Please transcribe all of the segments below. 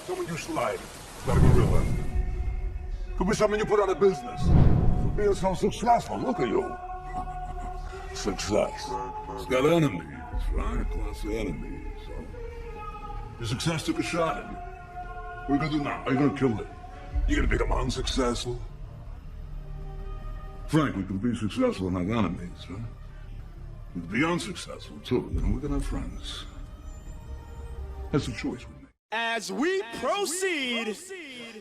Someone you slide. Gotta be real about it. Could be something you put out of business. For being so successful, look at you. Success. It's got enemies, right? Class of enemies. So. Your success took a shot at you. What are you gonna do now? Are you gonna kill it? You gonna become unsuccessful? Frank, we can be successful and have enemies, right? We can be unsuccessful too, and we can have friends. That's a choice we make. As we proceed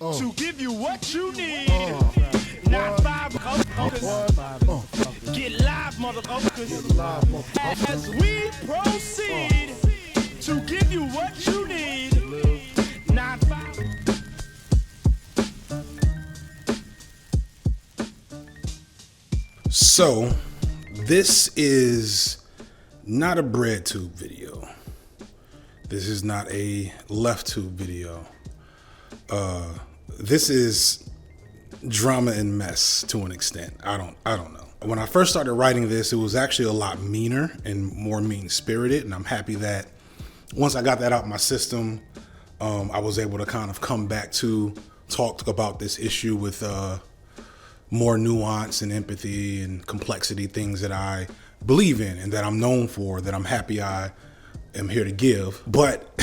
to give you what you need, not five motherfuckers, get live motherfuckers. As we proceed to give you what you need, not five. So, this is not a BreadTube video. This is not a LeftTube video. This is drama and mess to an extent. I don't know. When I first started writing this, it was actually a lot meaner and more mean-spirited, and I'm happy that once I got that out of my system, I was able to kind of come back to talk about this issue with more nuance and empathy and complexity, things that I believe in and that I'm known for, that I'm happy I am here to give, but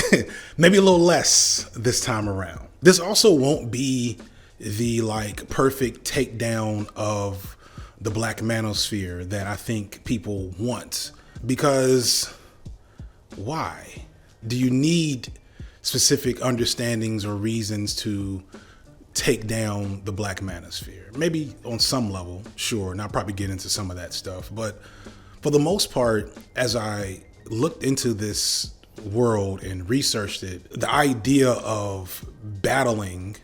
maybe a little less this time around. This also won't be the perfect takedown of the Black manosphere that I think people want, because why? Do you need specific understandings or reasons to take down the Black manosphere? Maybe on some level, sure, and I'll probably get into some of that stuff, but for the most part, as I looked into this world and researched it, the idea of battling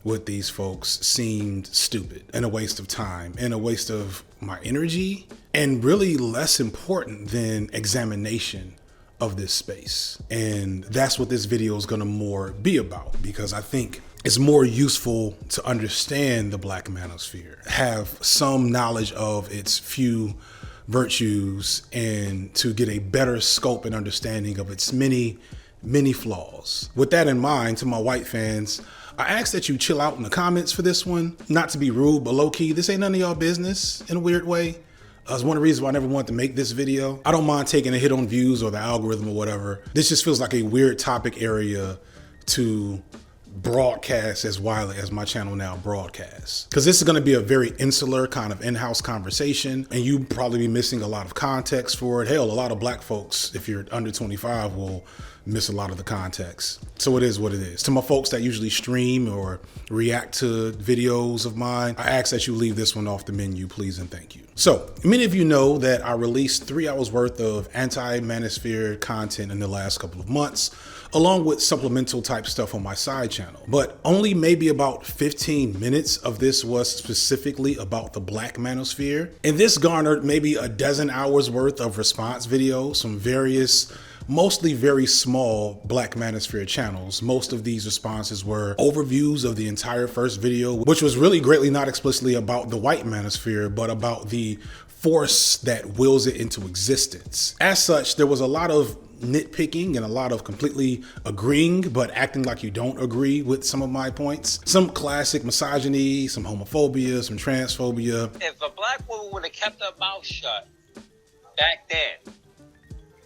with these folks seemed stupid and a waste of time and a waste of my energy, and really less important than examination of this space. And that's what this video is gonna more be about, because I think it's more useful to understand the Black manosphere, have some knowledge of its few virtues, and to get a better scope and understanding of its many flaws. With that in mind, to my white fans, I ask that you chill out in the comments for this one. Not to be rude, but low key, this ain't none of y'all business in a weird way. It's one of the reasons why I never wanted to make this video. I don't mind taking a hit on views or the algorithm or whatever. This just feels like a weird topic area to broadcast as widely as my channel now broadcasts, because this is going to be a very insular kind of in-house conversation, and you probably be missing a lot of context for it. Hell, a lot of Black folks, if you're under 25, will miss a lot of the context. So it is what it is. To my folks that usually stream or react to videos of mine, I ask that you leave this one off the menu, please and thank you. So many of you know that I released 3 hours worth of anti-manosphere content in the last couple of months, along with supplemental type stuff on my side channel. But only maybe about 15 minutes of this was specifically about the Black manosphere. And this garnered maybe a dozen hours worth of response videos from various, mostly very small Black manosphere channels. Most of these responses were overviews of the entire first video, which was really greatly not explicitly about the white manosphere, but about the force that wills it into existence. As such, there was a lot of nitpicking and a lot of completely agreeing but acting like you don't agree with some of my points. Some classic misogyny, some homophobia, some transphobia. If a Black woman would have kept her mouth shut back then,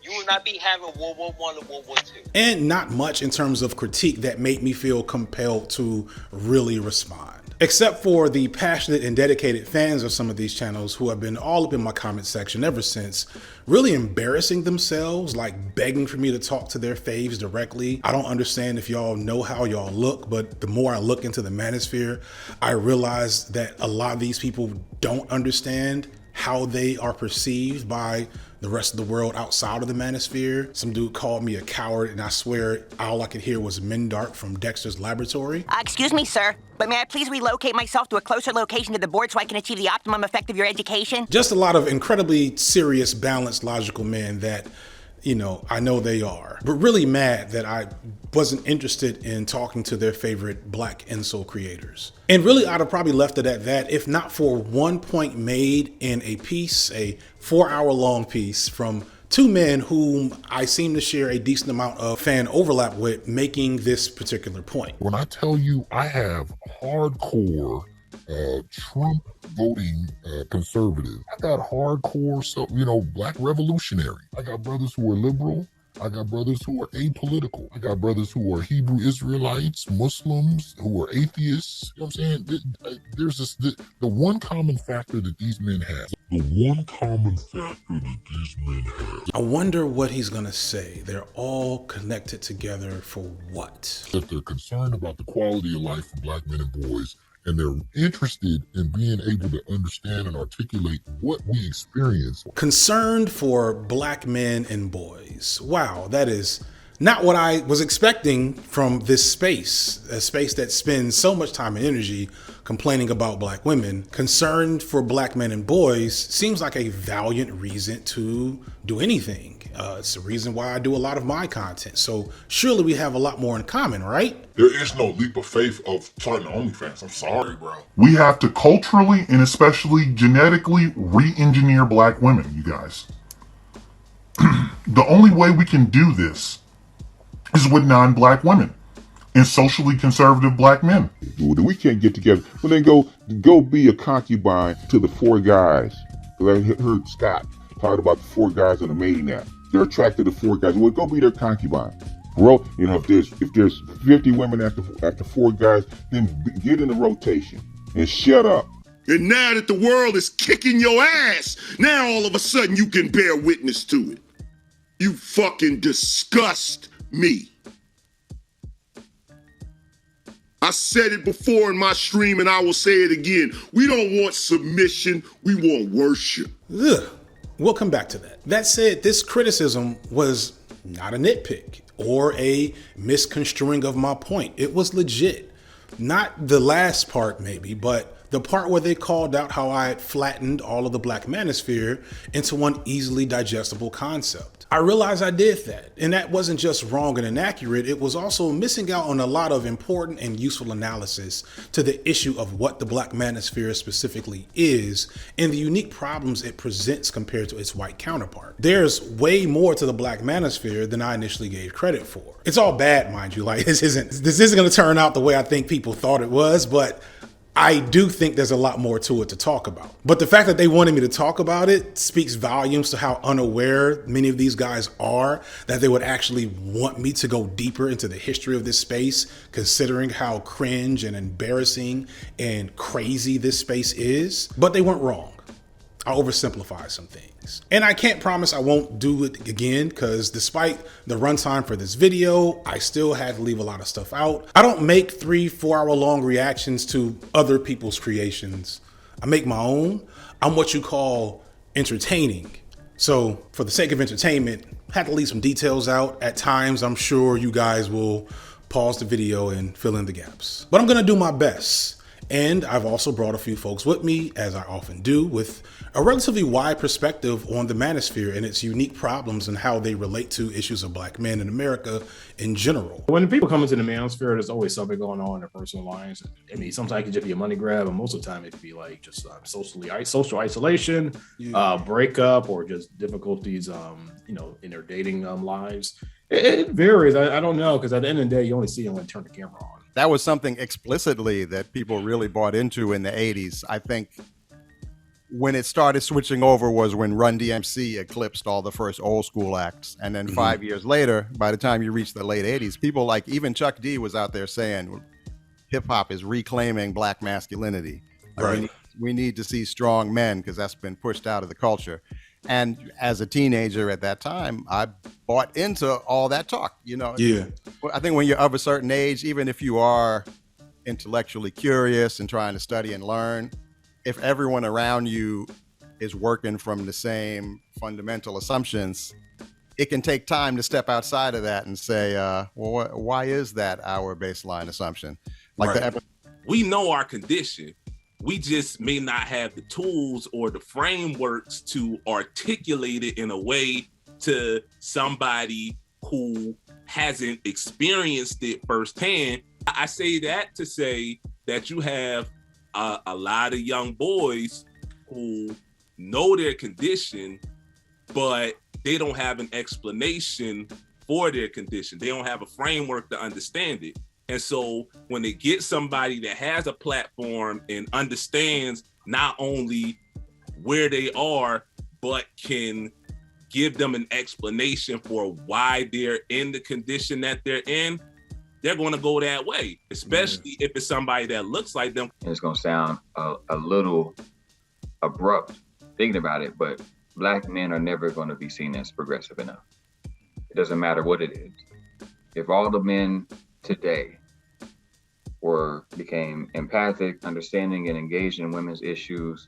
you would not be having World War I and World War II. And not much in terms of critique that made me feel compelled to really respond. Except for the passionate and dedicated fans of some of these channels who have been all up in my comment section ever since, really embarrassing themselves, like begging for me to talk to their faves directly. I don't understand if y'all know how y'all look, but the more I look into the manosphere, I realize that a lot of these people don't understand how they are perceived by the rest of the world outside of the manosphere. Some dude called me a coward, and I swear all I could hear was Mendark from Dexter's Laboratory. Excuse me, sir, but may I please relocate myself to a closer location to the board so I can achieve the optimum effect of your education? Just a lot of incredibly serious, balanced, logical men that, you know, I know they are, but really mad that I wasn't interested in talking to their favorite Black incel creators. And really, I'd have probably left it at that if not for one point made in a piece, a 4-hour long piece from Two men whom I seem to share a decent amount of fan overlap with, making this particular point. When I tell you I have hardcore Trump voting conservative, I got hardcore, black revolutionary. I got brothers who are liberal. I got brothers who are apolitical. I got brothers who are Hebrew Israelites, Muslims, who are atheists. You know what I'm saying? There's the one common factor that these men have. I wonder what he's going to say. They're all connected together for what? That they're concerned about the quality of life for black men and boys, and they're interested in being able to understand and articulate what we experience. Concerned for black men and boys. Wow, that is not what I was expecting from this space, a space that spends so much time and energy complaining about black women. Concerned for black men and boys seems like a valiant reason to do anything. It's the reason why I do a lot of my content. So surely we have a lot more in common, right? There is no leap of faith of starting OnlyFans. I'm sorry, bro. We have to culturally and especially genetically re-engineer black women, you guys. The only way we can do this is with non-black women and socially conservative black men. We can't get together. Well, then go be a concubine to the four guys. Because I heard Scott talk about the four guys on the mating app. They're attracted to four guys. Well, go be their concubine. Bro, if there's 50 women after four guys, then get in the rotation and shut up. And now that the world is kicking your ass, now all of a sudden you can bear witness to it. You fucking disgust me. I said it before in my stream and I will say it again. We don't want submission, we want worship. Ugh. We'll come back to that. That said, this criticism was not a nitpick or a misconstruing of my point. It was legit. Not the last part maybe, but the part where they called out how I had flattened all of the black manosphere into one easily digestible concept. I realized I did that, and that wasn't just wrong and inaccurate, it was also missing out on a lot of important and useful analysis to the issue of what the black manosphere specifically is and the unique problems it presents compared to its white counterpart. There's way more to the black manosphere than I initially gave credit for. It's all bad, mind you, like this isn't going to turn out the way I think people thought it was, but I do think there's a lot more to it to talk about. But the fact that they wanted me to talk about it speaks volumes to how unaware many of these guys are that they would actually want me to go deeper into the history of this space, considering how cringe and embarrassing and crazy this space is. But they weren't wrong. I oversimplify some things. And I can't promise I won't do it again, because despite the runtime for this video, I still had to leave a lot of stuff out. I don't make 3-4 hour long reactions to other people's creations. I make my own. I'm what you call entertaining. So for the sake of entertainment, I had to leave some details out. At times, I'm sure you guys will pause the video and fill in the gaps. But I'm gonna do my best. And I've also brought a few folks with me, as I often do, with a relatively wide perspective on the manosphere and its unique problems and how they relate to issues of black men in America in general. When people come into the manosphere, there's always something going on in their personal lives. I mean, sometimes it can just be a money grab, and most of the time it can be like just social isolation, breakup, or just difficulties, in their dating lives. It varies. I don't know, because at the end of the day, you only see them when you turn the camera on. That was something explicitly that people really bought into in the 80s. I think when it started switching over was when Run DMC eclipsed all the first old school acts. And then 5 years later, by the time you reach the late 80s, people like even Chuck D was out there saying hip hop is reclaiming black masculinity. Right. We need to see strong men because that's been pushed out of the culture. And as a teenager at that time, I bought into all that talk, Yeah. I think when you're of a certain age, even if you are intellectually curious and trying to study and learn, if everyone around you is working from the same fundamental assumptions, it can take time to step outside of that and say, well, why is that our baseline assumption? Like Right. We know our condition. We just may not have the tools or the frameworks to articulate it in a way to somebody who hasn't experienced it firsthand. I say that to say that you have a lot of young boys who know their condition, but they don't have an explanation for their condition. They don't have a framework to understand it. And so when they get somebody that has a platform and understands not only where they are, but can give them an explanation for why they're in the condition that they're in, they're going to go that way, especially if it's somebody that looks like them. And it's going to sound a little abrupt thinking about it, but Black men are never going to be seen as progressive enough. It doesn't matter what it is. If all the men today became empathic, understanding, and engaged in women's issues,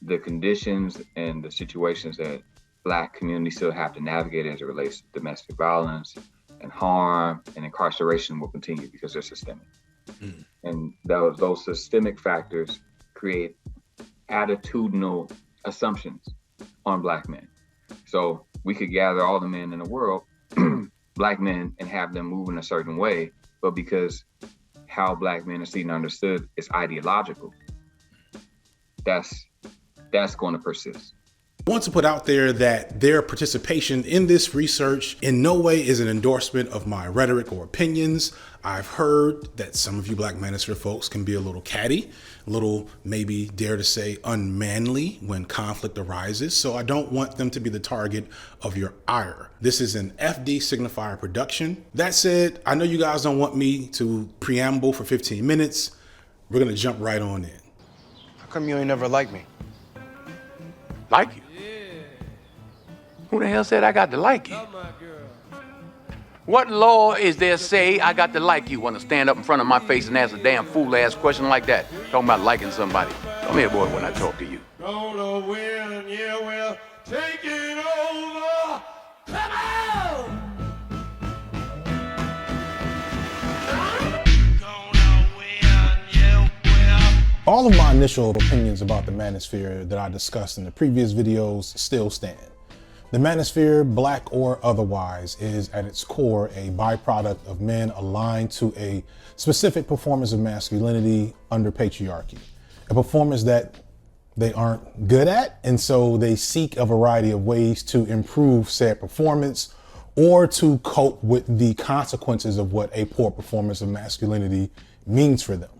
the conditions and the situations that Black communities still have to navigate as it relates to domestic violence and harm and incarceration will continue because they're systemic. And those systemic factors create attitudinal assumptions on Black men. So we could gather all the men in the world, Black men, and have them move in a certain way, but because how Black men are seen and understood is ideological, that's going to persist. I want to put out there that their participation in this research in no way is an endorsement of my rhetoric or opinions. I've heard that some of you Black Manosphere folks can be a little catty, a little, maybe dare to say, unmanly when conflict arises. So I don't want them to be the target of your ire. This is an FD Signifier production. That said, I know you guys don't want me to preamble for 15 minutes. We're going to jump right on in. How come you ain't never liked me? Like you? Who the hell said I got to like you? What law is there say I got to like you? Want to stand up in front of my face and ask a damn fool-ass question like that? Talking about liking somebody. Come here, boy, when I talk to you. Gonna win, yeah, we're taking over. Come on! All of my initial opinions about the manosphere that I discussed in the previous videos still stand. The manosphere, Black or otherwise, is at its core a byproduct of men aligned to a specific performance of masculinity under patriarchy, a performance that they aren't good at, and so they seek a variety of ways to improve said performance or to cope with the consequences of what a poor performance of masculinity means for them.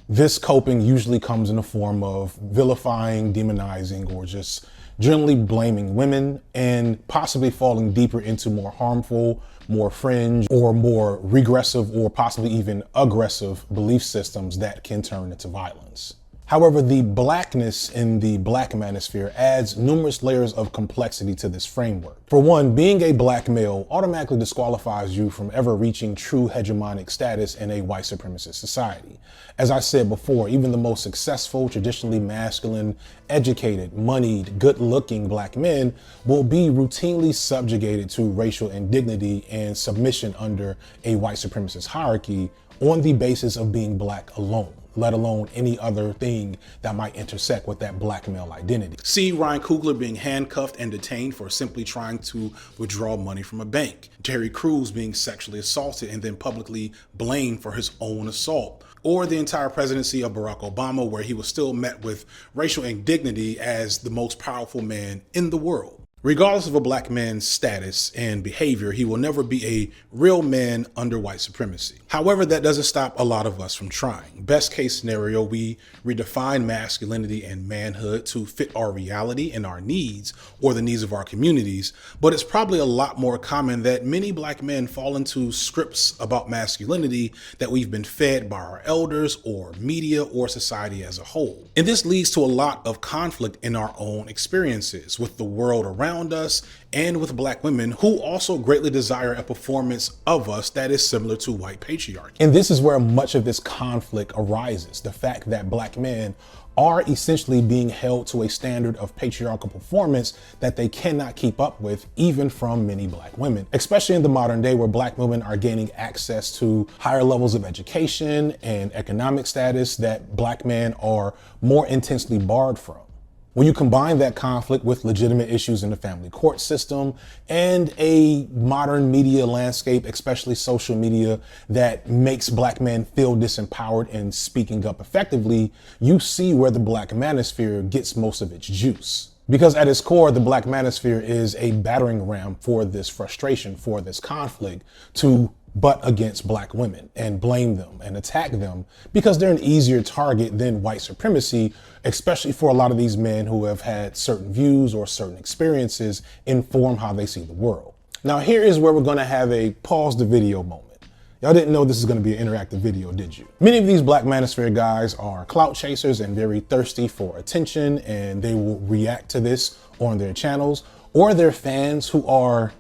This coping usually comes in the form of vilifying, demonizing, or just generally blaming women and possibly falling deeper into more harmful, more fringe, or more regressive, or possibly even aggressive belief systems that can turn into violence. However, the Blackness in the Black manosphere adds numerous layers of complexity to this framework. For one, being a Black male automatically disqualifies you from ever reaching true hegemonic status in a white supremacist society. As I said before, even the most successful, traditionally masculine, educated, moneyed, good-looking Black men will be routinely subjugated to racial indignity and submission under a white supremacist hierarchy on the basis of being Black alone, let alone any other thing that might intersect with that Black male identity. See Ryan Coogler being handcuffed and detained for simply trying to withdraw money from a bank. Terry Crews being sexually assaulted and then publicly blamed for his own assault. Or the entire presidency of Barack Obama, where he was still met with racial indignity as the most powerful man in the world. Regardless of a Black man's status and behavior, he will never be a real man under white supremacy. However, that doesn't stop a lot of us from trying. Best case scenario, we redefine masculinity and manhood to fit our reality and our needs, or the needs of our communities. But it's probably a lot more common that many Black men fall into scripts about masculinity that we've been fed by our elders or media or society as a whole. And this leads to a lot of conflict in our own experiences with the world around us and with Black women who also greatly desire a performance of us that is similar to white patriarchy. And this is where much of this conflict arises. The fact that Black men are essentially being held to a standard of patriarchal performance that they cannot keep up with, even from many Black women, especially in the modern day where Black women are gaining access to higher levels of education and economic status that Black men are more intensely barred from. When you combine that conflict with legitimate issues in the family court system and a modern media landscape, especially social media, that makes Black men feel disempowered in speaking up effectively, you see where the Black manosphere gets most of its juice. Because at its core, the Black Manosphere is a battering ram for this frustration, for this conflict, to butt against black women and blame them and attack them because they're an easier target than white supremacy, especially for a lot of these men who have had certain views or certain experiences inform how they see the world. Now, here is where we're going to have a pause the video moment. Y'all didn't know this is going to be an interactive video, did you? Many of these Black Manosphere guys are clout chasers and very thirsty for attention, and they will react to this on their channels, or they're fans who are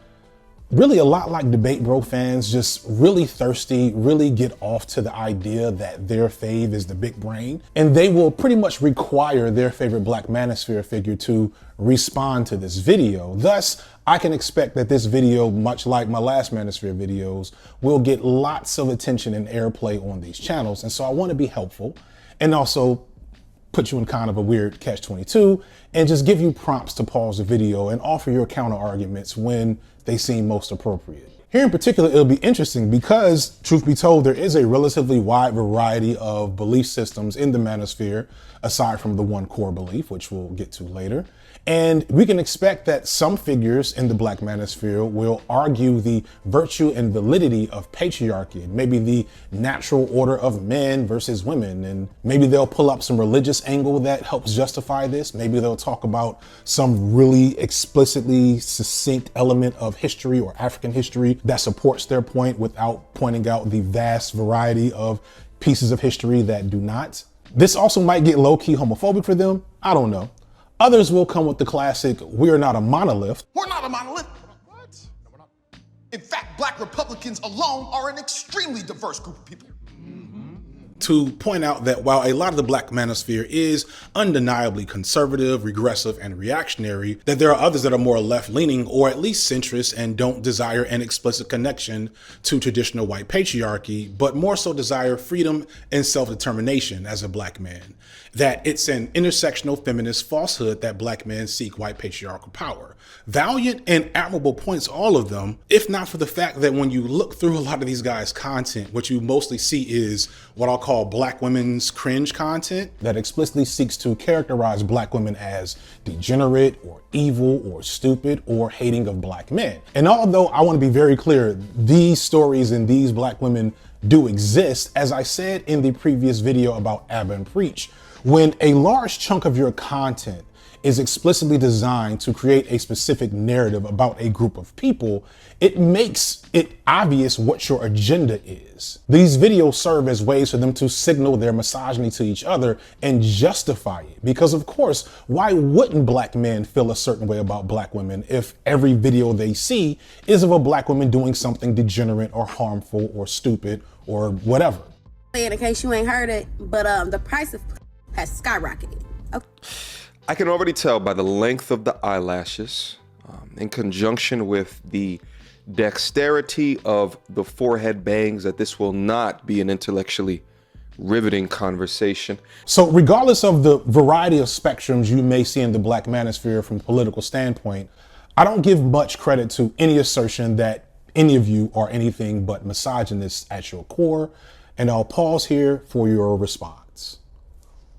really a lot like Debate Bro fans, just really thirsty, really get off to the idea that their fave is the big brain. And they will pretty much require their favorite Black Manosphere figure to respond to this video. Thus, I can expect that this video, much like my last Manosphere videos, will get lots of attention and airplay on these channels. And so I want to be helpful and also put you in kind of a weird catch-22 and just give you prompts to pause the video and offer your counter arguments when they seem most appropriate. Here in particular, it'll be interesting because, truth be told, there is a relatively wide variety of belief systems in the Manosphere, aside from the one core belief, which we'll get to later. And we can expect that some figures in the Black Manosphere will argue the virtue and validity of patriarchy, and maybe the natural order of men versus women. And maybe they'll pull up some religious angle that helps justify this. Maybe they'll talk about some really explicitly succinct element of history or African history that supports their point without pointing out the vast variety of pieces of history that do not. This also might get low-key homophobic for them. I don't know. Others will come with the classic, we're not a monolith. We're not a monolith. What? No, we're not. In fact, Black Republicans alone are an extremely diverse group of people. To point out that while a lot of the Black Manosphere is undeniably conservative, regressive, and reactionary, that there are others that are more left-leaning or at least centrist and don't desire an explicit connection to traditional white patriarchy, but more so desire freedom and self-determination as a black man. That it's an intersectional feminist falsehood that black men seek white patriarchal power. Valiant and admirable points, all of them, if not for the fact that when you look through a lot of these guys' content, what you mostly see is what I'll call black women's cringe content that explicitly seeks to characterize black women as degenerate or evil or stupid or hating of black men. And although I want to be very clear, these stories and these black women do exist, as I said in the previous video about Abba and Preach, when a large chunk of your content is explicitly designed to create a specific narrative about a group of people, it makes it obvious what your agenda is. These videos serve as ways for them to signal their misogyny to each other and justify it. Because of course, why wouldn't black men feel a certain way about black women if every video they see is of a black woman doing something degenerate or harmful or stupid or whatever? In case you ain't heard it, but the price of has skyrocketed. Okay. I can already tell by the length of the eyelashes, in conjunction with the dexterity of the forehead bangs, that this will not be an intellectually riveting conversation. So regardless of the variety of spectrums you may see in the Black Manosphere from a political standpoint, I don't give much credit to any assertion that any of you are anything but misogynists at your core, and I'll pause here for your response.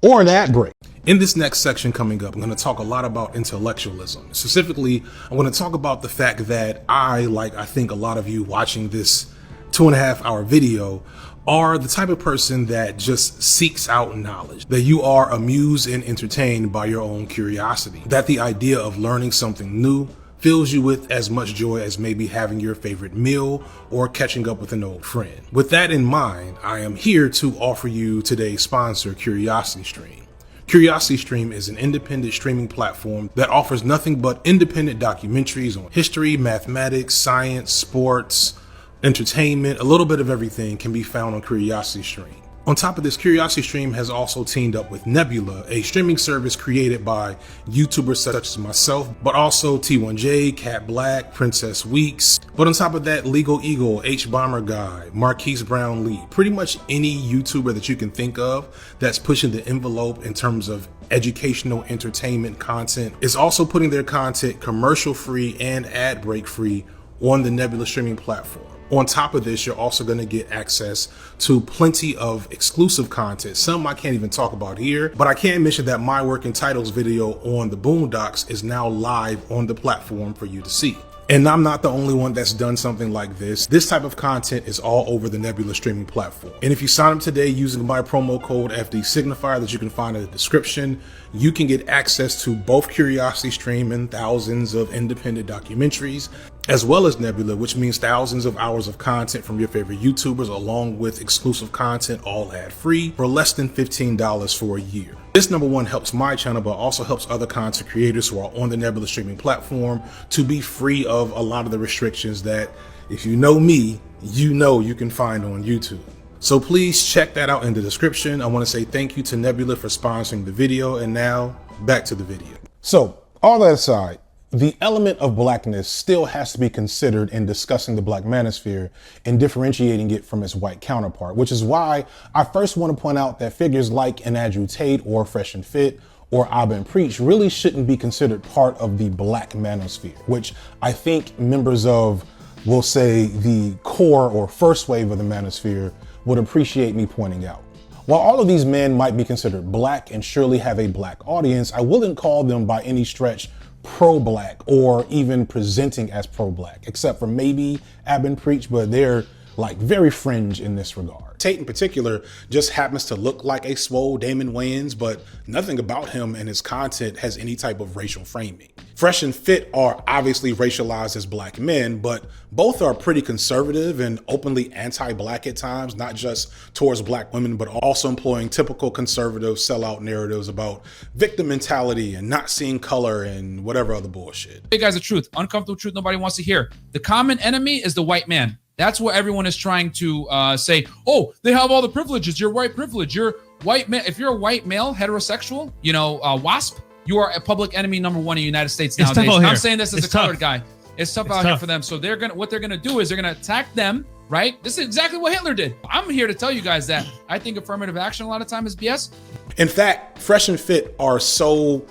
Or an ad break. In this next section coming up, I'm going to talk a lot about intellectualism. Specifically, I'm going to talk about the fact that I think a lot of you watching this 2.5 hour video, are the type of person that just seeks out knowledge, that you are amused and entertained by your own curiosity, that the idea of learning something new fills you with as much joy as maybe having your favorite meal or catching up with an old friend. With that in mind, I am here to offer you today's sponsor, CuriosityStream. CuriosityStream is an independent streaming platform that offers nothing but independent documentaries on history, mathematics, science, sports, entertainment. A little bit of everything can be found on CuriosityStream. On top of this, CuriosityStream has also teamed up with Nebula, a streaming service created by YouTubers such as myself, but also T1J, Cat Black, Princess Weeks. But on top of that, Legal Eagle, H Bomber Guy, Marquise Brown Lee, pretty much any YouTuber that you can think of that's pushing the envelope in terms of educational entertainment content is also putting their content commercial free and ad break free on the Nebula streaming platform. On top of this, you're also going to get access to plenty of exclusive content. Some I can't even talk about here, but I can mention that my Working Titles video on the Boondocks is now live on the platform for you to see. And I'm not the only one that's done something like this. This type of content is all over the Nebula streaming platform. And if you sign up today using my promo code FD Signifier that you can find in the description, you can get access to both Curiosity Stream and thousands of independent documentaries, as well as Nebula, which means thousands of hours of content from your favorite YouTubers, along with exclusive content, all ad-free, for less than $15 for a year. This, number one, helps my channel, but also helps other content creators who are on the Nebula streaming platform to be free of a lot of the restrictions that, if you know me, you know you can find on YouTube. So please check that out in the description. I want to say thank you to Nebula for sponsoring the video, and now back to the video. So, all that aside, the element of blackness still has to be considered in discussing the Black Manosphere and differentiating it from its white counterpart, which is why I first want to point out that figures like an Andrew Tate or Fresh and Fit or Abba and Preach really shouldn't be considered part of the Black Manosphere, which I think members of, we'll say, the core or first wave of the Manosphere would appreciate me pointing out. While all of these men might be considered black and surely have a black audience, I wouldn't call them by any stretch pro-black or even presenting as pro-black, except for maybe Abba and Preach, but they're like very fringe in this regard. Tate in particular just happens to look like a swole Damon Wayans, but nothing about him and his content has any type of racial framing. Fresh and Fit are obviously racialized as black men, but both are pretty conservative and openly anti-black at times, not just towards black women, but also employing typical conservative sellout narratives about victim mentality and not seeing color and whatever other bullshit. Hey guys, the truth, uncomfortable truth nobody wants to hear. The common enemy is the white man. That's what everyone is trying to say. Oh, they have all the privileges. You're white privilege. You're white man. If you're a white male, heterosexual, you know, WASP, you are a public enemy #1 in the United States nowadays. I'm saying this as a colored guy. It's tough out here for them. So what they're gonna do is they're gonna attack them, right? This is exactly what Hitler did. I'm here to tell you guys that I think affirmative action a lot of time is BS. In fact, Fresh and Fit are so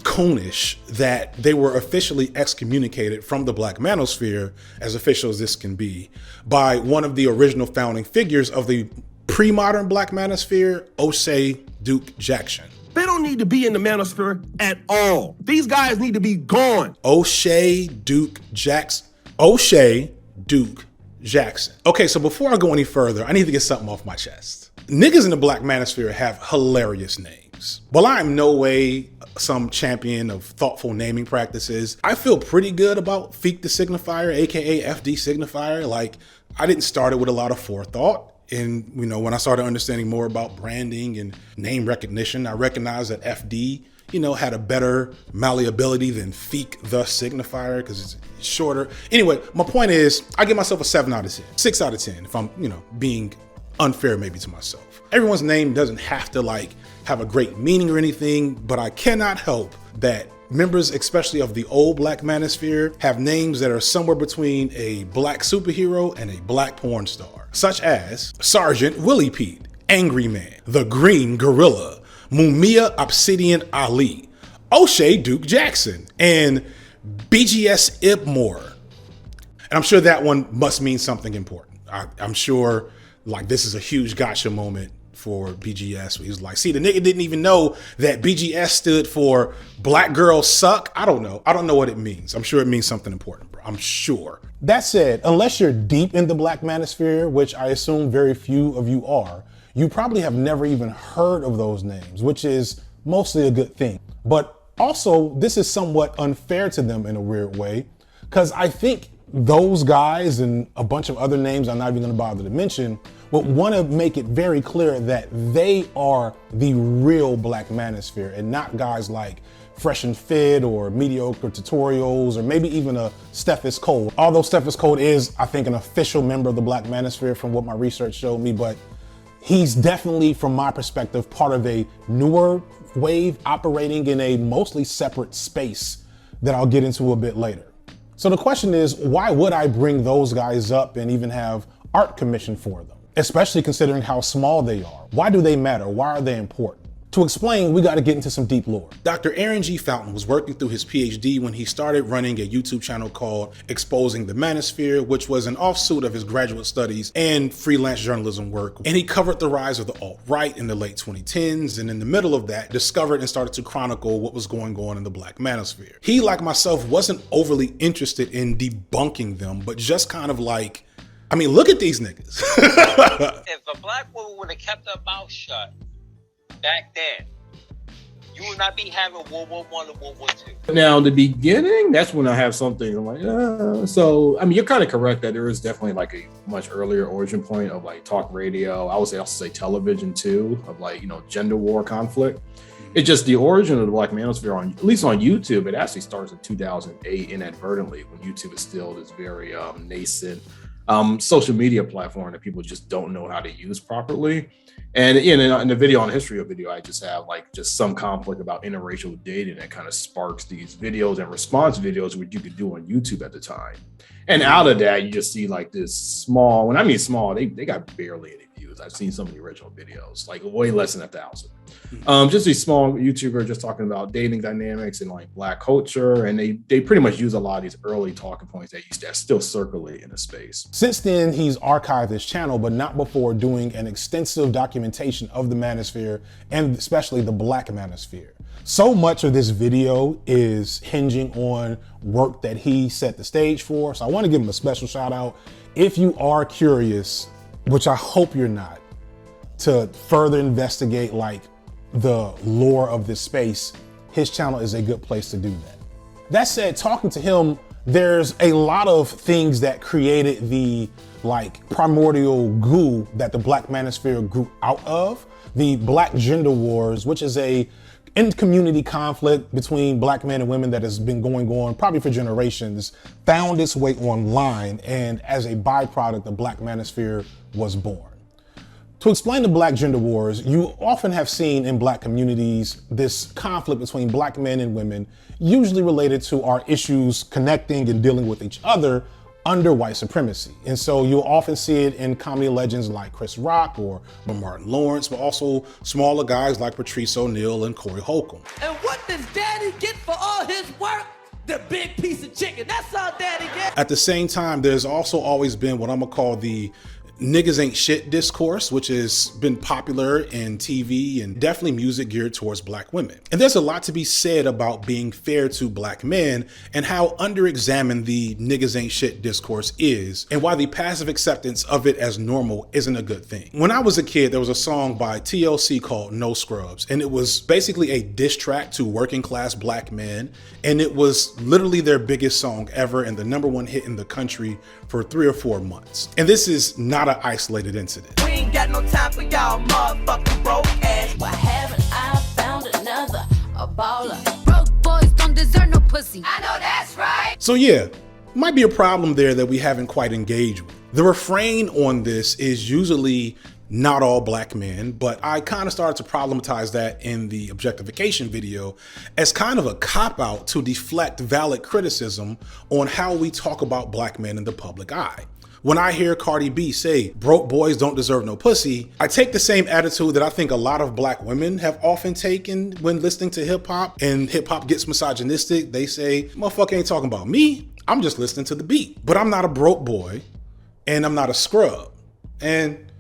coonish that they were officially excommunicated from the Black Manosphere, as official as this can be, by one of the original founding figures of the pre-modern Black Manosphere, O'Shea Duke Jackson. They don't need to be in the Manosphere at all. These guys need to be gone. O'Shea Duke Jackson. O'Shea Duke Jackson. Okay, so before I go any further, I need to get something off my chest. Niggas in the Black Manosphere have hilarious names. While I am no way some champion of thoughtful naming practices, I feel pretty good about Feek the Signifier, aka FD Signifier. Like, I didn't start it with a lot of forethought. And, you know, when I started understanding more about branding and name recognition, I recognized that FD, you know, had a better malleability than Feek the Signifier because it's shorter. Anyway, my point is, I give myself a 7 out of 10, 6 out of 10, if I'm, you know, being unfair maybe to myself. Everyone's name doesn't have to like have a great meaning or anything, but I cannot help that members, especially of the old Black Manosphere, have names that are somewhere between a black superhero and a black porn star, such as Sergeant Willie Pete, Angry Man, The Green Gorilla, Mumia Obsidian Ali, O'Shea Duke Jackson, and BGS Ibmore. And I'm sure that one must mean something important. I'm sure like this is a huge gotcha moment for BGS. Where he was like, see, the nigga didn't even know that BGS stood for Black Girls Suck. I don't know. I don't know what it means. I'm sure it means something important, bro. I'm sure. That said, unless you're deep in the Black Manosphere, which I assume very few of you are, you probably have never even heard of those names, which is mostly a good thing. But also, this is somewhat unfair to them in a weird way, because I think those guys and a bunch of other names I'm not even gonna bother to mention would want to make it very clear that they are the real Black Manosphere and not guys like Fresh and Fit or Mediocre Tutorials or maybe even a Stephis Code. Although Stephis Code is, I think, an official member of the Black Manosphere from what my research showed me, but he's definitely, from my perspective, part of a newer wave operating in a mostly separate space that I'll get into a bit later. So the question is, why would I bring those guys up and even have art commissioned for them? Especially considering how small they are. Why do they matter? Why are they important? To explain, we got to get into some deep lore. Dr. Aaron G. Fountain was working through his PhD when he started running a YouTube channel called Exposing the Manosphere, which was an offshoot of his graduate studies and freelance journalism work. And he covered the rise of the alt-right in the late 2010s, and in the middle of that, discovered and started to chronicle what was going on in the Black manosphere. He, like myself, wasn't overly interested in debunking them, but just kind of like, I mean, look at these niggas. If a black woman would have kept her mouth shut back then, you would not be having World War I and World War II. Now, in the beginning, that's when I have something. I'm like, so I mean, you're kind of correct that there is definitely like a much earlier origin point of like talk radio. I would also say television too, of like, you know, gender war conflict. It's just the origin of the Black manosphere, on at least on YouTube, it actually starts in 2008 inadvertently, when YouTube is still this very nascent social media platform that people just don't know how to use properly. And in the video, on the history of video, I just have like just some conflict about interracial dating that kind of sparks these videos and response videos, which you could do on YouTube at the time. And out of that, you just see like this small, when I mean small, they got barely any views. I've seen some of the original videos, like way less than 1,000. Just these small YouTubers just talking about dating dynamics and like Black culture. And they pretty much use a lot of these early talking points that still circulate in the space. Since then, he's archived his channel, but not before doing an extensive documentation of the manosphere and especially the Black manosphere. So much of this video is hinging on work that he set the stage for. So I want to give him a special shout out. If you are curious, which I hope you're not, to further investigate like the lore of this space, his channel is a good place to do that. That said, talking to him, there's a lot of things that created the like primordial goo that the Black manosphere grew out of. The Black gender wars, which is a in-community conflict between Black men and women that has been going on probably for generations, found its way online, and as a byproduct, the Black manosphere was born. To explain the Black gender wars, you often have seen in Black communities this conflict between Black men and women, usually related to our issues connecting and dealing with each other under white supremacy. And so you'll often see it in comedy legends like Chris Rock or Martin Lawrence, but also smaller guys like Patrice O'Neal and Corey Holcomb. And what does Daddy get for all his work? The big piece of chicken. That's all Daddy gets. At the same time, there's also always been what I'm gonna call the niggas ain't shit discourse, which has been popular in TV and definitely music geared towards Black women. And there's a lot to be said about being fair to Black men and how under-examined the niggas ain't shit discourse is, and why the passive acceptance of it as normal isn't a good thing. When I was a kid, there was a song by TLC called No Scrubs, and it was basically a diss track to working class Black men, and it was literally their biggest song ever and the #1 hit in the country for 3 or 4 months. And this is not an isolated incident. We ain't got no time for y'all motherfucking broke ass. Why haven't I found another a baller? Broke boys don't deserve no pussy. I know that's right. So yeah, might be a problem there that we haven't quite engaged with. The refrain on this is usually not all Black men, but I kind of started to problematize that in the objectification video as kind of a cop-out to deflect valid criticism on how we talk about Black men in the public eye. When I hear Cardi B say, broke boys don't deserve no pussy, I take the same attitude that I think a lot of Black women have often taken when listening to hip hop, and hip hop gets misogynistic. They say, motherfucker ain't talking about me, I'm just listening to the beat. But I'm not a broke boy, and I'm not a scrub. And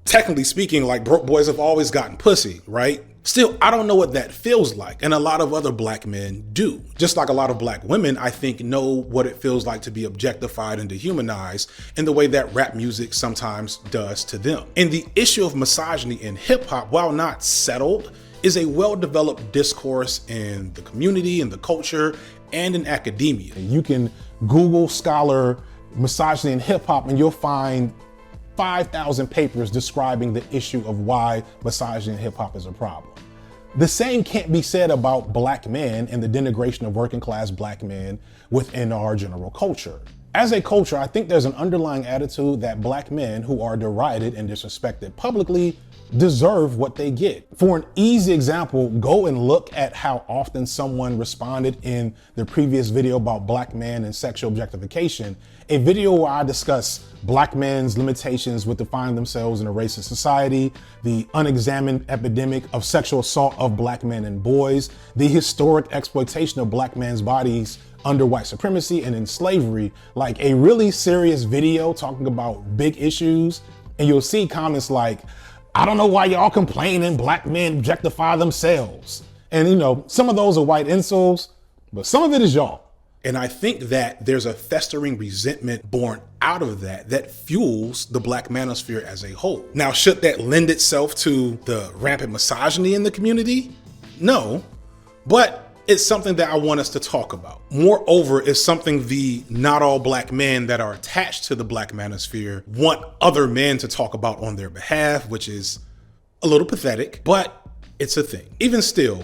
technically speaking, like, broke boys have always gotten pussy, right? Still, I don't know what that feels like, and a lot of other Black men do. Just like a lot of Black women, I think, know what it feels like to be objectified and dehumanized in the way that rap music sometimes does to them. And the issue of misogyny in hip hop, while not settled, is a well-developed discourse in the community, in the culture, and in academia. You can Google scholar misogyny in hip hop and you'll find 5,000 papers describing the issue of why misogyny in hip hop is a problem. The same can't be said about Black men and the denigration of working class Black men within our general culture. As a culture, I think there's an underlying attitude that black men who are derided and disrespected publicly deserve what they get. For an easy example, go and look at how often someone responded in the previous video about black men and sexual objectification, a video where I discuss black men's limitations with defining themselves in a racist society, the unexamined epidemic of sexual assault of black men and boys, the historic exploitation of black men's bodies under white supremacy and in slavery, like a really serious video talking about big issues. And you'll see comments like, I don't know why y'all complaining black men objectify themselves. And you know, some of those are white insults, but some of it is y'all. And I think that there's a festering resentment born out of that fuels the black manosphere as a whole. Now, should that lend itself to the rampant misogyny in the community? No, but it's something that I want us to talk about. Moreover, it's something the not all black men that are attached to the black manosphere want other men to talk about on their behalf, which is a little pathetic, but it's a thing. Even still,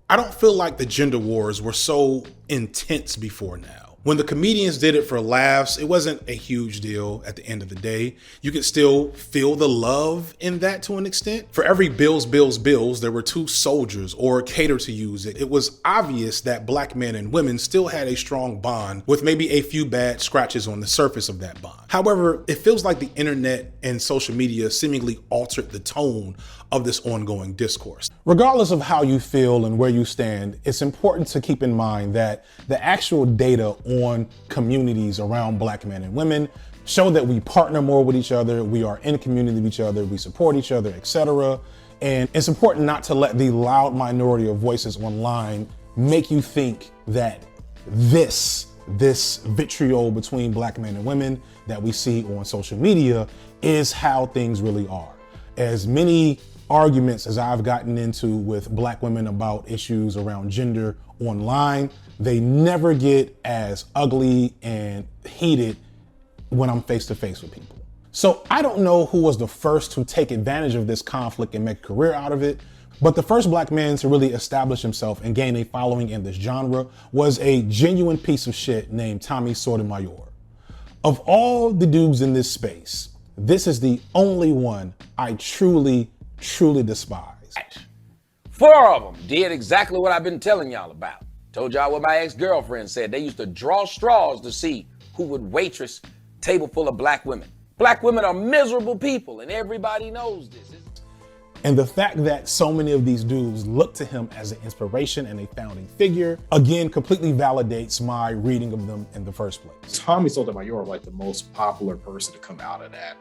I don't feel like the gender wars were so intense before now. When the comedians did it for laughs, it wasn't a huge deal at the end of the day. You could still feel the love in that to an extent. For every Bills, Bills, Bills, there were two soldiers, or cater to use it. It was obvious that black men and women still had a strong bond with maybe a few bad scratches on the surface of that bond. However, it feels like the internet and social media seemingly altered the tone of this ongoing discourse. Regardless of how you feel and where you stand, it's important to keep in mind that the actual data on communities around black men and women show that we partner more with each other, we are in community with each other, we support each other, etc. And it's important not to let the loud minority of voices online make you think that this vitriol between black men and women that we see on social media is how things really are. As many arguments as I've gotten into with black women about issues around gender online, they never get as ugly and heated when I'm face to face with people. So I don't know who was the first to take advantage of this conflict and make a career out of it, but the first black man to really establish himself and gain a following in this genre was a genuine piece of shit named Tommy Sotomayor. Of all the dudes in this space, this is the only one I truly despise. 4 of them did exactly what I've been telling y'all about. Told y'all what my ex-girlfriend said. They used to draw straws to see who would waitress table full of black women. Black women are miserable people, and everybody knows this. And the fact that so many of these dudes look to him as an inspiration and a founding figure, again, completely validates my reading of them in the first place. Tommy Sotomayor, like the most popular person to come out of that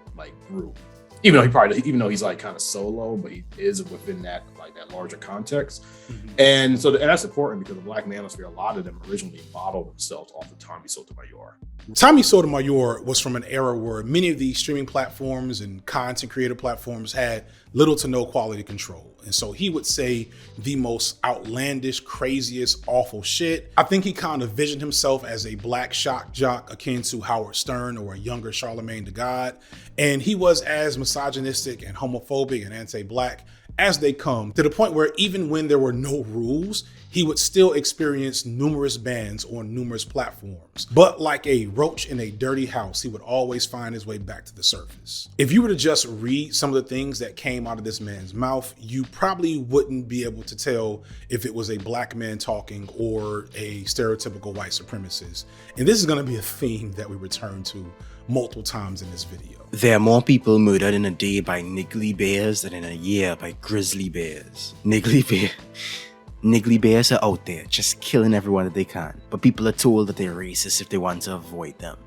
group. Even though he's like kind of solo, but he is within that larger context. Mm-hmm. And that's important because the black manosphere, a lot of them originally modeled themselves off of Tommy Sotomayor. Tommy Sotomayor was from an era where many of these streaming platforms and content creator platforms had little to no quality control. And so he would say the most outlandish, craziest, awful shit. I think he kind of visioned himself as a black shock jock akin to Howard Stern or a younger Charlemagne the God. And he was as misogynistic and homophobic and anti-black as they come, to the point where even when there were no rules, he would still experience numerous bans on numerous platforms. But like a roach in a dirty house, he would always find his way back to the surface. If you were to just read some of the things that came out of this man's mouth, you probably wouldn't be able to tell if it was a black man talking or a stereotypical white supremacist. And this is going to be a theme that we return to multiple times in this video. There are more people murdered in a day by niggly bears than in a year by grizzly bears. Niggly bears are out there just killing everyone that they can, but people are told that they're racist if they want to avoid them.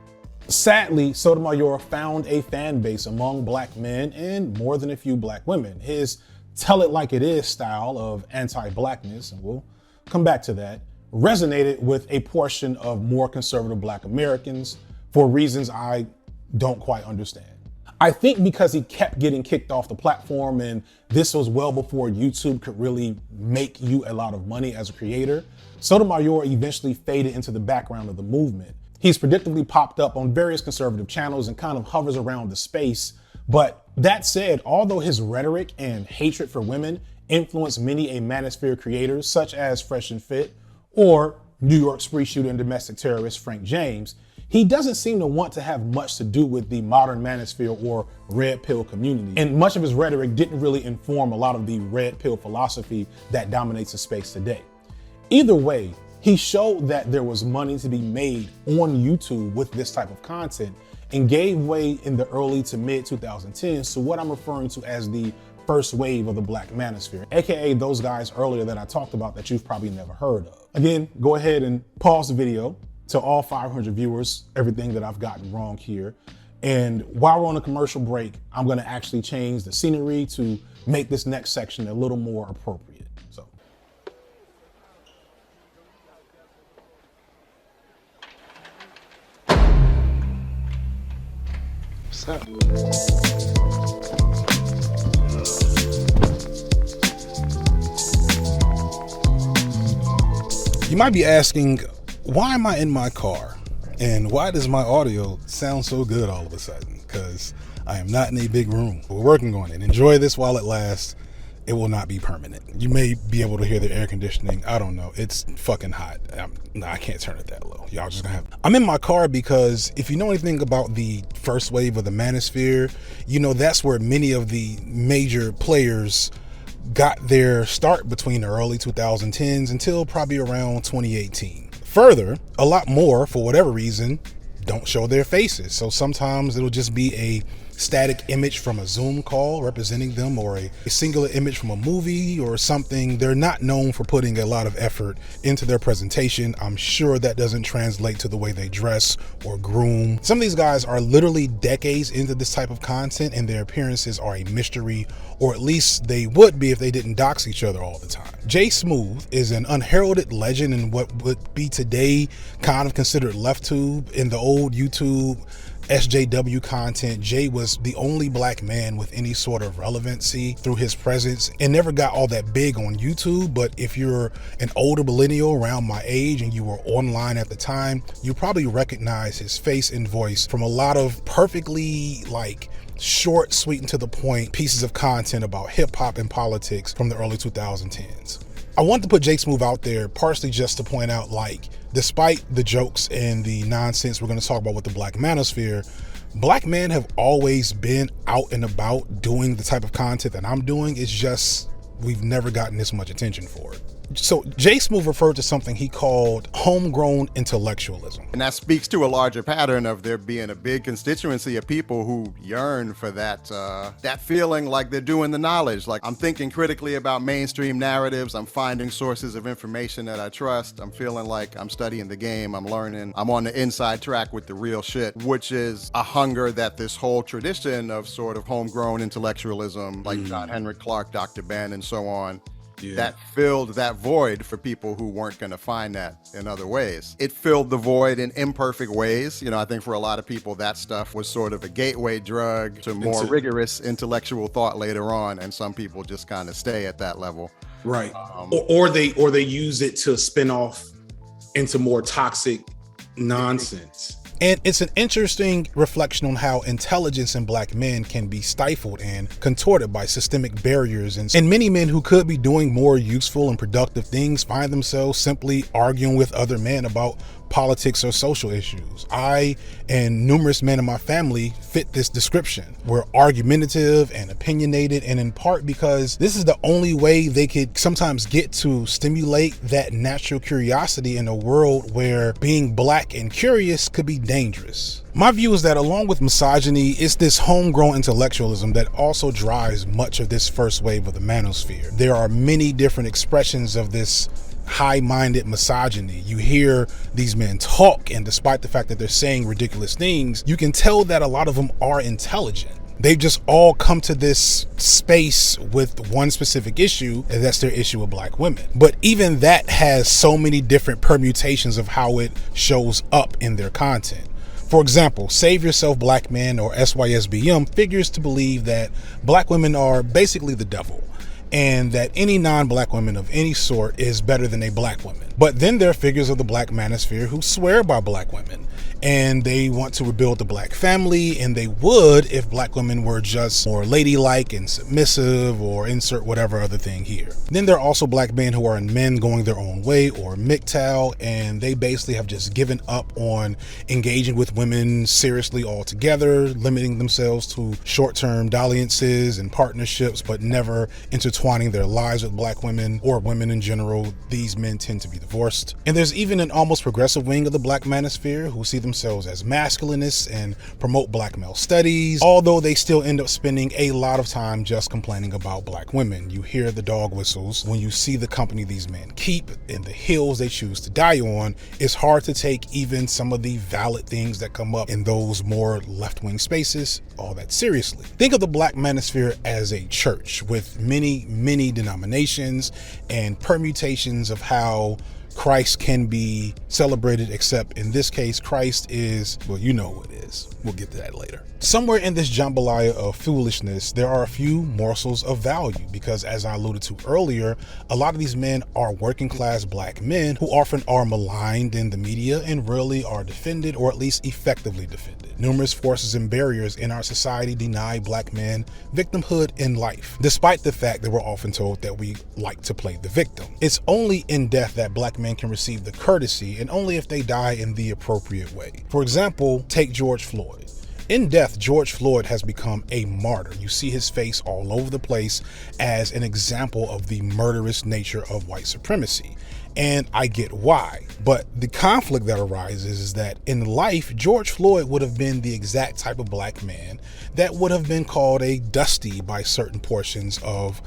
Sadly, Sotomayor found a fan base among black men and more than a few black women. His tell it like it is style of anti-blackness, and we'll come back to that, resonated with a portion of more conservative black Americans for reasons I don't quite understand. I think because he kept getting kicked off the platform, and this was well before YouTube could really make you a lot of money as a creator, Sotomayor eventually faded into the background of the movement. He's predictably popped up on various conservative channels and kind of hovers around the space. But that said, although his rhetoric and hatred for women influenced many a manosphere creators such as Fresh and Fit or New York spree shooter and domestic terrorist Frank James, he doesn't seem to want to have much to do with the modern manosphere or red pill community. And much of his rhetoric didn't really inform a lot of the red pill philosophy that dominates the space today. Either way, he showed that there was money to be made on YouTube with this type of content and gave way in the early to mid 2010s to what I'm referring to as the first wave of the Black manosphere, aka those guys earlier that I talked about that you've probably never heard of. Again, go ahead and pause the video, to all 500 viewers, everything that I've gotten wrong here. And while we're on a commercial break, I'm gonna actually change the scenery to make this next section a little more appropriate. So. What's up? You might be asking, why am I in my car? And why does my audio sound so good all of a sudden? Because I am not in a big room. We're working on it. Enjoy this while it lasts. It will not be permanent. You may be able to hear the air conditioning. I don't know. It's fucking hot. I can't turn it that low. Y'all just gonna have. I'm in my car because if you know anything about the first wave of the manosphere, you know that's where many of the major players got their start between the early 2010s until probably around 2018. Further, a lot more, for whatever reason, don't show their faces. So sometimes it'll just be a static image from a Zoom call representing them, or a singular image from a movie or something. They're not known for putting a lot of effort into their presentation. I'm sure that doesn't translate to the way they dress or groom. Some of these guys are literally decades into this type of content and their appearances are a mystery, or at least they would be if they didn't dox each other all the time. Jay Smooth is an unheralded legend in what would be today kind of considered left tube. In the old YouTube SJW content, Jay was the only black man with any sort of relevancy through his presence and never got all that big on YouTube. But if you're an older millennial around my age and you were online at the time, you probably recognize his face and voice from a lot of perfectly short, sweet and to the point pieces of content about hip hop and politics from the early 2010s. I wanted to put Jay Smooth out there partially just to point out, despite the jokes and the nonsense we're going to talk about with the Black manosphere, black men have always been out and about doing the type of content that I'm doing. It's just we've never gotten this much attention for it. So Jay Smooth referred to something he called homegrown intellectualism. And that speaks to a larger pattern of there being a big constituency of people who yearn for that feeling like they're doing the knowledge. Like, I'm thinking critically about mainstream narratives. I'm finding sources of information that I trust. I'm feeling like I'm studying the game. I'm learning. I'm on the inside track with the real shit, which is a hunger that this whole tradition of sort of homegrown intellectualism, like John Henrik Clarke, Dr. Ben, and so on, that filled that void for people who weren't going to find that in other ways. It filled the void in imperfect ways. You know, I think for a lot of people, that stuff was sort of a gateway drug to more rigorous intellectual thought later on, and some people just kind of stay at that level. Right. Or they use it to spin off into more toxic nonsense. And it's an interesting reflection on how intelligence in black men can be stifled and contorted by systemic barriers. And many men who could be doing more useful and productive things find themselves simply arguing with other men about politics or social issues. I and numerous men in my family fit this description. We're argumentative and opinionated, and in part because this is the only way they could sometimes get to stimulate that natural curiosity in a world where being black and curious could be dangerous. My view is that along with misogyny, it's this homegrown intellectualism that also drives much of this first wave of the manosphere. There are many different expressions of this high-minded misogyny. You hear these men talk, and despite the fact that they're saying ridiculous things, you can tell that a lot of them are intelligent. They've just all come to this space with one specific issue, and that's their issue with black women. But even that has so many different permutations of how it shows up in their content. For example, Save Yourself Black Men, or SYSBM, figures to believe that black women are basically the devil, and that any non-black woman of any sort is better than a black woman. But then there are figures of the black manosphere who swear by black women and they want to rebuild the black family, and they would if black women were just more ladylike and submissive, or insert whatever other thing here. Then there are also black men who are men going their own way, or MGTOW, and they basically have just given up on engaging with women seriously altogether, limiting themselves to short-term dalliances and partnerships, but never intertwining their lives with black women or women in general. These men tend to be divorced. And there's even an almost progressive wing of the black manosphere who see themselves as masculinists and promote black male studies, although they still end up spending a lot of time just complaining about black women. You hear the dog whistles when you see the company these men keep and the hills they choose to die on. It's hard to take even some of the valid things that come up in those more left-wing spaces all that seriously. Think of the black manosphere as a church with many denominations and permutations of how Christ can be celebrated, except in this case, Christ is, well, you know what it is. We'll get to that later. Somewhere in this jambalaya of foolishness, there are a few morsels of value, because as I alluded to earlier, a lot of these men are working class black men who often are maligned in the media and rarely are defended, or at least effectively defended. Numerous forces and barriers in our society deny black men victimhood in life, despite the fact that we're often told that we like to play the victim. It's only in death that black men can receive the courtesy, and only if they die in the appropriate way. For example, take George Floyd. In death, George Floyd has become a martyr. You see his face all over the place as an example of the murderous nature of white supremacy. And I get why. But the conflict that arises is that in life, George Floyd would have been the exact type of black man that would have been called a dusty by certain portions of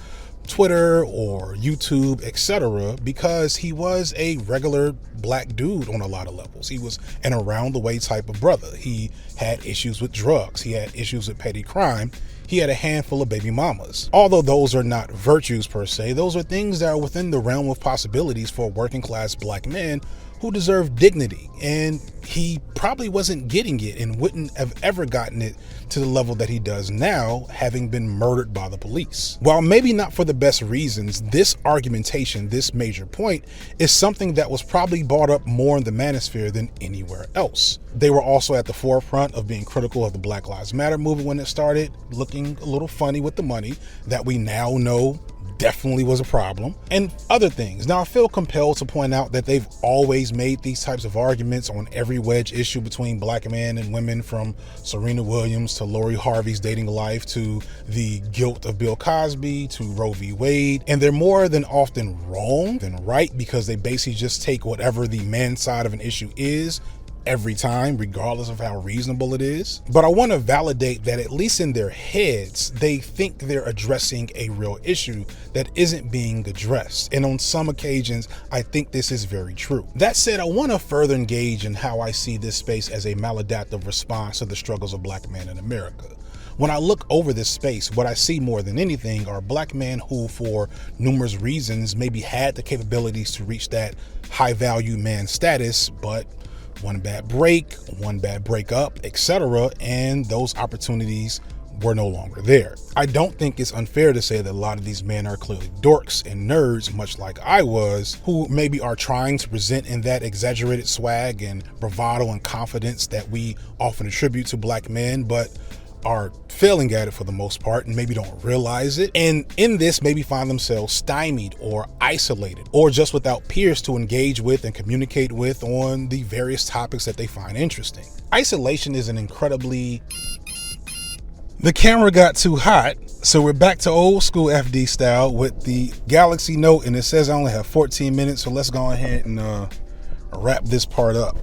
Twitter or YouTube, etc., because he was a regular black dude on a lot of levels. He was an around the way type of brother. He had issues with drugs. He had issues with petty crime. He had a handful of baby mamas. Although those are not virtues per se, those are things that are within the realm of possibilities for working class black men who deserve dignity, and he probably wasn't getting it and wouldn't have ever gotten it to the level that he does now, having been murdered by the police. While maybe not for the best reasons, this argumentation, this major point, is something that was probably brought up more in the manosphere than anywhere else. They were also at the forefront of being critical of the Black Lives Matter movement when it started, looking a little funny with the money that we now know definitely was a problem, and other things. Now, I feel compelled to point out that they've always made these types of arguments on every wedge issue between black men and women, from Serena Williams to Lori Harvey's dating life to the guilt of Bill Cosby to Roe v. Wade, and they're more than often wrong than right, because they basically just take whatever the man's side of an issue is every time, regardless of how reasonable it is. But I want to validate that at least in their heads, they think they're addressing a real issue that isn't being addressed. And on some occasions, I think this is very true. That said, I want to further engage in how I see this space as a maladaptive response to the struggles of black men in America. When I look over this space, what I see more than anything are black men who, for numerous reasons, maybe had the capabilities to reach that high value man status, but one bad break, one bad breakup, etc., and those opportunities were no longer there. I don't think it's unfair to say that a lot of these men are clearly dorks and nerds, much like I was, who maybe are trying to present in that exaggerated swag and bravado and confidence that we often attribute to black men, but are failing at it for the most part and maybe don't realize it, and in this maybe find themselves stymied or isolated or just without peers to engage with and communicate with on the various topics that they find interesting. Isolation is an incredibly... The camera got too hot, so we're back to old school FD style with the Galaxy Note, and it says I only have 14 minutes, so let's go ahead and wrap this part up.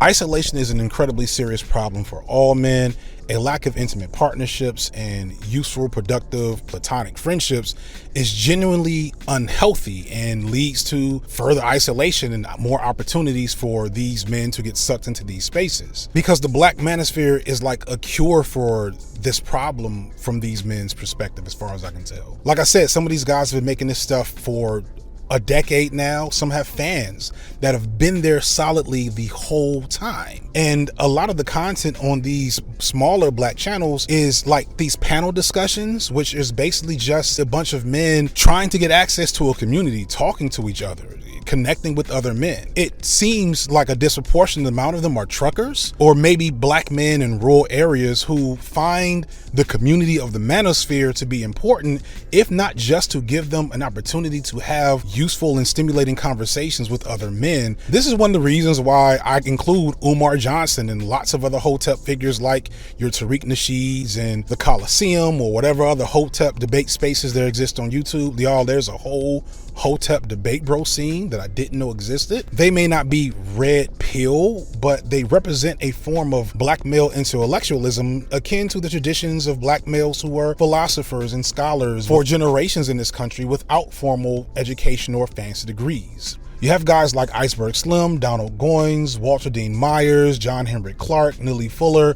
Isolation is an incredibly serious problem for all men. A lack of intimate partnerships and useful, productive, platonic friendships is genuinely unhealthy and leads to further isolation and more opportunities for these men to get sucked into these spaces. Because the black manosphere is like a cure for this problem from these men's perspective, as far as I can tell. Like I said, some of these guys have been making this stuff for a decade now. Some have fans that have been there solidly the whole time. And a lot of the content on these smaller black channels is like these panel discussions, which is basically just a bunch of men trying to get access to a community, talking to each other, connecting with other men. It seems like a disproportionate amount of them are truckers or maybe black men in rural areas who find the community of the manosphere to be important, if not just to give them an opportunity to have useful and stimulating conversations with other men. This is one of the reasons why I include Umar Johnson and lots of other Hotep figures like your Tariq Nasheeds and the Coliseum or whatever other Hotep debate spaces there exist on YouTube. There's a whole Hotep debate bro scene that I didn't know existed. They may not be red pill, but they represent a form of black male intellectualism akin to the traditions of black males who were philosophers and scholars for generations in this country without formal education or fancy degrees. You have guys like Iceberg Slim, Donald Goines, Walter Dean Myers, John Henrik Clark, Neely Fuller,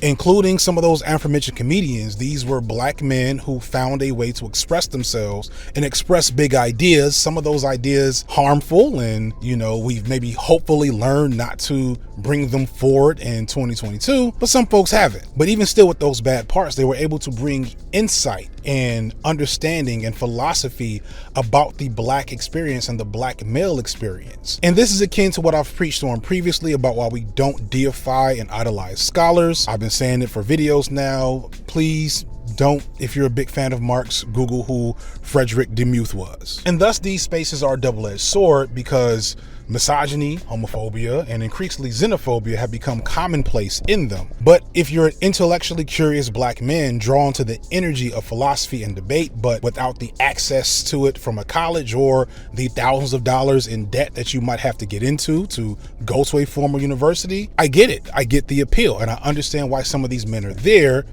including some of those aforementioned comedians. These were black men who found a way to express themselves and express big ideas. Some of those ideas harmful, and we've maybe hopefully learned not to bring them forward in 2022, but some folks haven't. But even still, with those bad parts, they were able to bring insight and understanding and philosophy about the black experience and the black male experience. And this is akin to what I've preached on previously about why we don't deify and idolize scholars. I've been saying it for videos now. Please don't, if you're a big fan of Marx, Google who Frederick Demuth was. And thus these spaces are a double-edged sword because misogyny, homophobia, and increasingly xenophobia have become commonplace in them. But if you're an intellectually curious black man drawn to the energy of philosophy and debate, but without the access to it from a college or the thousands of dollars in debt that you might have to get into to go to a formal university, I get it. I get the appeal, and I understand why some of these men are there,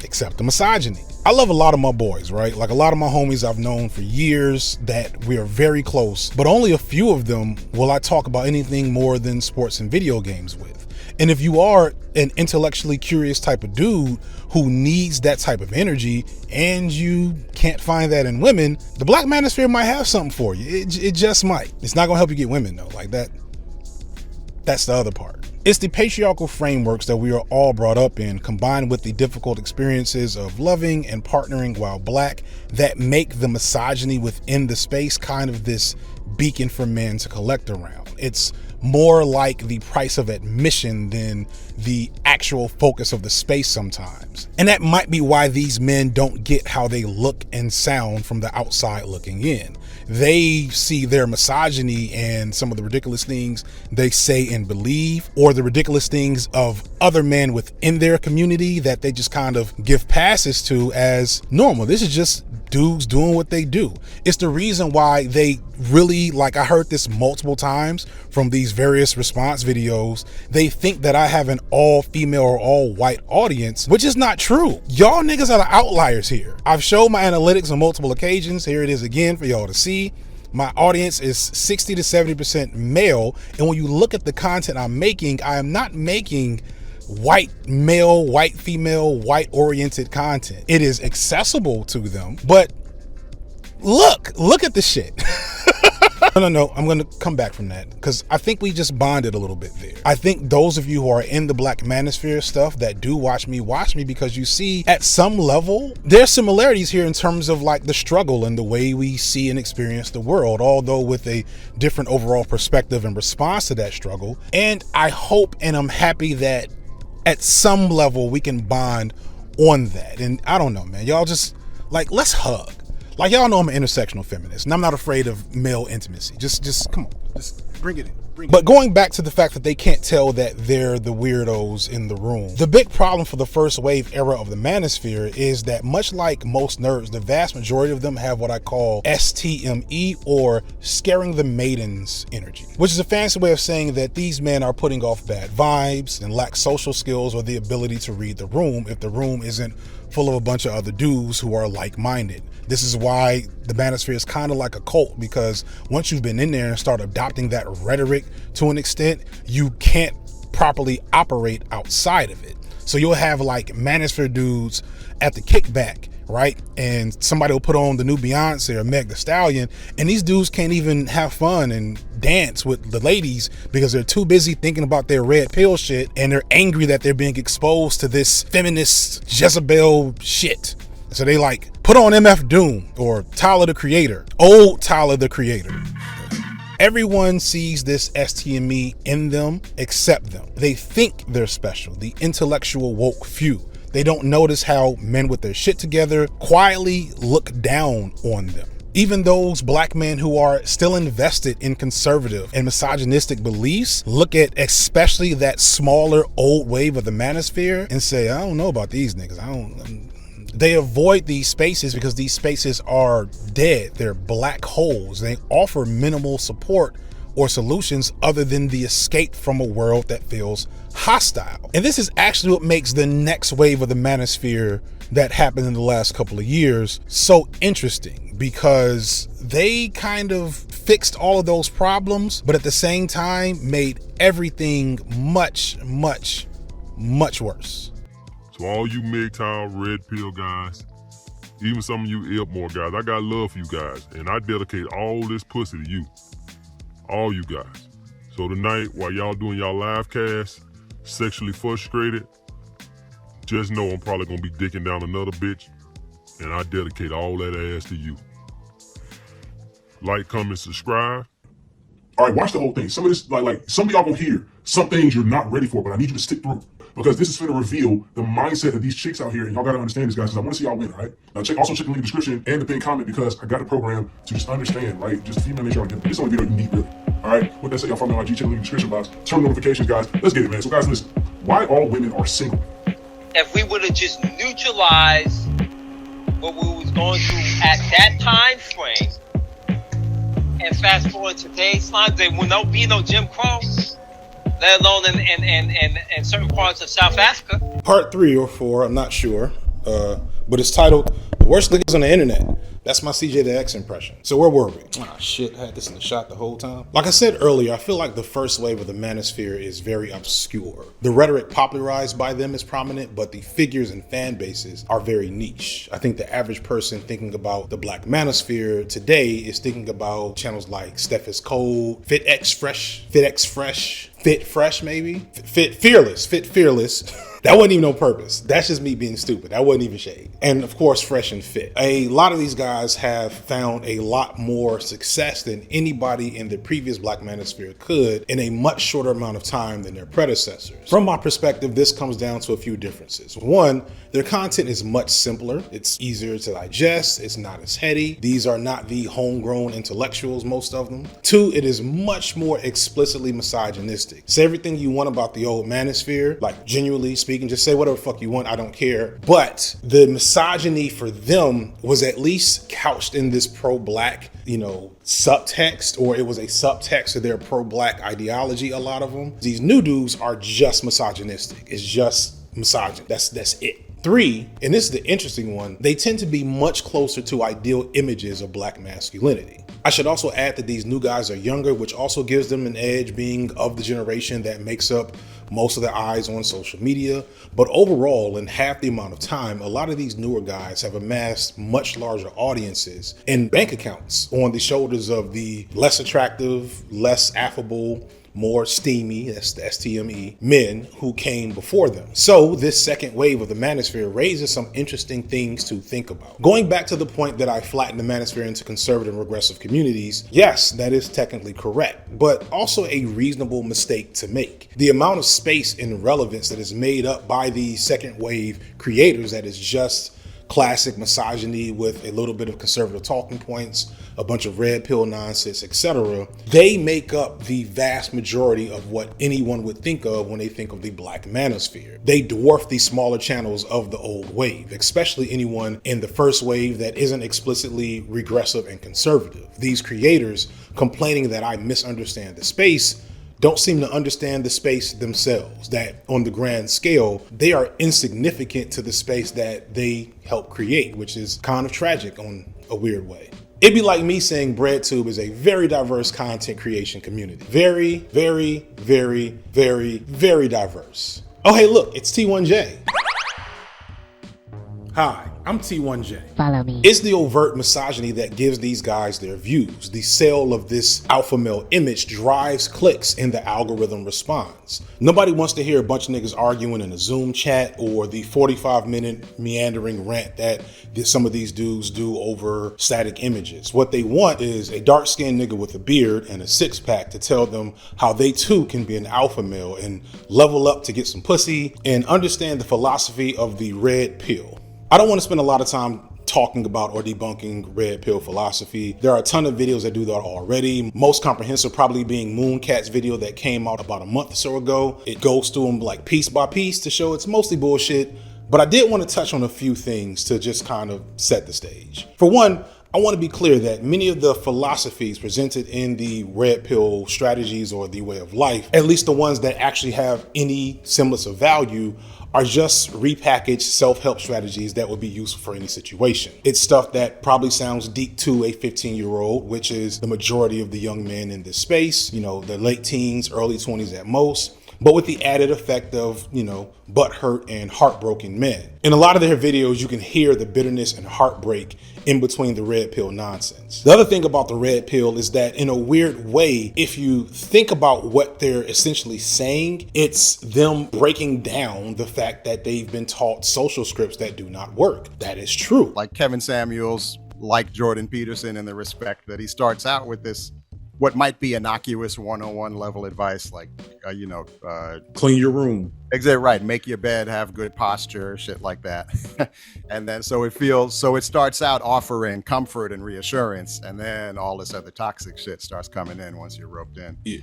except the misogyny. I love a lot of my boys, right? Like a lot of my homies I've known for years that we are very close, but only a few of them will I talk about anything more than sports and video games with. And if you are an intellectually curious type of dude who needs that type of energy and you can't find that in women, the black manosphere might have something for you. It just might. It's not gonna help you get women though, like that. That's the other part. It's the patriarchal frameworks that we are all brought up in, combined with the difficult experiences of loving and partnering while black, that make the misogyny within the space kind of this beacon for men to collect around. It's more like the price of admission than the actual focus of the space sometimes. And that might be why these men don't get how they look and sound from the outside looking in. They see their misogyny and some of the ridiculous things they say and believe, or the ridiculous things of other men within their community that they just kind of give passes to as normal. This is just dudes doing what they do. It's the reason why they really, like I heard this multiple times from these various response videos, they think that I have an all female or all white audience, which is not true. Y'all niggas are the outliers here. I've showed my analytics on multiple occasions. Here it is again for y'all to see. My audience is 60 to 70% male. And when you look at the content I'm making, I am not making white male, white female, white oriented content. It is accessible to them, but look at the shit. No, I'm going to come back from that because I think we just bonded a little bit there. I think those of you who are in the black manosphere stuff that do watch me because you see at some level there's similarities here in terms of like the struggle and the way we see and experience the world, although with a different overall perspective and response to that struggle. And I hope and I'm happy that at some level we can bond on that. And I don't know, man, y'all just like, let's hug. Like, y'all know I'm an intersectional feminist and I'm not afraid of male intimacy. Just come on, just bring it in. But going back to the fact that they can't tell that they're the weirdos in the room, the big problem for the first wave era of the manosphere is that much like most nerds, the vast majority of them have what I call STME, or scaring the maidens energy, which is a fancy way of saying that these men are putting off bad vibes and lack social skills or the ability to read the room if the room isn't full of a bunch of other dudes who are like-minded. This is why the manosphere is kind of like a cult, because once you've been in there and start adopting that rhetoric to an extent, you can't properly operate outside of it. So you'll have like manosphere dudes at the kickback right? And somebody will put on the new Beyonce or Meg Thee Stallion, and these dudes can't even have fun and dance with the ladies because they're too busy thinking about their red pill shit, and they're angry that they're being exposed to this feminist Jezebel shit. So they like put on MF Doom or Tyler the Creator, old Tyler the Creator. Everyone sees this STME in them except them. They think they're special, the intellectual woke few. They don't notice how men with their shit together quietly look down on them. Even those black men who are still invested in conservative and misogynistic beliefs look at especially that smaller old wave of the manosphere and say, I don't know about these niggas. They avoid these spaces because these spaces are dead. They're black holes. They offer minimal support or solutions other than the escape from a world that feels hostile. And this is actually what makes the next wave of the manosphere that happened in the last couple of years so interesting, because they kind of fixed all of those problems, but at the same time made everything much, much, much worse. To all you MGTOW red pill guys, even some of you Ilpmore guys, I got love for you guys, and I dedicate all this pussy to you. All you guys. So tonight, while y'all doing y'all live cast, sexually frustrated, just know I'm probably gonna be dicking down another bitch, and I dedicate all that ass to you. Like, comment, subscribe. All right, watch the whole thing. Some of this, like some of y'all gonna hear some things you're not ready for, but I need you to stick through, because this is going to reveal the mindset of these chicks out here, and y'all gotta understand this, guys, because I want to see y'all win, all right? Now also check the link in the description and the pinned comment, because I got a program to just understand, right? Just female nature. This is the only video you need, really. All right, with that said, y'all follow me on IG, check the link in the description box, turn notifications, guys. Let's get it, man. So guys, listen, why all women are single? If we would have just neutralized what we was going through at that time frame, and fast forward to today's times, there will be no Jim Crow, let alone in certain parts of South Africa. Part 3 or 4, I'm not sure, but it's titled The Worst Niggas on the Internet. That's my CJ the X impression. So where were we? Ah, shit, I had this in the shot the whole time. Like I said earlier, I feel like the first wave of the manosphere is very obscure. The rhetoric popularized by them is prominent, but the figures and fan bases are very niche. I think the average person thinking about the black manosphere today is thinking about channels like Steph is Cold, Fit Fresh, maybe? Fit Fearless. That wasn't even on purpose. That's just me being stupid. That wasn't even shade. And of course, Fresh and Fit. A lot of these guys have found a lot more success than anybody in the previous black manosphere could in a much shorter amount of time than their predecessors. From my perspective, this comes down to a few differences. One, their content is much simpler. It's easier to digest. It's not as heady. These are not the homegrown intellectuals, most of them. Two, it is much more explicitly misogynistic. Say everything you want about the old manosphere, like genuinely speaking, just say whatever the fuck you want, I don't care. But the misogyny for them was at least couched in this pro-black, subtext, or it was a subtext to their pro-black ideology, a lot of them. These new dudes are just misogynistic. It's just misogynist. That's it. 3, and this is the interesting one, they tend to be much closer to ideal images of black masculinity. I should also add that these new guys are younger, which also gives them an edge, being of the generation that makes up most of the eyes on social media. But overall, in half the amount of time, a lot of these newer guys have amassed much larger audiences and bank accounts on the shoulders of the less attractive, less affable, more steamy, that's the STME, men who came before them. So this second wave of the manosphere raises some interesting things to think about. Going back to the point that I flattened the manosphere into conservative and regressive communities, yes, that is technically correct, but also a reasonable mistake to make. The amount of space and relevance that is made up by these second wave creators that is just classic misogyny with a little bit of conservative talking points, a bunch of red pill nonsense, etc. They make up the vast majority of what anyone would think of when they think of the black manosphere. They dwarf the smaller channels of the old wave, especially anyone in the first wave that isn't explicitly regressive and conservative. These creators complaining that I misunderstand the space don't seem to understand the space themselves, that on the grand scale, they are insignificant to the space that they help create, which is kind of tragic on a weird way. It'd be like me saying BreadTube is a very diverse content creation community. Very, very, very, very, very diverse. Oh, hey, look, it's T1J. Hi, I'm T1J. Follow me. It's the overt misogyny that gives these guys their views. The sale of this alpha male image drives clicks and the algorithm responds. Nobody wants to hear a bunch of niggas arguing in a Zoom chat or the 45-minute meandering rant that some of these dudes do over static images. What they want is a dark-skinned nigga with a beard and a six-pack to tell them how they too can be an alpha male and level up to get some pussy and understand the philosophy of the red pill. I don't want to spend a lot of time talking about or debunking red pill philosophy. There are a ton of videos that do that already. Most comprehensive probably being Mooncat's video that came out about a month or so ago. It goes through them like piece by piece to show it's mostly bullshit. But I did want to touch on a few things to just kind of set the stage. For one, I want to be clear that many of the philosophies presented in the red pill strategies or the way of life, at least the ones that actually have any semblance of value, are just repackaged self-help strategies that would be useful for any situation. It's stuff that probably sounds deep to a 15-year-old, which is the majority of the young men in this space, you know, the late teens, early 20s at most, but with the added effect of, you know, butthurt and heartbroken men. In a lot of their videos, you can hear the bitterness and heartbreak in between the red pill nonsense. The other thing about the red pill is that in a weird way, if you think about what they're essentially saying, it's them breaking down the fact that they've been taught social scripts that do not work. That is true. Like Kevin Samuels, like Jordan Peterson, in the respect that he starts out with this, what might be innocuous 101 level advice, like, clean your room. Exactly right. Make your bed, have good posture, shit like that. And then so it starts out offering comfort and reassurance, and then all this other toxic shit starts coming in once you're roped in. Yeah.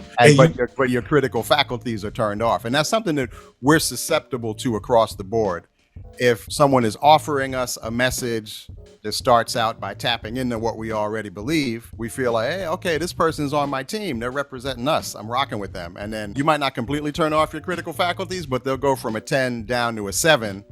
But your critical faculties are turned off. And that's something that we're susceptible to across the board. If someone is offering us a message that starts out by tapping into what we already believe, we feel like, hey, okay, this person's on my team. They're representing us. I'm rocking with them. And then you might not completely turn off your critical faculties, but they'll go from a 10 down to a 7.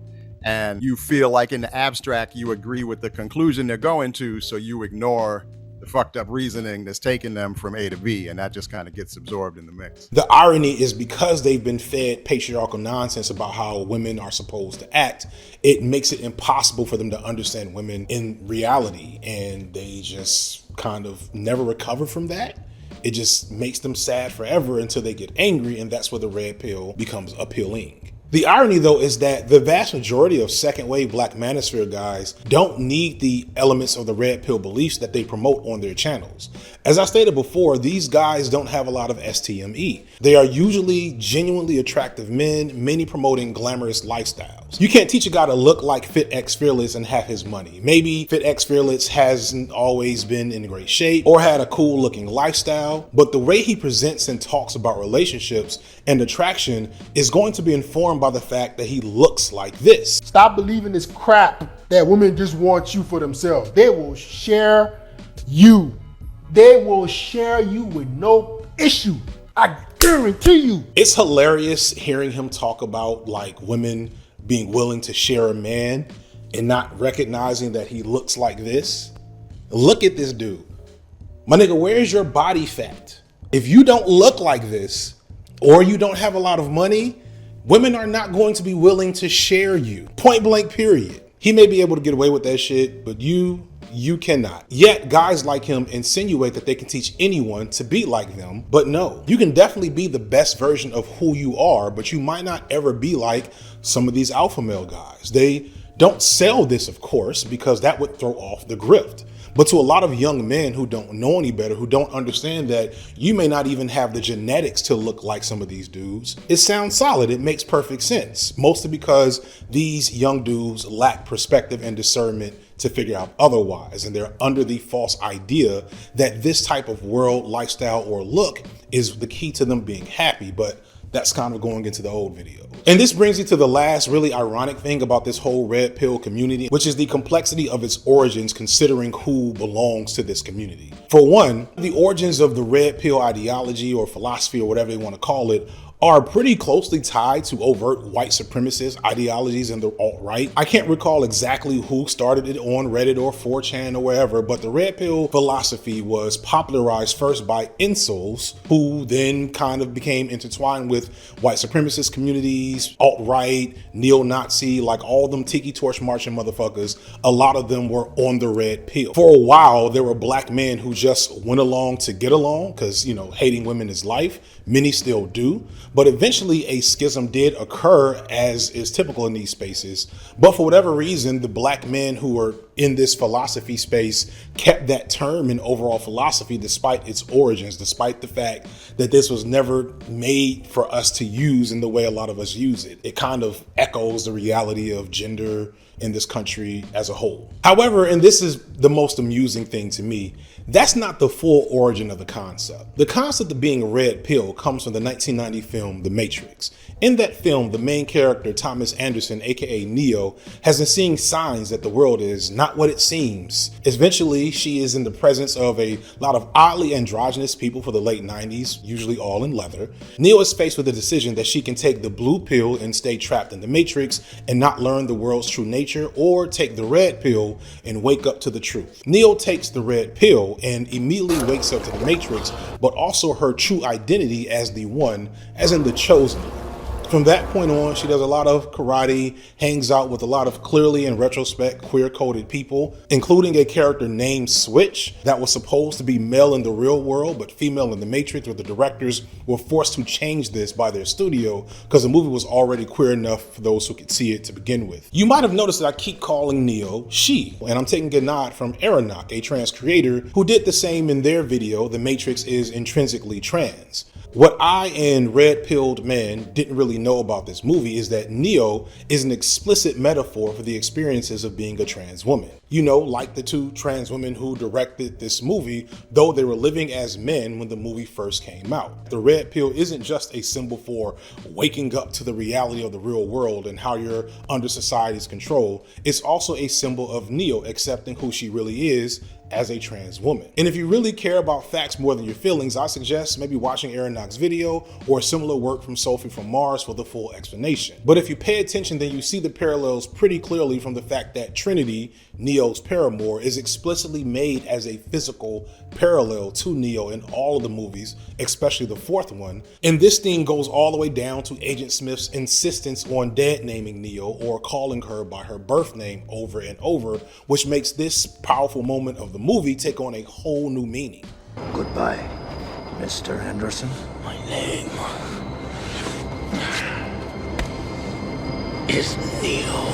And you feel like in the abstract, you agree with the conclusion they're going to, so you ignore the fucked up reasoning that's taking them from A to B, and that just kind of gets absorbed in the mix. The irony is because they've been fed patriarchal nonsense about how women are supposed to act, it makes it impossible for them to understand women in reality, and they just kind of never recover from that. It just makes them sad forever until they get angry, and that's where the red pill becomes appealing. The irony, though, is that the vast majority of second wave Black Manosphere guys don't need the elements of the red pill beliefs that they promote on their channels. As I stated before, these guys don't have a lot of STME. They are usually genuinely attractive men, many promoting glamorous lifestyles. You can't teach a guy to look like Fit X Fearless and have his money. Maybe Fit X Fearless hasn't always been in great shape or had a cool looking lifestyle, but the way he presents and talks about relationships and attraction is going to be informed by the fact that he looks like this. Stop believing this crap that women just want you for themselves. They will share you. They will share you with no issue. I guarantee you. It's hilarious hearing him talk about like women being willing to share a man and not recognizing that he looks like this. Look at this dude. My nigga, where's your body fat? If you don't look like this or you don't have a lot of money, women are not going to be willing to share you. Point blank, period. He may be able to get away with that shit, but you cannot. Yet guys like him insinuate that they can teach anyone to be like them, but no. You can definitely be the best version of who you are, but you might not ever be like some of these alpha male guys. They don't sell this, of course, because that would throw off the grift. But to a lot of young men who don't know any better, who don't understand that you may not even have the genetics to look like some of these dudes, it sounds solid. It makes perfect sense, mostly because these young dudes lack perspective and discernment to figure out otherwise. And they're under the false idea that this type of world, lifestyle, or look is the key to them being happy. But that's kind of going into the old video. And this brings you to the last really ironic thing about this whole red pill community, which is the complexity of its origins considering who belongs to this community. For one, the origins of the red pill ideology or philosophy or whatever they want to call it are pretty closely tied to overt white supremacist ideologies in the alt-right. I can't recall exactly who started it on Reddit or 4chan or wherever, but the red pill philosophy was popularized first by incels, who then kind of became intertwined with white supremacist communities, alt-right, neo-Nazi, like all them tiki torch marching motherfuckers. A lot of them were on the red pill. For a while, there were black men who just went along to get along because, you know, hating women is life. Many still do. But eventually a schism did occur, as is typical in these spaces. But for whatever reason, the black men who were in this philosophy space kept that term in overall philosophy despite its origins, despite the fact that this was never made for us to use in the way a lot of us use it. It kind of echoes the reality of gender in this country as a whole. However, and this is the most amusing thing to me, that's not the full origin of the concept. The concept of being a red pill comes from the 1990 film The Matrix. In that film, the main character, Thomas Anderson, aka Neo, has been seeing signs that the world is not what it seems. Eventually, she is in the presence of a lot of oddly androgynous people for the late 90s, usually all in leather. Neo is faced with the decision that she can take the blue pill and stay trapped in the Matrix and not learn the world's true nature, or take the red pill and wake up to the truth. Neo takes the red pill and immediately wakes up to the Matrix, but also her true identity as the one, as in the chosen one. From that point on, she does a lot of karate, hangs out with a lot of clearly in retrospect queer-coded people, including a character named Switch that was supposed to be male in the real world but female in the Matrix, where the directors were forced to change this by their studio because the movie was already queer enough for those who could see it to begin with. You might have noticed that I keep calling Neo she, and I'm taking a nod from Aronach, a trans creator who did the same in their video, The Matrix is Intrinsically Trans. What I and red-pilled men didn't really know about this movie is that Neo is an explicit metaphor for the experiences of being a trans woman. You know, like the two trans women who directed this movie, though they were living as men when the movie first came out. The red pill isn't just a symbol for waking up to the reality of the real world and how you're under society's control. It's also a symbol of Neo accepting who she really is as a trans woman. And if you really care about facts more than your feelings, I suggest maybe watching Aronach's video or similar work from Sophie from Mars for the full explanation. But if you pay attention, then you see the parallels pretty clearly from the fact that Trinity, Neo's paramour, is explicitly made as a physical parallel to Neo in all of the movies, especially the fourth one. And this theme goes all the way down to Agent Smith's insistence on dead naming Neo or calling her by her birth name over and over, which makes this powerful moment of the movie take on a whole new meaning. Goodbye, Mr. Anderson. My name is Neo.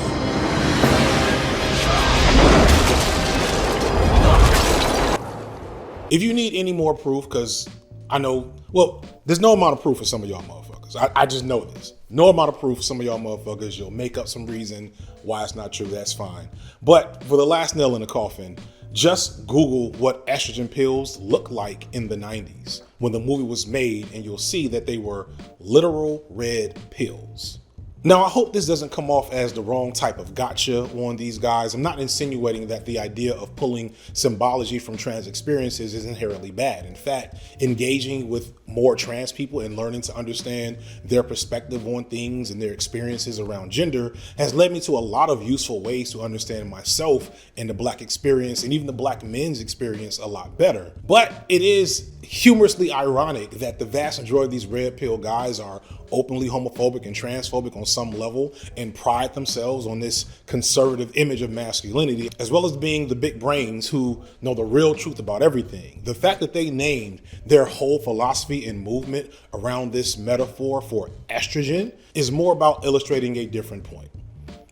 If you need any more proof, because I know, well, there's no amount of proof for some of y'all motherfuckers. I just know this. No amount of proof for some of y'all motherfuckers. You'll make up some reason why it's not true. That's fine. But for the last nail in the coffin, just Google what estrogen pills looked like in the 90s when the movie was made, and you'll see that they were literal red pills. Now, I hope this doesn't come off as the wrong type of gotcha on these guys. I'm not insinuating that the idea of pulling symbology from trans experiences is inherently bad. In fact, engaging with more trans people and learning to understand their perspective on things and their experiences around gender has led me to a lot of useful ways to understand myself and the Black experience, and even the Black men's experience, a lot better. But it is humorously ironic that the vast majority of these red pill guys are openly homophobic and transphobic on some level and pride themselves on this conservative image of masculinity, as well as being the big brains who know the real truth about everything. The fact that they named their whole philosophy and movement around this metaphor for estrogen is more about illustrating a different point.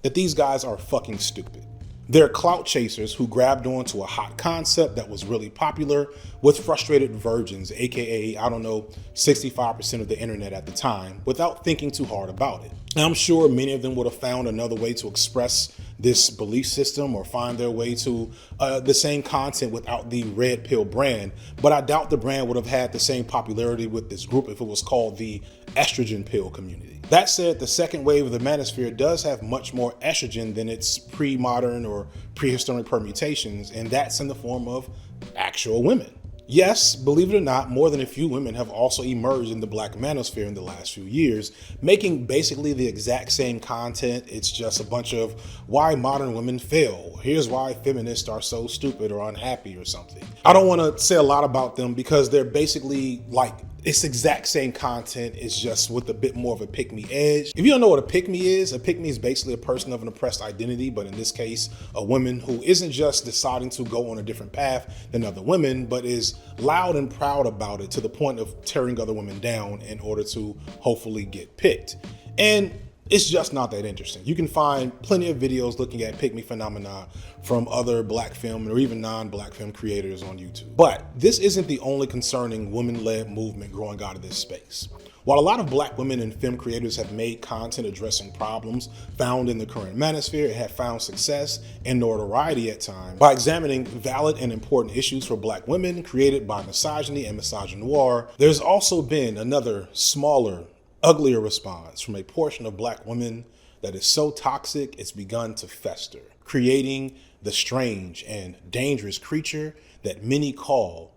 That these guys are fucking stupid. They're clout chasers who grabbed onto a hot concept that was really popular with frustrated virgins, aka, 65% of the internet at the time, without thinking too hard about it. Now, I'm sure many of them would have found another way to express this belief system or find their way to the same content without the red pill brand, but I doubt the brand would have had the same popularity with this group if it was called the estrogen pill community. That said, the second wave of the manosphere does have much more estrogen than its pre-modern or prehistoric permutations, and that's in the form of actual women. Yes, believe it or not, more than a few women have also emerged in the Black manosphere in the last few years, making basically the exact same content. It's just a bunch of why modern women fail. Here's why feminists are so stupid or unhappy or something. I don't want to say a lot about them because they're basically like, it's exact same content. It's just with a bit more of a pick-me edge. If you don't know what a pick-me is basically a person of an oppressed identity, but in this case, a woman who isn't just deciding to go on a different path than other women, but is loud and proud about it to the point of tearing other women down in order to hopefully get picked. And it's just not that interesting. You can find plenty of videos looking at pick-me phenomena from other Black film or even non-Black film creators on YouTube. But this isn't the only concerning women-led movement growing out of this space. While a lot of Black women and film creators have made content addressing problems found in the current manosphere and have found success and notoriety at times by examining valid and important issues for Black women created by misogyny and misogynoir, there's also been another smaller, uglier response from a portion of Black women that is so toxic it's begun to fester, creating the strange and dangerous creature that many call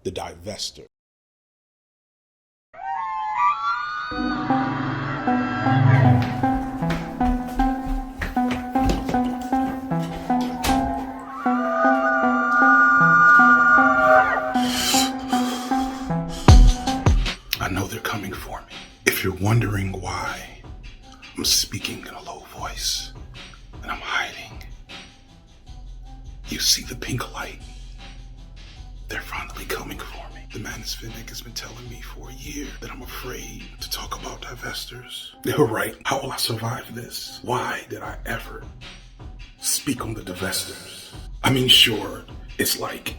the divester. I know they're coming for me. If you're wondering why I'm speaking in a low voice and I'm hiding, you see the pink light. They're finally coming for me. The manosphere has been telling me for a year that I'm afraid to talk about divestors. They were right. How will I survive this? Why did I ever speak on the divestors? I mean, sure, it's like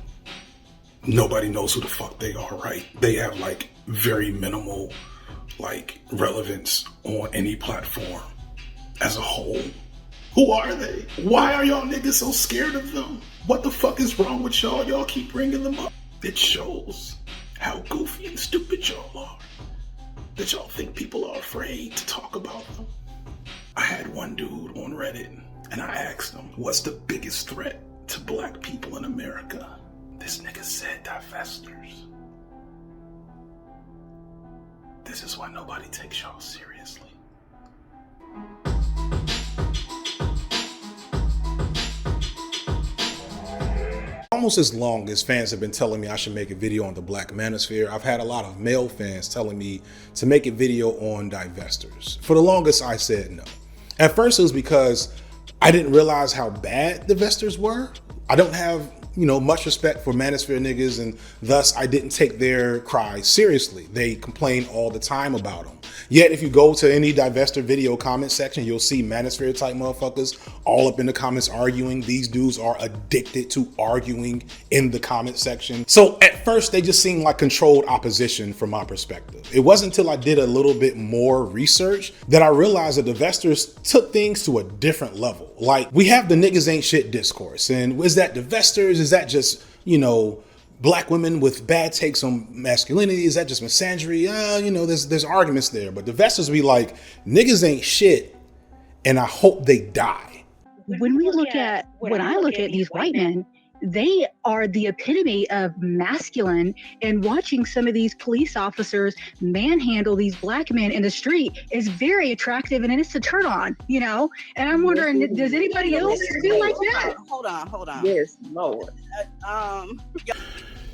nobody knows who the fuck they are, right? They have like very minimal like relevance on any platform as a whole. Who are they? Why are y'all niggas so scared of them? What the fuck is wrong with y'all? Y'all keep bringing them up. It shows how goofy and stupid y'all are, that y'all think people are afraid to talk about them. I had one dude on Reddit and I asked him, what's the biggest threat to Black people in America? This nigga said divestors. This is why nobody takes y'all seriously. Almost as long as fans have been telling me I should make a video on the Black manosphere, I've had a lot of male fans telling me to make a video on divestors. For the longest, I said no. At first, it was because I didn't realize how bad divestors were. I don't have, much respect for manosphere niggas, and thus I didn't take their cries seriously. They complain all the time about them. Yet if you go to any divestor video comment section, you'll see manosphere type motherfuckers all up in the comments arguing. These dudes are addicted to arguing in the comment section. So at first they just seemed like controlled opposition from my perspective. It wasn't until I did a little bit more research that I realized that divestors took things to a different level. Like, we have the niggas ain't shit discourse, and is that divestors? Is that just, Black women with bad takes on masculinity? Is that just misandry? There's arguments there, but divestors be like, niggas ain't shit, and I hope they die. When I look at these white men, they are the epitome of masculine, and watching some of these police officers manhandle these Black men in the street is very attractive, and it's a turn on, and I'm wondering, does anybody else feel like that? Hold on. Yes, Lord.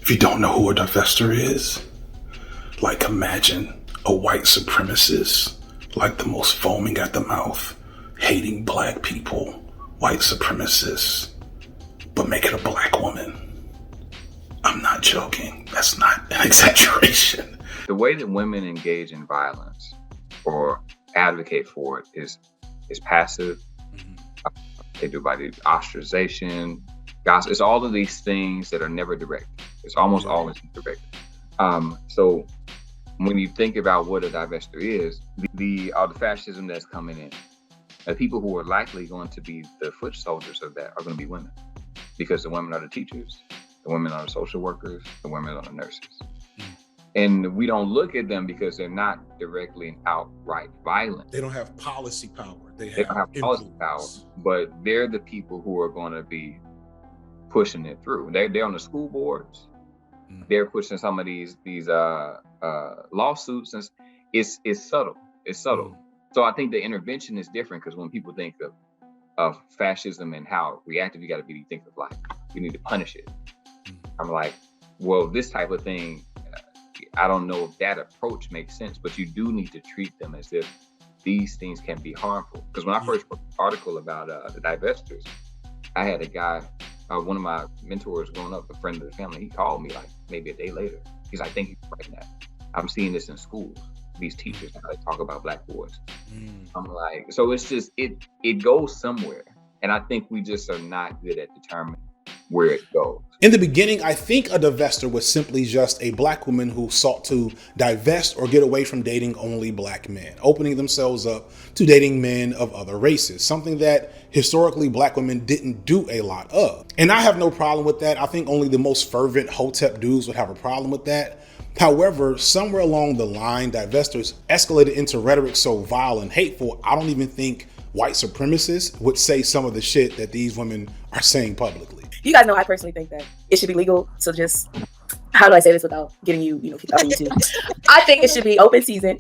If you don't know who a divestor is, like, imagine a white supremacist, like the most foaming at the mouth, hating Black people, white supremacists, but make it a Black woman. I'm not joking. That's not an exaggeration. The way that women engage in violence or advocate for it is passive. They do by the ostracization, gossip. It's all of these things that are never direct. It's almost always direct. So when you think about what a divestor is, the fascism that's coming in, the people who are likely going to be the foot soldiers of that are going to be women, because the women are the teachers, the women are the social workers, the women are the nurses. And we don't look at them because they're not directly and outright violent. They don't have policy power. They don't have policy power, but they're the people who are going to be pushing it through. They're on the school boards. they're pushing some of these lawsuits, and it's subtle. It's subtle. So I think the intervention is different, because when people think of fascism and how reactive you got to be, you think of like, you need to punish it. I'm like, well, this type of thing, I don't know if that approach makes sense, but you do need to treat them as if these things can be harmful. Because when I first wrote the article about the divestors, I had a guy, one of my mentors growing up, a friend of the family, he called me like maybe a day later. He's like, thank you for writing that. I'm seeing this in schools, these teachers, how they talk about Black boys. I'm like, so it's just, it goes somewhere. And I think we just are not good at determining where it goes. In the beginning, I think a divestor was simply just a Black woman who sought to divest or get away from dating only Black men, opening themselves up to dating men of other races, something that historically Black women didn't do a lot of. And I have no problem with that. I think only the most fervent Hotep dudes would have a problem with that. However, somewhere along the line, divestors escalated into rhetoric so vile and hateful, I don't even think white supremacists would say some of the shit that these women are saying publicly. You guys know I personally think that it should be legal. So just, how do I say this without getting you kicked off YouTube? I think it should be open season.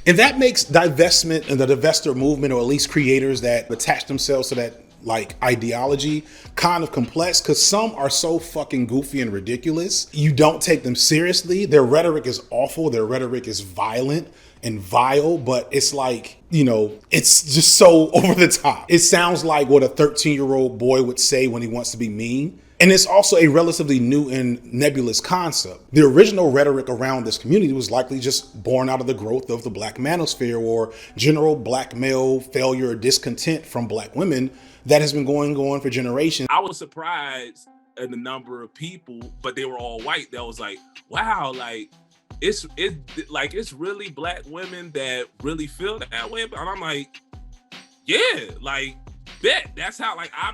And that makes divestment and the divestor movement, or at least creators that attach themselves to that like ideology, kind of complex, because some are so fucking goofy and ridiculous. You don't take them seriously. Their rhetoric is awful. Their rhetoric is violent and vile, but it's like, it's just so over the top. It sounds like what a 13-year-old boy would say when he wants to be mean. And it's also a relatively new and nebulous concept. The original rhetoric around this community was likely just born out of the growth of the Black manosphere, or general Black male failure or discontent from Black women that has been going on for generations. I was surprised at the number of people, but they were all white, that was like, wow, like it's really Black women that really feel that way. And I'm like, yeah, like, that's how, like, I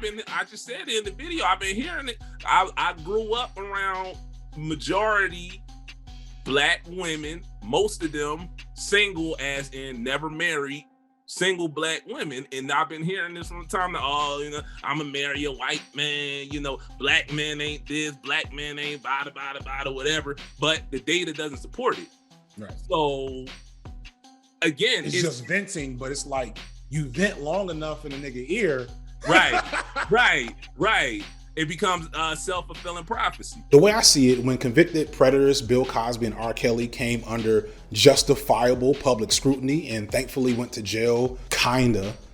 just said it in the video, I've been hearing it. I grew up around majority Black women, most of them single, as in never married, single Black women. And I've been hearing this from the time that, I'm gonna marry a white man, Black men ain't this, Black men ain't bada, whatever. But the data doesn't support it. Right. So again, it's just venting, but it's like, you vent long enough in a nigga ear. Right. It becomes a self-fulfilling prophecy. The way I see it, when convicted predators Bill Cosby and R. Kelly came under justifiable public scrutiny and thankfully went to jail,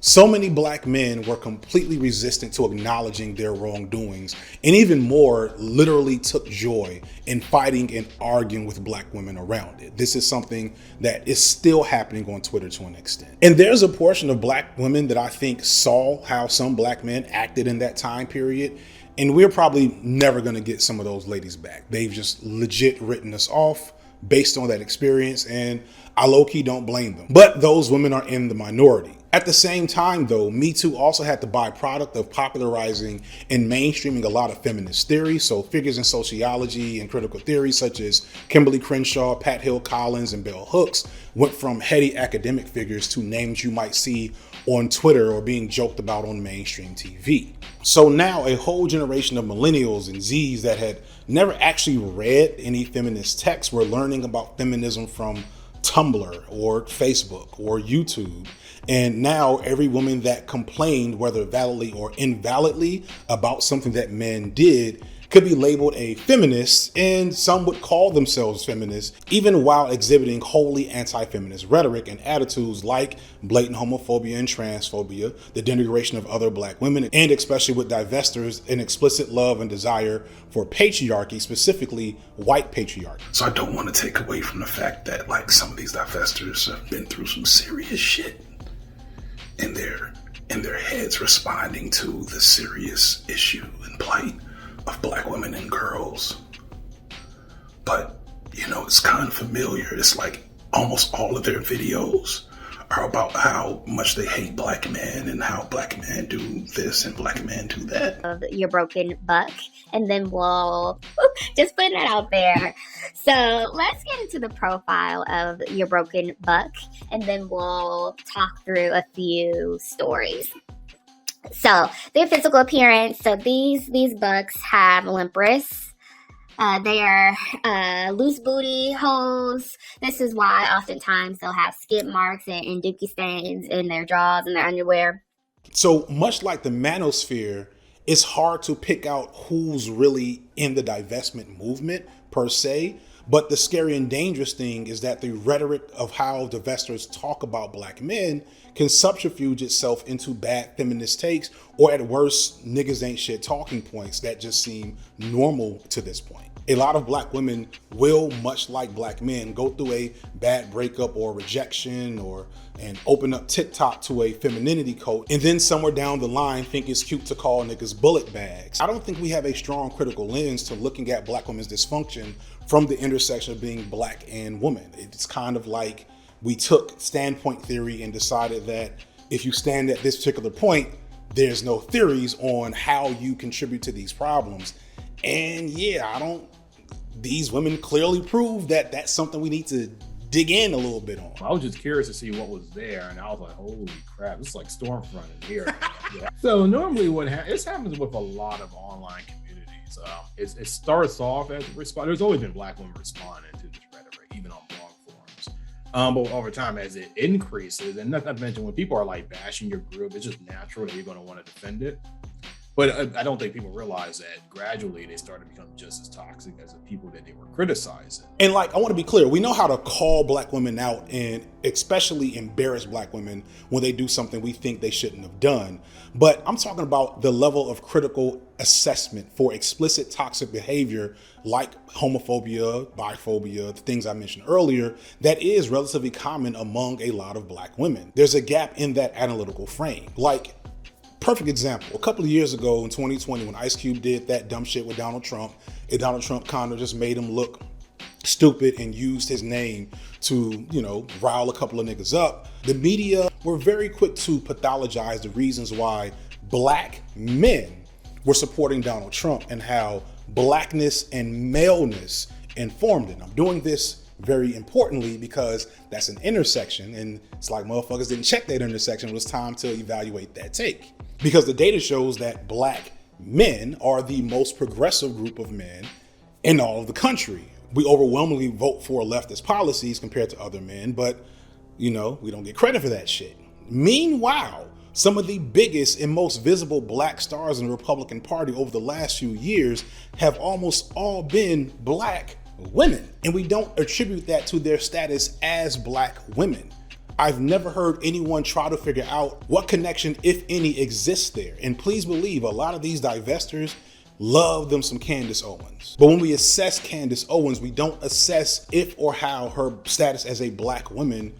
so many Black men were completely resistant to acknowledging their wrongdoings, and even more, literally took joy in fighting and arguing with Black women around it. This is something that is still happening on Twitter to an extent. And there's a portion of Black women that I think saw how some Black men acted in that time period, and we're probably never going to get some of those ladies back. They've just legit written us off based on that experience, and I low-key don't blame them. But those women are in the minority. At the same time, though, Me Too also had the byproduct of popularizing and mainstreaming a lot of feminist theories. So figures in sociology and critical theory such as Kimberly Crenshaw, Pat Hill Collins, and Bell Hooks went from heady academic figures to names you might see on Twitter or being joked about on mainstream TV. So now a whole generation of millennials and Zs that had never actually read any feminist texts were learning about feminism from Tumblr or Facebook or YouTube. And now every woman that complained, whether validly or invalidly, about something that men did could be labeled a feminist, and some would call themselves feminists, even while exhibiting wholly anti-feminist rhetoric and attitudes like blatant homophobia and transphobia, the denigration of other Black women, and especially with divestors, an explicit love and desire for patriarchy, specifically white patriarchy. So I don't want to take away from the fact that like some of these divestors have been through some serious shit in their heads, responding to the serious issue and plight of Black women and girls. But it's kind of familiar. It's like almost all of their videos about how much they hate black men and how black men do this and black men do that. Of your broken buck, and then we'll just putting that out there. So let's get into the profile of your broken buck, and then we'll talk through a few stories. So their physical appearance. So these bucks have limp wrists. They are loose booty hoes. This is why oftentimes they'll have skid marks and dookie stains in their drawers and their underwear. So much like the manosphere, it's hard to pick out who's really in the divestment movement per se. But the scary and dangerous thing is that the rhetoric of how divestors talk about black men can subterfuge itself into bad feminist takes, or at worst, niggas ain't shit talking points that just seem normal to this point. A lot of black women will, much like black men, go through a bad breakup or rejection and open up TikTok to a femininity cult, and then somewhere down the line think it's cute to call niggas bullet bags. I don't think we have a strong critical lens to looking at black women's dysfunction from the intersection of being black and woman. It's kind of like we took standpoint theory and decided that if you stand at this particular point, there's no theories on how you contribute to these problems. And yeah, these women clearly prove that that's something we need to dig in a little bit on. I was just curious to see what was there, and I was like, holy crap, it's like Stormfront in here. Yeah. So normally this happens with a lot of online communities. It starts off as a response. There's always been black women responding to this rhetoric, even on blog forums. But over time, as it increases, and not to mention when people are like bashing your group, it's just natural that you're going to want to defend it. But I don't think people realize that gradually they start to become just as toxic as the people that they were criticizing. And I want to be clear, we know how to call black women out and especially embarrass black women when they do something we think they shouldn't have done. But I'm talking about the level of critical assessment for explicit toxic behavior like homophobia, biphobia, the things I mentioned earlier, that is relatively common among a lot of black women. There's a gap in that analytical frame. Perfect example, a couple of years ago in 2020 when Ice Cube did that dumb shit with Donald Trump, and Donald Trump kind of just made him look stupid and used his name to, rile a couple of niggas up. The media were very quick to pathologize the reasons why black men were supporting Donald Trump and how blackness and maleness informed it. I'm doing this very importantly because that's an intersection, and it's like motherfuckers didn't check that intersection. It was time to evaluate that take. Because the data shows that black men are the most progressive group of men in all of the country. We overwhelmingly vote for leftist policies compared to other men, but we don't get credit for that shit. Meanwhile, some of the biggest and most visible black stars in the Republican Party over the last few years have almost all been black women. And we don't attribute that to their status as black women. I've never heard anyone try to figure out what connection, if any, exists there. And please believe a lot of these divestors love them some Candace Owens. But when we assess Candace Owens, we don't assess if or how her status as a black woman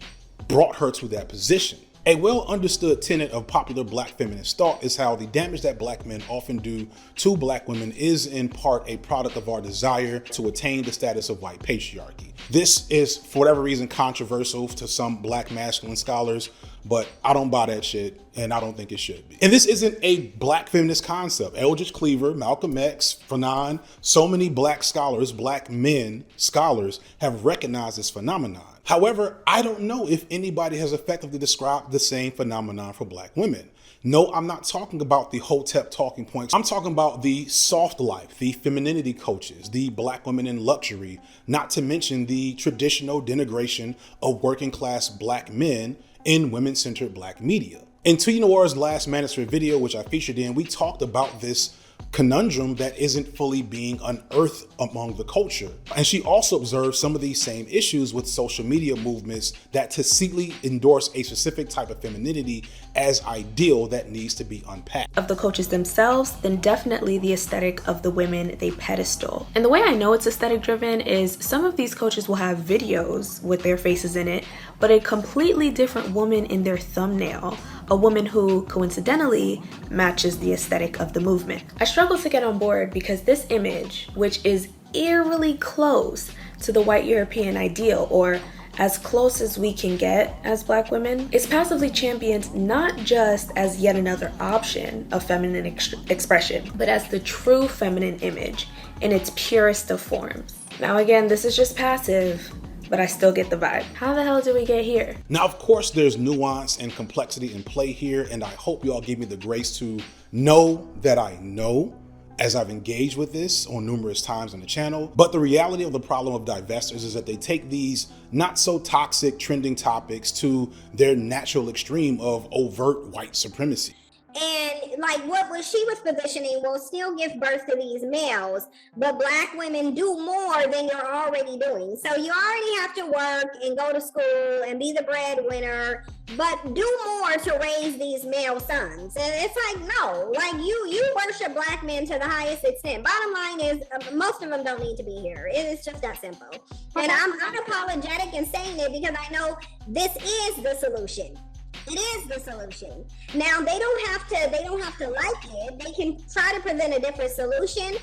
brought her to that position. A well understood tenet of popular black feminist thought is how the damage that black men often do to black women is in part a product of our desire to attain the status of white patriarchy. This is, for whatever reason, controversial to some black masculine scholars, but I don't buy that shit, and I don't think it should be. And this isn't a black feminist concept. Eldridge Cleaver, Malcolm X, Fanon, so many black scholars, black men scholars have recognized this phenomenon. However, I don't know if anybody has effectively described the same phenomenon for black women. No, I'm not talking about the Hotep talking points. I'm talking about the soft life, the femininity coaches, the black women in luxury, not to mention the traditional denigration of working class black men in women-centered black media. In Tina Noir's last Manosphere video, which I featured in, we talked about this conundrum that isn't fully being unearthed among the culture. And she also observed some of these same issues with social media movements that tacitly endorse a specific type of femininity as ideal that needs to be unpacked. Of the coaches themselves, then definitely the aesthetic of the women they pedestal. And the way I know it's aesthetic driven is some of these coaches will have videos with their faces in it, but a completely different woman in their thumbnail, a woman who coincidentally matches the aesthetic of the movement. I struggle to get on board because this image, which is eerily close to the white European ideal, or as close as we can get as Black women, is passively championed not just as yet another option of feminine expression, but as the true feminine image in its purest of forms. Now again, this is just passive, but I still get the vibe. How the hell did we get here? Now, of course, there's nuance and complexity in play here, and I hope you all give me the grace to know that I know, as I've engaged with this on numerous times on the channel. But the reality of the problem of divestors is that they take these not so toxic trending topics to their natural extreme of overt white supremacy. And like what she was positioning will still give birth to these males, but Black women do more than you're already doing. So you already have to work and go to school and be the breadwinner, but do more to raise these male sons. And it's like, no, like you worship Black men to the highest extent. Bottom line is most of them don't need to be here. It is just that simple. And I'm unapologetic in saying it because I know this is the solution. It is the solution. Now they don't have to like it. They can try to present a different solution.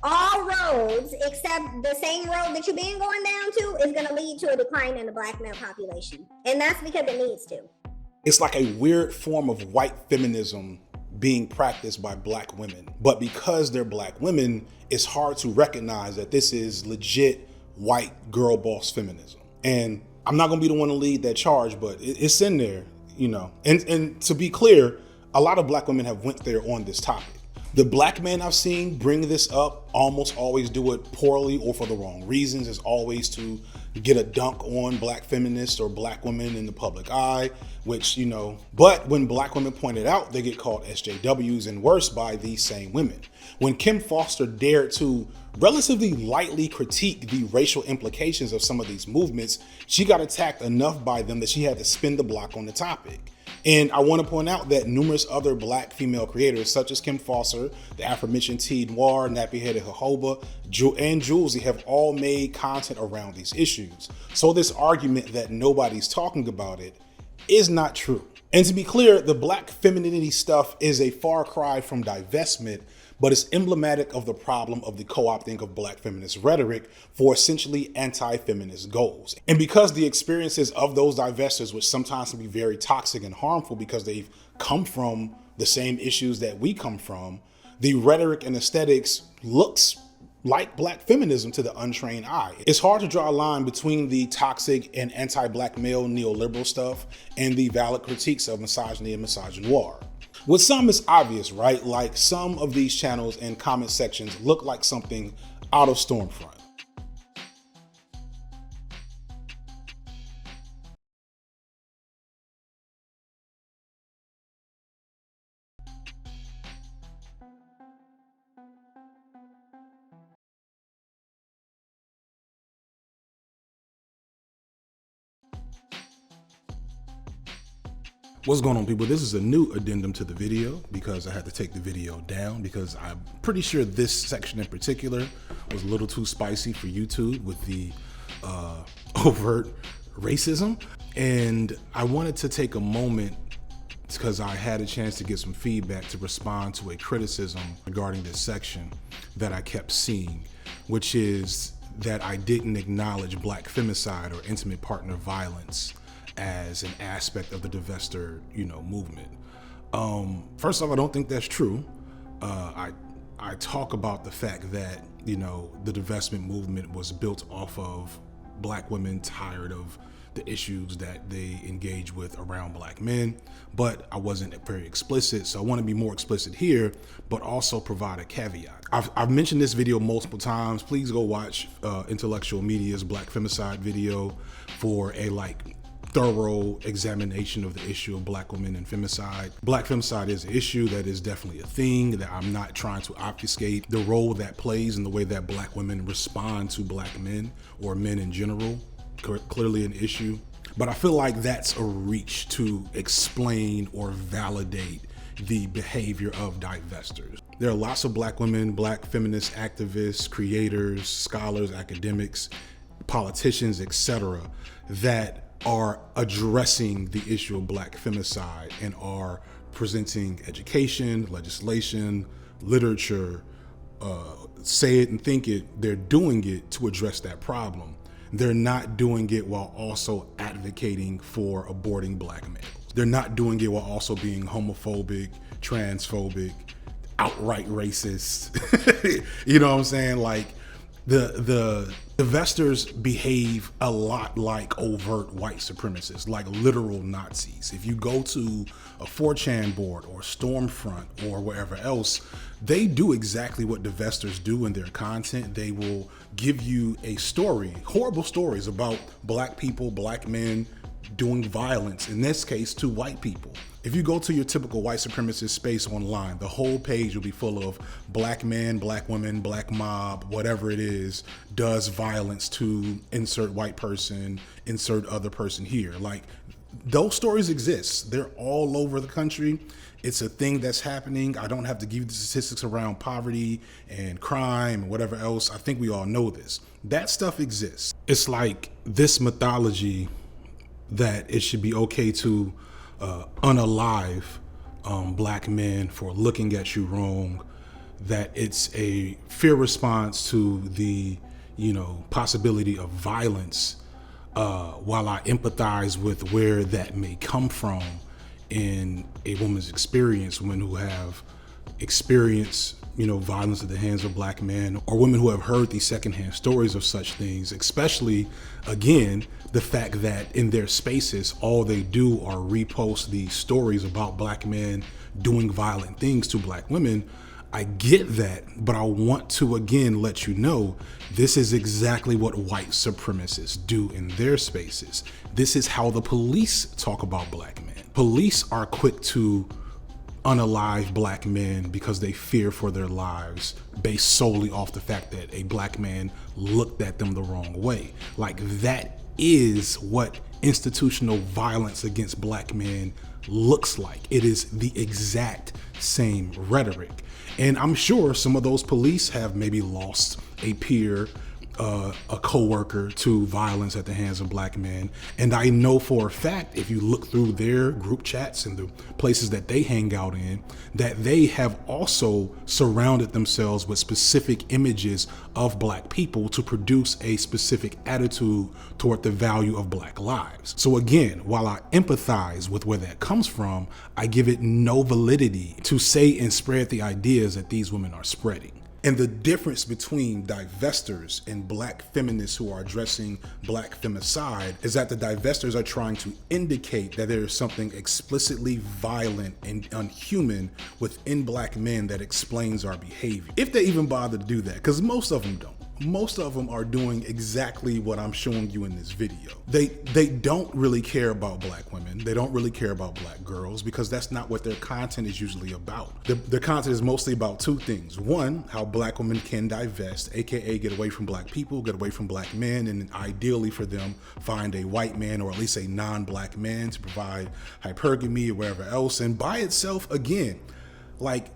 All roads except the same road that you've been going down to is going to lead to a decline in the Black male population. And that's because it needs to. It's like a weird form of white feminism being practiced by Black women. But because they're Black women, it's hard to recognize that this is legit white girl boss feminism. And I'm not going to be the one to lead that charge, but it's in there. You know, and to be clear, a lot of Black women have went there on this topic. The Black men I've seen bring this up almost always do it poorly or for the wrong reasons. Is always to get a dunk on Black feminists or Black women in the public eye, which, you know, but when Black women point it out, they get called SJWs and worse by these same women. When Kim Foster dared to relatively lightly critique the racial implications of some of these movements, she got attacked enough by them that she had to spin the block on the topic. And I want to point out that numerous other Black female creators, such as Kim Foster, the aforementioned T. Noir, Nappy Headed Jojoba, and Julesy, have all made content around these issues. So this argument that nobody's talking about it is not true. And to be clear, the Black femininity stuff is a far cry from divestment, but it's emblematic of the problem of the co-opting of Black feminist rhetoric for essentially anti-feminist goals. And because the experiences of those divestors, which sometimes can be very toxic and harmful because they've come from the same issues that we come from, the rhetoric and aesthetics looks like Black feminism to the untrained eye. It's hard to draw a line between the toxic and anti-Black male neoliberal stuff and the valid critiques of misogyny and misogynoir. With some, it's obvious, right? Like some of these channels and comment sections look like something out of Stormfront. What's going on, people? This is a new addendum to the video because I had to take the video down because I'm pretty sure this section in particular was a little too spicy for YouTube with the overt racism. And I wanted to take a moment because I had a chance to get some feedback to respond to a criticism regarding this section that I kept seeing, which is that I didn't acknowledge Black femicide or intimate partner violence as an aspect of the divestor, movement. First off, I don't think that's true. I talk about the fact that, the divestment movement was built off of Black women tired of the issues that they engage with around Black men, but I wasn't very explicit. So I want to be more explicit here, but also provide a caveat. I've mentioned this video multiple times. Please go watch Intellectual Media's Black Femicide video for a thorough examination of the issue of Black women and femicide. Black femicide is an issue that is definitely a thing, that I'm not trying to obfuscate the role that plays in the way that Black women respond to Black men or men in general. Clearly an issue, but I feel like that's a reach to explain or validate the behavior of divestors. There are lots of Black women, Black feminist activists, creators, scholars, academics, politicians, etc., that are addressing the issue of Black femicide and are presenting education, legislation, literature, say it and think it. They're doing it to address that problem. They're not doing it while also advocating for aborting black males. They're not doing it while also being homophobic, transphobic, outright racist. You know what I'm saying? Like the divestors behave a lot like overt white supremacists, like literal Nazis. If you go to a 4chan board or Stormfront or wherever else, they do exactly what divestors do in their content. They will give you a story, horrible stories about black people, black men doing violence, in this case to white people. If you go to your typical white supremacist space online, the whole page will be full of black men, black women, black mob, whatever it is, does violence to insert white person, insert other person here. Like, those stories exist. They're all over the country. It's a thing that's happening. I don't have to give you the statistics around poverty and crime and whatever else. I think we all know this. That stuff exists. It's like this mythology that it should be okay to unalive black men for looking at you wrong, that it's a fear response to the, you know, possibility of violence, while I empathize with where that may come from in a woman's experience, women who have experienced, you know, violence at the hands of black men, or women who have heard these secondhand stories of such things, especially, again, the fact that in their spaces, all they do are repost these stories about black men doing violent things to black women. I get that, but I want to again let you know, this is exactly what white supremacists do in their spaces. This is how the police talk about black men. Police are quick to unalive black men because they fear for their lives based solely off the fact that a black man looked at them the wrong way. Like, that is what institutional violence against black men looks like. It is the exact same rhetoric. And I'm sure some of those police have maybe lost a peer, a coworker to violence at the hands of black men. And I know for a fact, if you look through their group chats and the places that they hang out in, that they have also surrounded themselves with specific images of black people to produce a specific attitude toward the value of black lives. So again, while I empathize with where that comes from, I give it no validity to say and spread the ideas that these women are spreading. And the difference between divestors and black feminists who are addressing black femicide is that the divestors are trying to indicate that there is something explicitly violent and unhuman within black men that explains our behavior. If they even bother to do that, because most of them don't. Most of them are doing exactly what I'm showing you in this video. They don't really care about black women. They don't really care about black girls because that's not what their content is usually about. Their content is mostly about two things. One, how black women can divest, AKA get away from black people, get away from black men, and ideally for them, find a white man or at least a non-black man to provide hypergamy or wherever else. And by itself, again, like,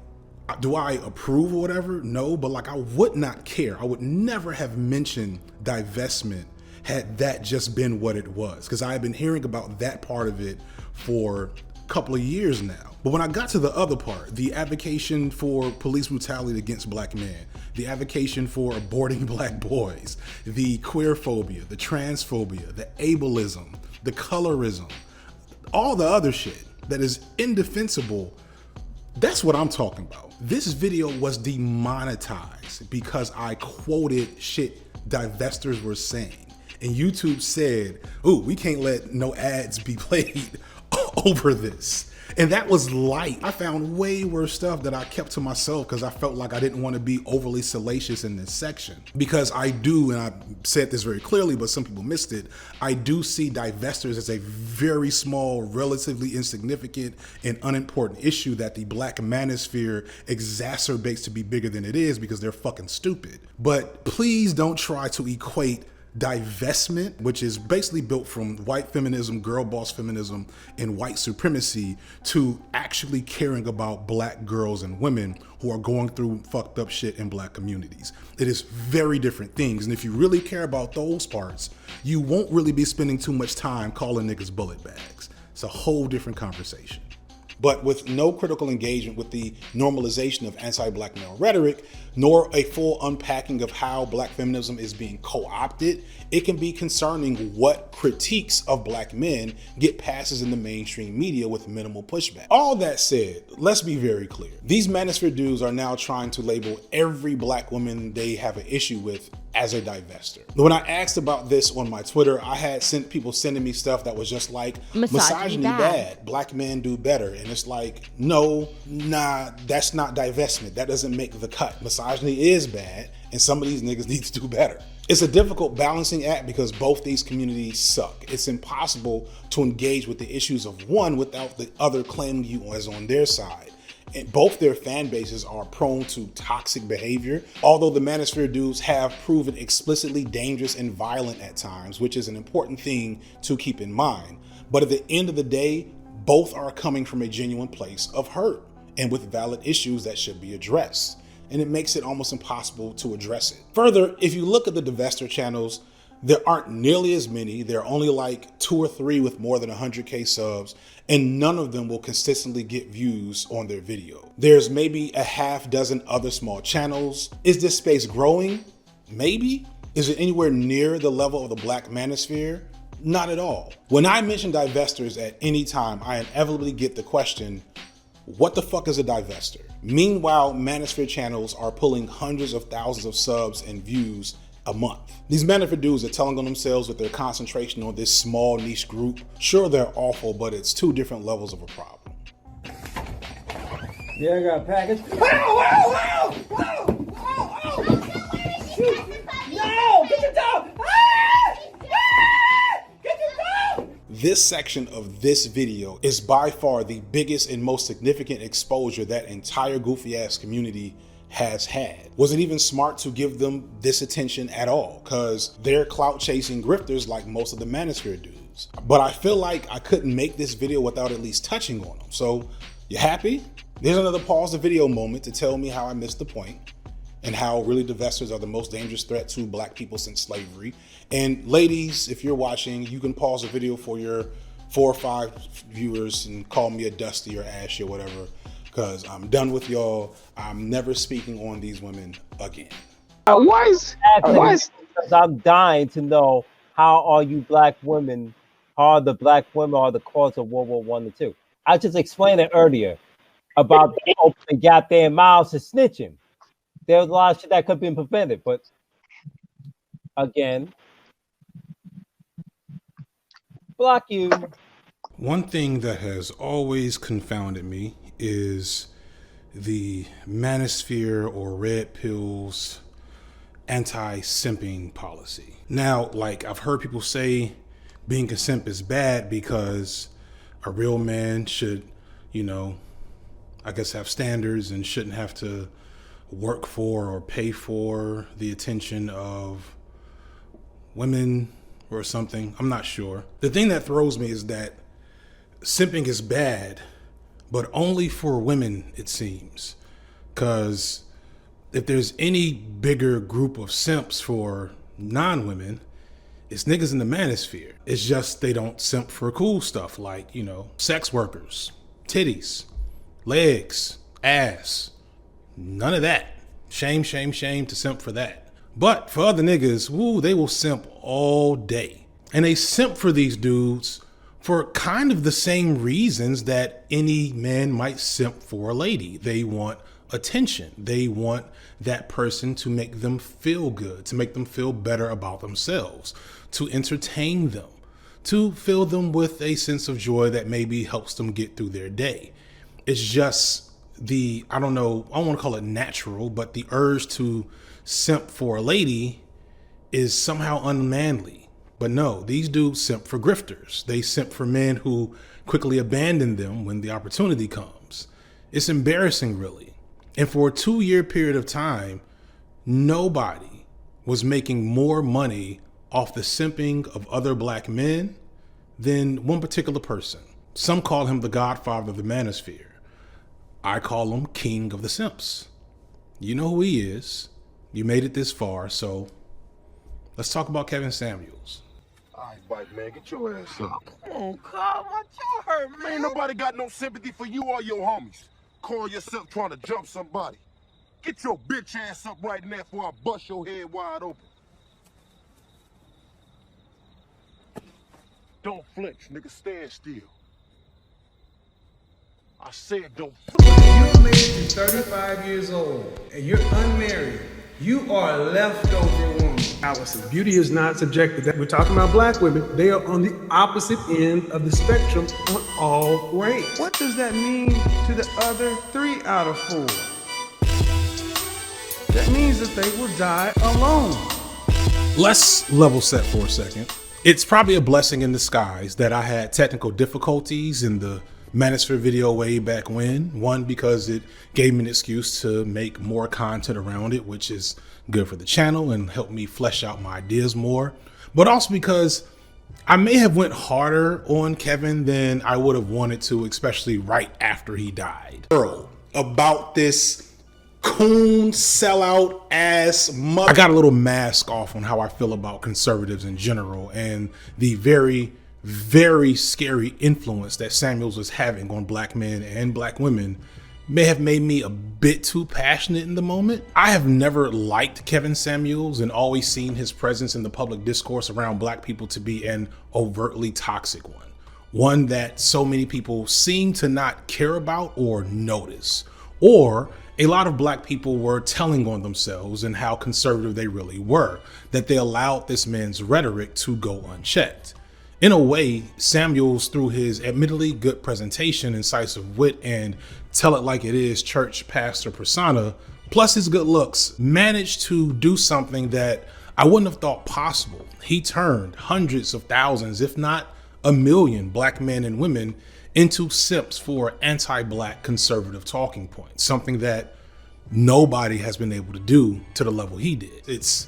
do I approve or whatever? No, but like, I would not care. I would never have mentioned divestment had that just been what it was, because I have been hearing about that part of it for a couple of years now. But when I got to the other part, the advocacy for police brutality against black men, the advocacy for aborting black boys, the queer phobia, the transphobia, the ableism, the colorism, all the other shit that is indefensible, that's what I'm talking about. This video was demonetized because I quoted shit divestors were saying. And YouTube said, ooh, we can't let no ads be played over this. And that was light. I found way worse stuff that I kept to myself because I felt like I didn't want to be overly salacious in this section. Because I do, and I said this very clearly, but some people missed it, I do see divestors as a very small, relatively insignificant and unimportant issue that the black manosphere exacerbates to be bigger than it is because they're fucking stupid. But please don't try to equate divestment, which is basically built from white feminism, girl boss feminism, and white supremacy, to actually caring about black girls and women who are going through fucked up shit in black communities. It is very different things. And if you really care about those parts, you won't really be spending too much time calling niggas bullet bags. It's a whole different conversation. But with no critical engagement with the normalization of anti-black male rhetoric, nor a full unpacking of how black feminism is being co-opted, it can be concerning what critiques of black men get passes in the mainstream media with minimal pushback. All that said, let's be very clear. These manosphere dudes are now trying to label every black woman they have an issue with as a divester. When I asked about this on my Twitter, I had people sending me stuff that was just like, misogyny bad, black men do better. And it's like, no, nah, that's not divestment. That doesn't make the cut. Misogyny is bad, and some of these niggas need to do better. It's a difficult balancing act because both these communities suck. It's impossible to engage with the issues of one without the other claiming you as on their side. And both their fan bases are prone to toxic behavior, although the manosphere dudes have proven explicitly dangerous and violent at times, which is an important thing to keep in mind. But at the end of the day, both are coming from a genuine place of hurt and with valid issues that should be addressed. And it makes it almost impossible to address it. Further, if you look at the divester channels, there aren't nearly as many. There are only like 2 or 3 with more than 100K subs, and none of them will consistently get views on their video. There's maybe a half dozen other small channels. Is this space growing? Maybe. Is it anywhere near the level of the black manosphere? Not at all. When I mention divestors at any time, I inevitably get the question, what the fuck is a divester? Meanwhile, manosphere channels are pulling hundreds of thousands of subs and views a month. These manosphere dudes are telling on themselves with their concentration on this small niche group. Sure, they're awful, but it's 2 different levels of a problem. Yeah, I got a package. No! Get your dog! This section of this video is by far the biggest and most significant exposure that entire goofy ass community has had. Was it even smart to give them this attention at all? Cause they're clout chasing grifters like most of the manosphere dudes. But I feel like I couldn't make this video without at least touching on them. So you happy? There's another pause the video moment to tell me how I missed the point and how really divestors are the most dangerous threat to black people since slavery. And ladies, if you're watching, you can pause the video for your 4 or 5 viewers and call me a Dusty or Ashy or whatever, because I'm done with y'all. I'm never speaking on these women again. Because I'm dying to know how are you black women, how the black women are the cause of World War I and II. I just explained it earlier about opening goddamn mouths and snitching. There's a lot of shit that could have been prevented, but again, block you. One thing that has always confounded me is the manosphere or red pill's anti-simping policy. Now, like I've heard people say being a simp is bad because a real man should, you know, I guess have standards and shouldn't have to work for or pay for the attention of women or something. I'm not sure. The thing that throws me is that simping is bad, but only for women, it seems. Because if there's any bigger group of simps for non-women, it's niggas in the manosphere. It's just they don't simp for cool stuff like, you know, sex workers, titties, legs, ass. None of that. Shame, shame, shame to simp for that. But for other niggas, woo, they will simp all day. And they simp for these dudes for kind of the same reasons that any man might simp for a lady. They want attention. They want that person to make them feel good, to make them feel better about themselves, to entertain them, to fill them with a sense of joy that maybe helps them get through their day. It's just the, I don't know, I don't want to call it natural, but the urge to simp for a lady is somehow unmanly. But no, these dudes simp for grifters. They simp for men who quickly abandon them when the opportunity comes. It's embarrassing, really. And for a 2-year period of time, nobody was making more money off the simping of other black men than one particular person. Some call him the godfather of the manosphere. I call him king of the simps. You know who he is. You made it this far, so let's talk about Kevin Samuels. All right, Bite, man, get your ass up. Come on, Carl, watch your hurt, man. Ain't nobody got no sympathy for you or your homies. Call yourself trying to jump somebody. Get your bitch ass up right now before I bust your head wide open. Don't flinch, nigga. Stand still. I said don't flinch. You made it to 35 years old and you're unmarried. You are a leftover woman. Allison, beauty is not subjective. We're talking about black women. They are on the opposite end of the spectrum on all rates. What does that mean to the other 3 out of 4? That means that they will die alone. Let's level set for a second. It's probably a blessing in disguise that I had technical difficulties in the Manosphere video way back when. One, because it gave me an excuse to make more content around it, which is good for the channel and helped me flesh out my ideas more. But also because I may have went harder on Kevin than I would have wanted to, especially right after he died. About this coon sellout ass mother. I got a little mask off on how I feel about conservatives in general and the very, very scary influence that Samuels was having on black men and black women may have made me a bit too passionate in the moment. I have never liked Kevin Samuels and always seen his presence in the public discourse around black people to be an overtly toxic one. One that so many people seem to not care about or notice. Or a lot of black people were telling on themselves and how conservative they really were, that they allowed this man's rhetoric to go unchecked. In a way, Samuels, through his admittedly good presentation, incisive wit, and tell it like it is church pastor persona, plus his good looks, managed to do something that I wouldn't have thought possible. He turned hundreds of thousands, if not a million, black men and women into simps for anti-black conservative talking points, something that nobody has been able to do to the level he did. It's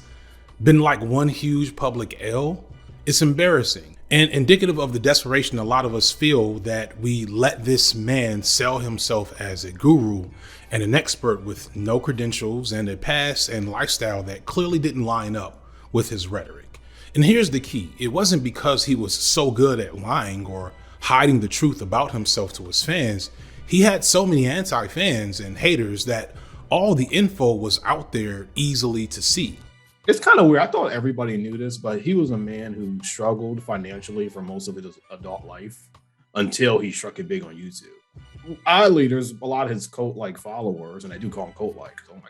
been like one huge public L. It's embarrassing and indicative of the desperation a lot of us feel that we let this man sell himself as a guru and an expert with no credentials and a past and lifestyle that clearly didn't line up with his rhetoric. And here's the key. It wasn't because he was so good at lying or hiding the truth about himself to his fans. He had so many anti-fans and haters that all the info was out there easily to see. It's kind of weird. I thought everybody knew this, but he was a man who struggled financially for most of his adult life until he struck it big on YouTube. Oddly, there's a lot of his cult-like followers, and I do call him cult-like. Oh my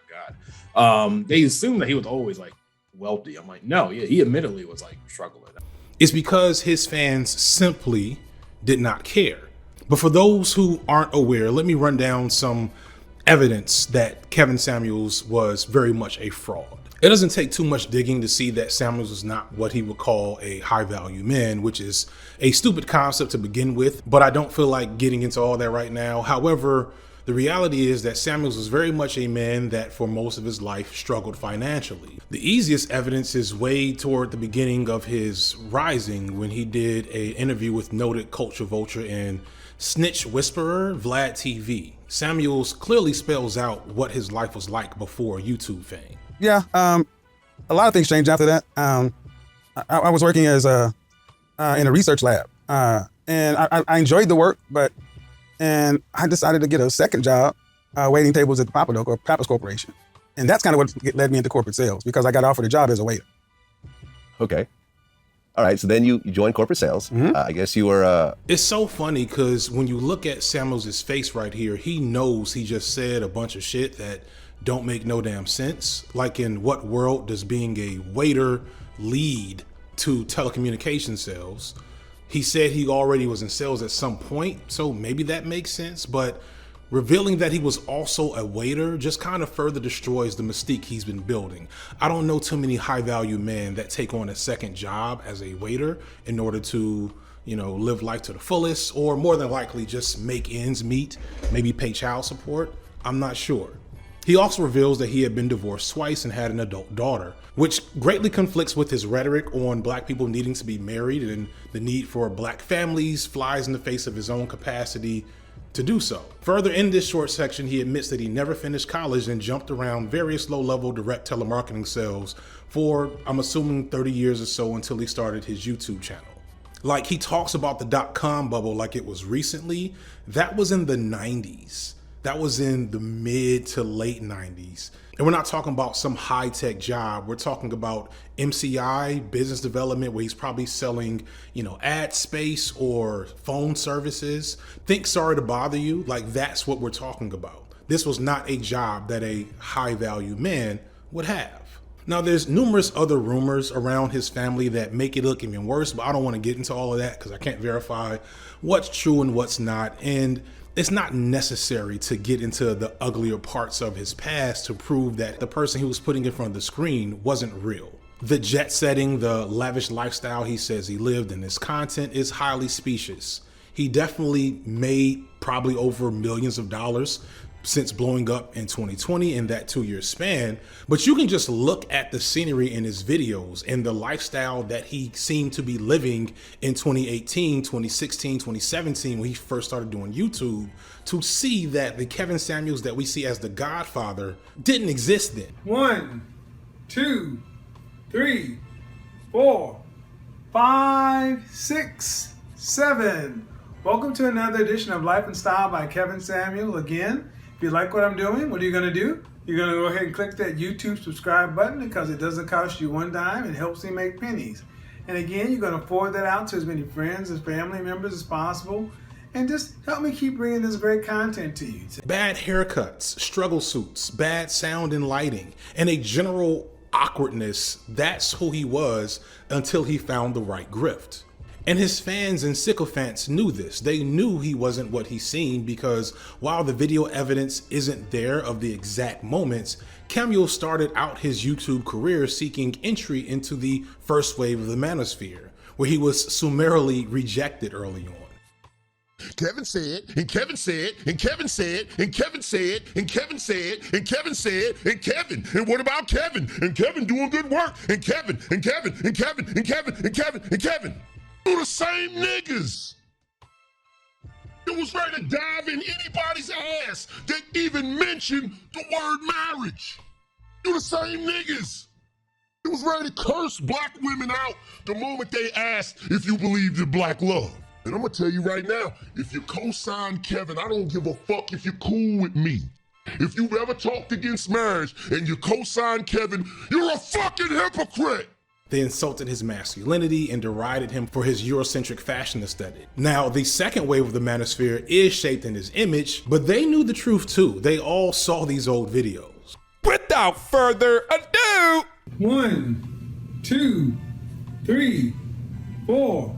God. They assume that he was always like wealthy. I'm like, no, yeah, he admittedly was like struggling. It's because his fans simply did not care. But for those who aren't aware, let me run down some evidence that Kevin Samuels was very much a fraud. It doesn't take too much digging to see that Samuels was not what he would call a high value man, which is a stupid concept to begin with, but I don't feel like getting into all that right now. However, the reality is that Samuels was very much a man that for most of his life struggled financially. The easiest evidence is way toward the beginning of his rising when he did an interview with noted culture vulture and snitch whisperer Vlad TV. Samuels clearly spells out what his life was like before YouTube fame. Yeah, a lot of things changed after that. I was working as in a research lab, and I enjoyed the work, and I decided to get a second job waiting tables at the Pappas Corporation. And that's kind of what led me into corporate sales, because I got offered a job as a waiter. Okay. All right, so then you joined corporate sales. I guess you were... It's so funny because when you look at Samuels' face right here, he knows he just said a bunch of shit that don't make no damn sense. Like, in what world does being a waiter lead to telecommunication sales? He said he already was in sales at some point, so maybe that makes sense, but revealing that he was also a waiter just kind of further destroys the mystique he's been building. I don't know too many high value men that take on a second job as a waiter in order to, you know, live life to the fullest, or more than likely just make ends meet, maybe pay child support. I'm not sure. He also reveals that he had been divorced twice and had an adult daughter, which greatly conflicts with his rhetoric on black people needing to be married, and the need for black families flies in the face of his own capacity to do so. Further in this short section, he admits that he never finished college and jumped around various low-level direct telemarketing sales for, I'm assuming, 30 years or so until he started his YouTube channel. Like, he talks about the dot-com bubble like it was recently. That was in the 90s. That was in the mid to late 90s. And we're not talking about some high-tech job. We're talking about MCI, business development, where he's probably selling, ad space or phone services. Think Sorry to Bother You, like that's what we're talking about. This was not a job that a high-value man would have. Now, there's numerous other rumors around his family that make it look even worse, but I don't want to get into all of that because I can't verify what's true and what's not. And it's not necessary to get into the uglier parts of his past to prove that the person he was putting in front of the screen wasn't real. The jet setting, the lavish lifestyle he says he lived in his content is highly specious. He definitely made probably over millions of dollars since blowing up in 2020 in that 2-year span. But you can just look at the scenery in his videos and the lifestyle that he seemed to be living in 2018, 2016, 2017, when he first started doing YouTube, to see that the Kevin Samuels that we see as the Godfather didn't exist then. 1, 2, 3, 4, 5, 6, 7. Welcome to another edition of Life and Style by Kevin Samuel. Again, if you like what I'm doing, what are you going to do? You're going to go ahead and click that YouTube subscribe button because it doesn't cost you one dime. It helps me make pennies. And again, you're going to forward that out to as many friends, as family members as possible. And just help me keep bringing this great content to you. Bad haircuts, struggle suits, bad sound and lighting, and a general awkwardness. That's who he was until he found the right grift. And his fans and sycophants knew this. They knew he wasn't what he seemed because while the video evidence isn't there of the exact moments, Samuel started out his YouTube career seeking entry into the first wave of the manosphere, where he was summarily rejected early on. Kevin said, and Kevin said, and Kevin said, and Kevin said, and Kevin said, and Kevin said, and Kevin. And what about Kevin? And Kevin doing good work. And Kevin, and Kevin, and Kevin, and Kevin, and Kevin, and Kevin. You the same niggas that was ready to dive in anybody's ass that even mentioned the word marriage. You the same niggas that was ready to curse black women out the moment they asked if you believed in black love. And I'm gonna tell you right now, if you co-sign Kevin, I don't give a fuck if you're cool with me. If you've ever talked against marriage and you co-sign Kevin, you're a fucking hypocrite. They insulted his masculinity and derided him for his Eurocentric fashion aesthetic. Now, the second wave of the manosphere is shaped in his image, but they knew the truth too. They all saw these old videos. Without further ado, 1, 2, 3, 4,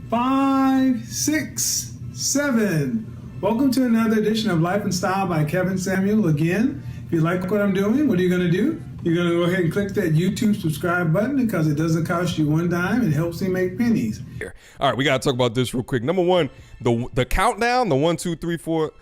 5, 6, 7. Welcome to another edition of Life and Style by Kevin Samuel. Again, if you like what I'm doing, what are you going to do? You're going to go ahead and click that YouTube subscribe button because it doesn't cost you one dime. It helps me make pennies. All right, we got to talk about this real quick. Number one, the countdown, the 1, 2, 3, 4.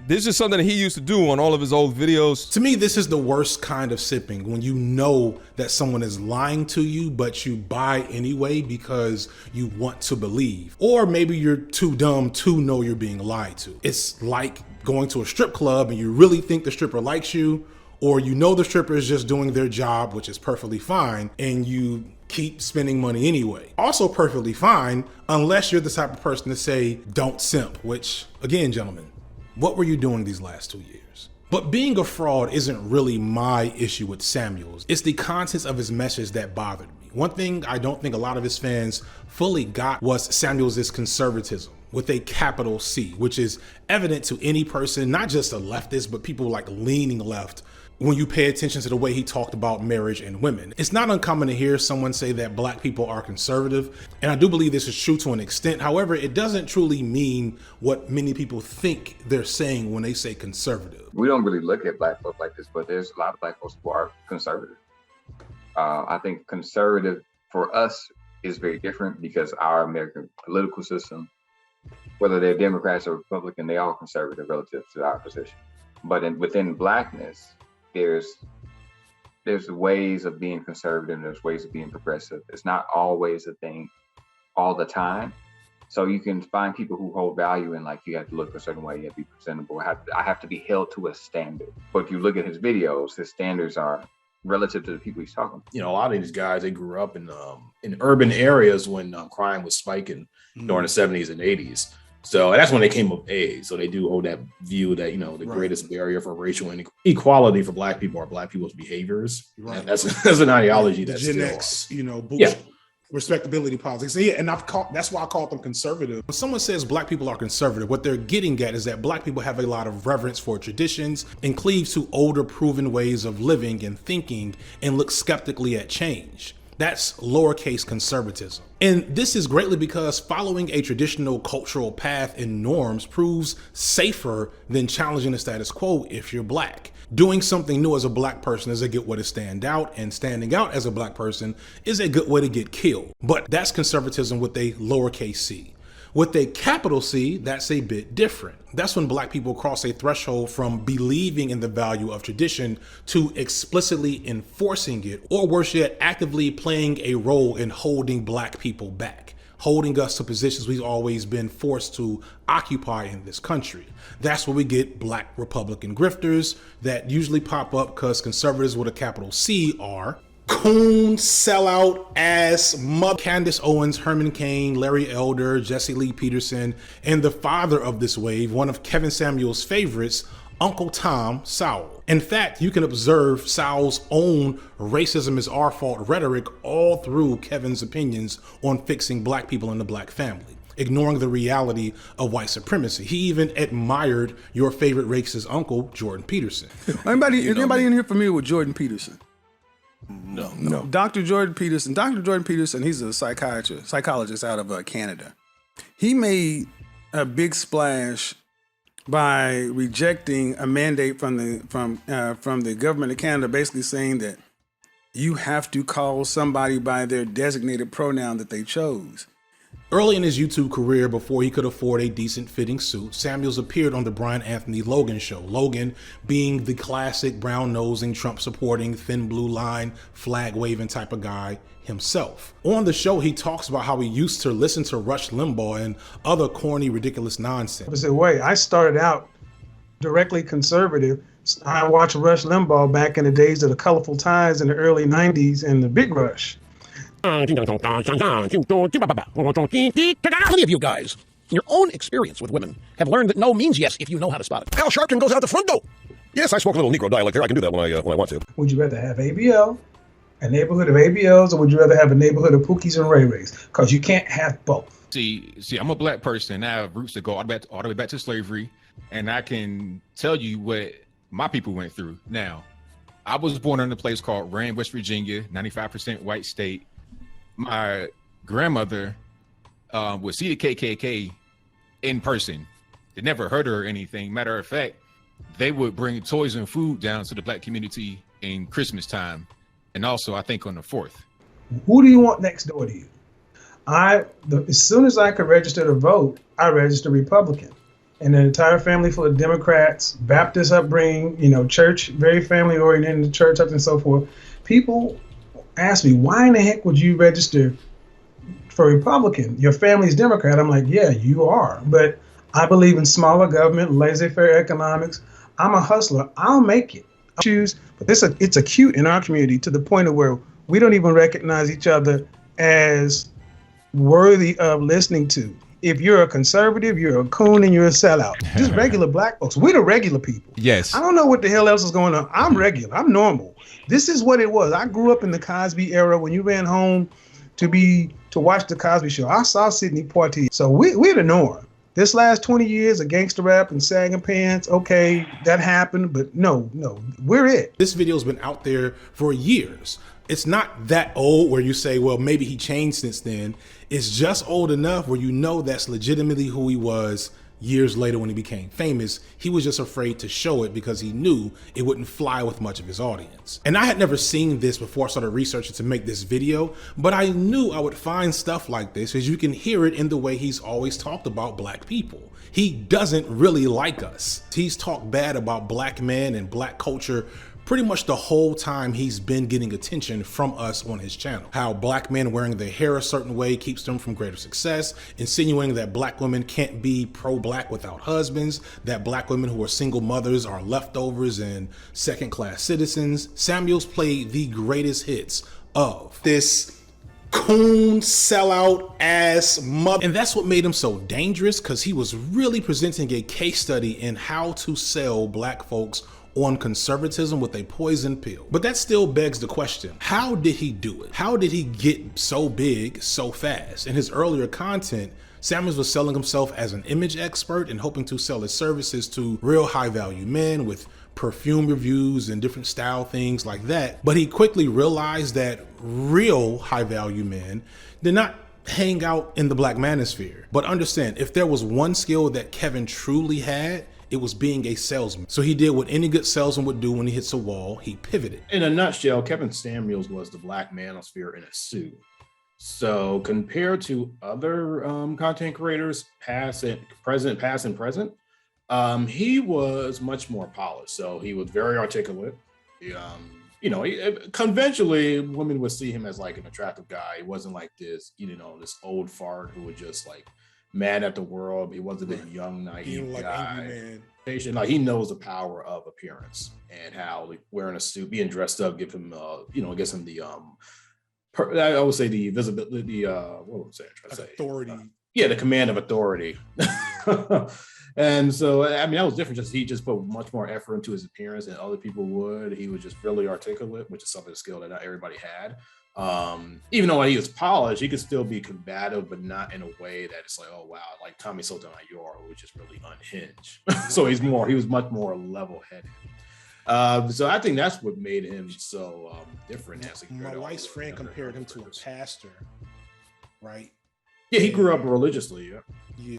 This is something that he used to do on all of his old videos. To me, this is the worst kind of sipping, when you know that someone is lying to you, but you buy anyway because you want to believe. Or maybe you're too dumb to know you're being lied to. It's like going to a strip club and you really think the stripper likes you, or you know the stripper is just doing their job, which is perfectly fine, and you keep spending money anyway. Also perfectly fine, unless you're the type of person to say, don't simp, which, again, gentlemen, what were you doing these last 2 years? But being a fraud isn't really my issue with Samuels. It's the contents of his message that bothered me. One thing I don't think a lot of his fans fully got was Samuels' conservatism, with a capital C, which is evident to any person, not just a leftist, but people like leaning left, when you pay attention to the way he talked about marriage and women. It's not uncommon to hear someone say that black people are conservative, and I do believe this is true to an extent. However, it doesn't truly mean what many people think they're saying when they say conservative. We don't really look at black folks like this, but there's a lot of black folks who are conservative. I think conservative for us is very different because our American political system, whether they're Democrats or Republican, they are conservative relative to our position. But within blackness, there's ways of being conservative and there's ways of being progressive. It's not always a thing all the time. So you can find people who hold value in, like, you have to look a certain way, you have to be presentable. I have to be held to a standard. But if you look at his videos, his standards are relative to the people he's talking to. You know, a lot of these guys, they grew up in urban areas when crime was spiking during the 70s and 80s. So that's when they came of age. So they do hold that view that, you know, the greatest barrier for racial inequality for Black people are Black people's behaviors. Right. And that's an ideology that's Gen still X, you know, bullshit. Yeah. Respectability politics. Yeah, and that's why I call them conservative. When someone says Black people are conservative, what they're getting at is that Black people have a lot of reverence for traditions and cleave to older proven ways of living and thinking and look skeptically at change. That's lowercase conservatism. And this is greatly because following a traditional cultural path and norms proves safer than challenging the status quo if you're Black. Doing something new as a Black person is a good way to stand out, and standing out as a Black person is a good way to get killed. But that's conservatism with a lowercase c. With a capital C, that's a bit different. That's when Black people cross a threshold from believing in the value of tradition to explicitly enforcing it, or worse yet, actively playing a role in holding Black people back, holding us to positions we've always been forced to occupy in this country. That's where we get Black Republican grifters that usually pop up because conservatives with a capital C are coon, sellout, ass, mother Candace Owens, Herman Cain, Larry Elder, Jesse Lee Peterson, and the father of this wave, one of Kevin Samuel's favorites, Uncle Tom Sowell. In fact, you can observe Sowell's own racism is our fault rhetoric all through Kevin's opinions on fixing Black people and the Black family, ignoring the reality of white supremacy. He even admired your favorite racist uncle, Jordan Peterson. Anybody in here familiar with Jordan Peterson? No. Dr. Jordan Peterson. Dr. Jordan Peterson, he's a psychologist out of Canada. He made a big splash by rejecting a mandate from the government of Canada, basically saying that you have to call somebody by their designated pronoun that they chose. Early in his YouTube career, before he could afford a decent fitting suit, Samuels appeared on the Brian Anthony Logan show. Logan being the classic brown-nosing, Trump-supporting, thin blue line, flag-waving type of guy himself. On the show, he talks about how he used to listen to Rush Limbaugh and other corny, ridiculous nonsense. I started out directly conservative. I watched Rush Limbaugh back in the days of the Colorful Times in the early 90s and the Big Rush. How many of you guys, in your own experience with women, have learned that no means yes if you know how to spot it? Al Sharpton goes out the front door. Yes, I spoke a little Negro dialect there. I can do that when I want to. Would you rather have ABL, a neighborhood of ABLs, or would you rather have a neighborhood of Pookies and Ray Rays? Because you can't have both. See, I'm a Black person, and I have roots that go all the way back to slavery, and I can tell you what my people went through. Now, I was born in a place called Rand, West Virginia, 95% white state. My grandmother would see the KKK in person. They never heard her or anything. Matter of fact, they would bring toys and food down to the Black community in Christmas time, and also I think on the 4th. Who do you want next door to you? As soon as I could register to vote, I registered Republican. And an entire family full of Democrats, Baptist upbringing, church, very family oriented, church up and so forth. People ask me, why in the heck would you register for Republican? Your family's Democrat. I'm like, yeah, you are. But I believe in smaller government, laissez-faire economics. I'm a hustler. I'll make it. I'll choose. But it's acute in our community to the point of where we don't even recognize each other as worthy of listening to. If you're a conservative, you're a coon and you're a sellout. Just regular Black folks. We're the regular people. Yes. I don't know what the hell else is going on. I'm regular. I'm normal. This is what it was. I grew up in the Cosby era when you ran home to watch the Cosby Show. I saw Sidney Poitier. So we're the norm. This last 20 years of gangster rap and sagging pants, okay, that happened, but no, we're it. This video's been out there for years. It's not that old where you say, well, maybe he changed since then. It's just old enough where you know that's legitimately who he was years later when he became famous. He was just afraid to show it because he knew it wouldn't fly with much of his audience. And I had never seen this before I started researching to make this video, but I knew I would find stuff like this as you can hear it in the way he's always talked about Black people. He doesn't really like us. He's talked bad about Black men and Black culture pretty much the whole time he's been getting attention from us on his channel. How black men wearing their hair a certain way keeps them from greater success, insinuating that black women can't be pro-black without husbands, that black women who are single mothers are leftovers and second-class citizens. Samuels played the greatest hits of this coon sellout ass mother. And that's what made him so dangerous, because he was really presenting a case study in how to sell black folks on conservatism with a poison pill. But that still begs the question, how did he do it? How did he get so big so fast? In his earlier content, Samuels was selling himself as an image expert and hoping to sell his services to real high value men with perfume reviews and different style things like that. But he quickly realized that real high value men did not hang out in the black manosphere. But understand, if there was one skill that Kevin truly had, it was being a salesman. So he did what any good salesman would do when he hits a wall. He pivoted. In a nutshell, Kevin Samuels was the black manosphere in a suit. So compared to other content creators, past and present, he was much more polished. So he was very articulate. Conventionally, women would see him as like an attractive guy. He wasn't like this, this old fart who would just like mad at the world. He wasn't a young, naive guy. Patient, like he knows the power of appearance and how like wearing a suit, being dressed up, give him, gives him the I would say the visibility, what was I trying to say? Authority. The command of authority. And so, I mean, that was different. He just put much more effort into his appearance than other people would. He was just really articulate, which is something skill that not everybody had. Even though he was polished, he could still be combative, but not in a way that it's like, oh wow, like Tommy Sotomayor, who was just really unhinged. So he was much more level-headed. So I think that's what made him so different. My wife's friend compared him to a pastor, right? Yeah, he grew up religiously. Yeah.